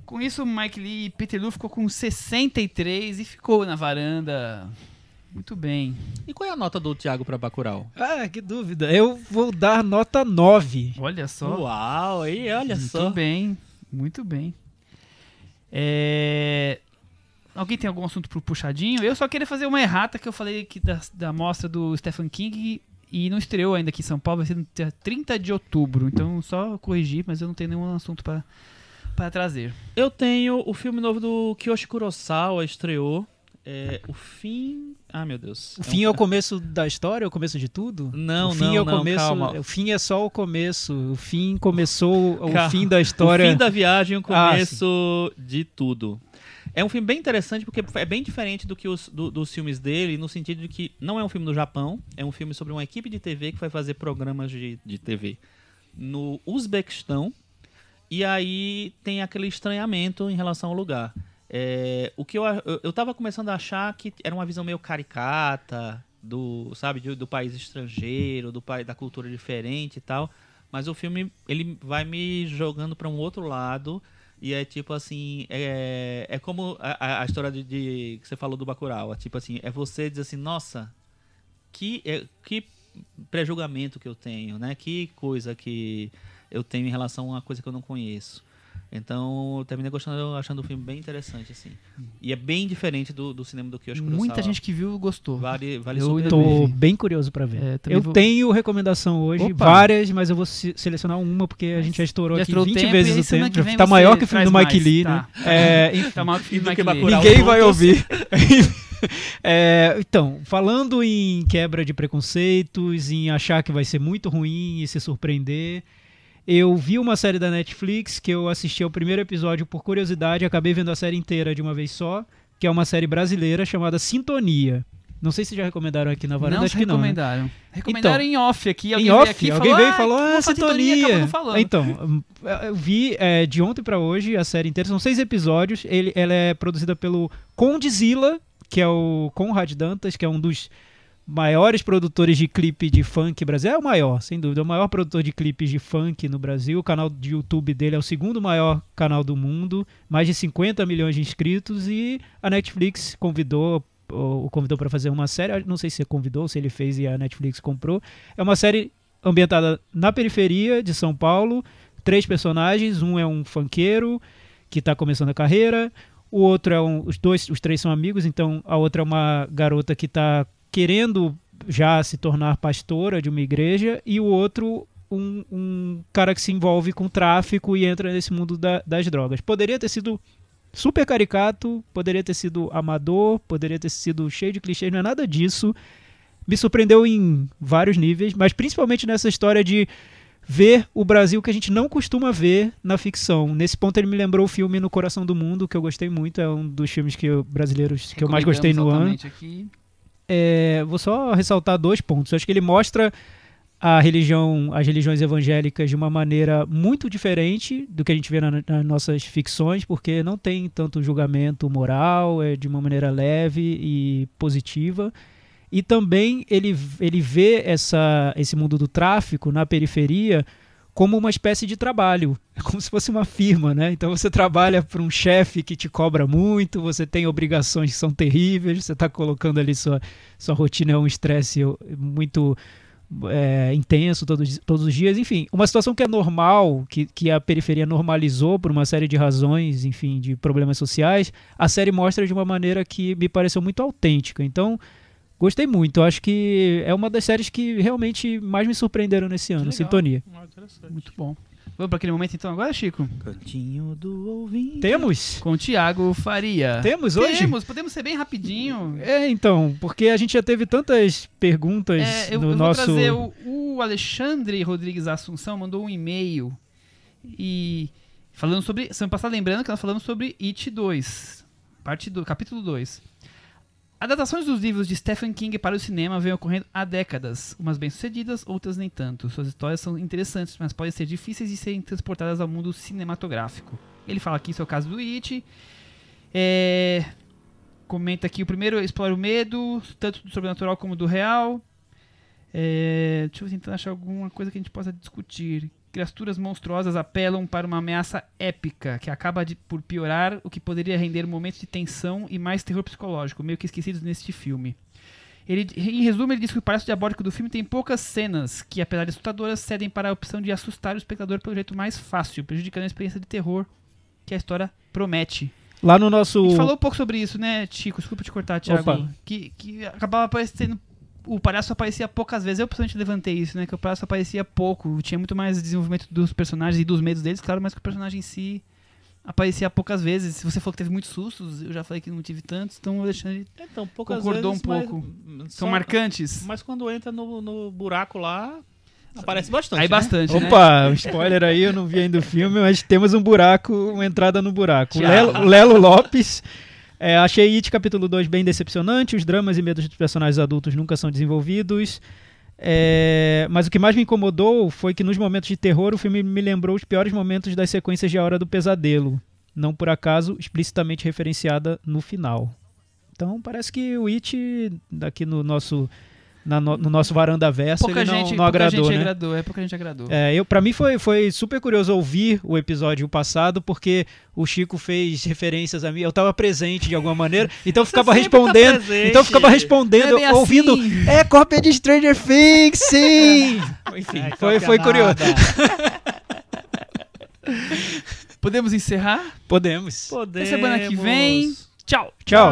Com isso, o Mike Lee e Peter Lu ficou com 63 e ficou na varanda. Muito bem. E qual é a nota do Thiago pra Bacurau? Ah, que dúvida. Eu vou dar nota 9. Olha só. Uau, aí, olha Muito só. bem. Muito bem. Alguém tem algum assunto pro puxadinho? Eu só queria fazer uma errata que eu falei que da mostra do Stephen King e não estreou ainda aqui em São Paulo, vai ser no dia 30 de outubro. Então só corrigir, mas eu não tenho nenhum assunto para trazer. Eu tenho o filme novo do Kiyoshi Kurosawa, estreou. O Fim... Ah, meu Deus. O fim é o começo da história, é o começo de tudo? Não, o fim é o não, começo, calma. O fim é só o começo. O fim começou Calma. o fim da história. O fim da viagem, o Ah, começo de tudo. É um filme bem interessante porque é bem diferente do que dos filmes dele, no sentido de que não é um filme no Japão, é um filme sobre uma equipe de TV que vai fazer programas de TV no Uzbequistão, e aí tem aquele estranhamento em relação ao lugar. O que eu tava começando a achar que era uma visão meio caricata do país estrangeiro, da cultura diferente e tal, mas o filme ele vai me jogando para um outro lado. E é tipo assim, é como a história que você falou do Bacurau. Tipo assim, é você dizer assim, nossa, que pré-julgamento que eu tenho, né? Que coisa que eu tenho em relação a uma coisa que eu não conheço. Então, eu terminei achando o filme bem interessante, assim. E é bem diferente do cinema do Kiyoshi Kurosawa. Muita gente que viu gostou. Vale Eu super ainda a pena. Tô bem curioso pra ver. também Eu vou- tenho recomendação hoje, Opa. várias, mas eu vou selecionar uma porque a gente já estourou Já aqui estourou o 20 tempo, vezes e aí o semana tempo. que vem Tá você maior que o filme traz do Mike mais, Lee, tá. né? Enfim, Tá mal que o filme do do que Mike Lee. Bacurau. ninguém vai juntos. ouvir. Então, falando em quebra de preconceitos, em achar que vai ser muito ruim e se surpreender, Eu vi uma série da Netflix que eu assisti ao primeiro episódio por curiosidade, acabei vendo a série inteira de uma vez só, que é uma série brasileira chamada Sintonia. Não sei se já recomendaram aqui na varanda, Não acho que não. recomendaram. Né? Recomendaram em off aqui. Em off? Alguém veio e falou, uma Sintonia. acabou não falando. Então, eu vi de ontem pra hoje a série inteira, são 6 episódios. Ela é produzida pelo Condzilla, que é o Conrad Dantas, que é um dos maiores produtores de clipe de funk brasileiro. É o maior, sem dúvida. É o maior produtor de clipes de funk no Brasil. O canal de YouTube dele é o segundo maior canal do mundo. Mais de 50 milhões de inscritos. E a Netflix convidou para fazer uma série. Não sei se convidou, se ele fez e a Netflix comprou. É uma série ambientada na periferia de São Paulo. 3 personagens. Um é um funkeiro que está começando a carreira. O outro é os 3 são amigos. Então a outra é uma garota que está querendo já se tornar pastora de uma igreja, e o outro um cara que se envolve com tráfico e entra nesse mundo das drogas. Poderia ter sido super caricato, poderia ter sido amador, poderia ter sido cheio de clichês, não é nada disso. Me surpreendeu em vários níveis, mas principalmente nessa história de ver o Brasil que a gente não costuma ver na ficção. Nesse ponto ele me lembrou o filme No Coração do Mundo, que eu gostei muito, é um dos filmes brasileiros que eu mais gostei no ano. Aqui. Vou só ressaltar 2 pontos. Eu acho que ele mostra as religiões evangélicas de uma maneira muito diferente do que a gente vê nas nossas ficções, porque não tem tanto julgamento moral, é de uma maneira leve e positiva. E também ele vê esse mundo do tráfico na periferia como uma espécie de trabalho, é como se fosse uma firma, né? Então você trabalha para um chefe que te cobra muito, você tem obrigações que são terríveis, você está colocando ali sua rotina, é um estresse muito intenso todos os dias, enfim, uma situação que é normal, que a periferia normalizou por uma série de razões, enfim, de problemas sociais. A série mostra de uma maneira que me pareceu muito autêntica, então gostei muito. Eu acho que é uma das séries que realmente mais me surpreenderam nesse ano, Sintonia. Muito bom. Vamos para aquele momento então agora, Chico? Cantinho do ouvinte. Temos? Com o Thiago Faria. Temos hoje? Temos, podemos ser bem rapidinho. Então, porque a gente já teve tantas perguntas no nosso... Eu vou trazer o Alexandre Rodrigues Assunção, mandou um e-mail e falando sobre... Semana passada, lembrando que nós falamos sobre It 2, capítulo 2. Adaptações dos livros de Stephen King para o cinema vêm ocorrendo há décadas, umas bem-sucedidas, outras nem tanto. Suas histórias são interessantes, mas podem ser difíceis de serem transportadas ao mundo cinematográfico. Ele fala aqui, isso é o caso do It. Comenta aqui, o primeiro explora o medo, tanto do sobrenatural como do real. Deixa eu tentar achar alguma coisa que a gente possa discutir. Criaturas monstruosas apelam para uma ameaça épica, que acaba por piorar o que poderia render momentos de tensão e mais terror psicológico, meio que esquecidos neste filme. Em resumo, ele diz que o palhaço diabólico do filme tem poucas cenas, que apesar de assustadoras, cedem para a opção de assustar o espectador pelo jeito mais fácil, prejudicando a experiência de terror que a história promete. Lá no nosso... A gente falou um pouco sobre isso, né, Chico? Desculpa te cortar, Thiago. Que acabava aparecendo... O palhaço aparecia poucas vezes. Eu pessoalmente levantei isso, né? Que o palhaço aparecia pouco. Tinha muito mais desenvolvimento dos personagens e dos medos deles, claro, mas que o personagem em si aparecia poucas vezes. Se você falou que teve muitos sustos, eu já falei que não tive tantos, então o Alexandre concordou vezes, um pouco. São marcantes. Mas quando entra no buraco lá, aparece bastante. Aí né? bastante. Opa, um spoiler aí, eu não vi ainda o filme, mas temos um buraco, uma entrada no buraco. O Lelo Lopes. Achei It capítulo 2 bem decepcionante, os dramas e medos dos personagens adultos nunca são desenvolvidos, mas o que mais me incomodou foi que nos momentos de terror o filme me lembrou os piores momentos das sequências de A Hora do Pesadelo, não por acaso explicitamente referenciada no final. Então parece que o It, daqui no nosso Varanda Verso, ele não agradou, né? Pouca gente agradou. Pra mim foi super curioso ouvir o episódio passado, porque o Chico fez referências a mim, eu tava presente de alguma maneira, então eu ficava respondendo, ouvindo, assim. Cópia de Stranger Things, sim! Enfim, foi curioso. Podemos encerrar? Podemos. Até semana que vem. Tchau. Tchau.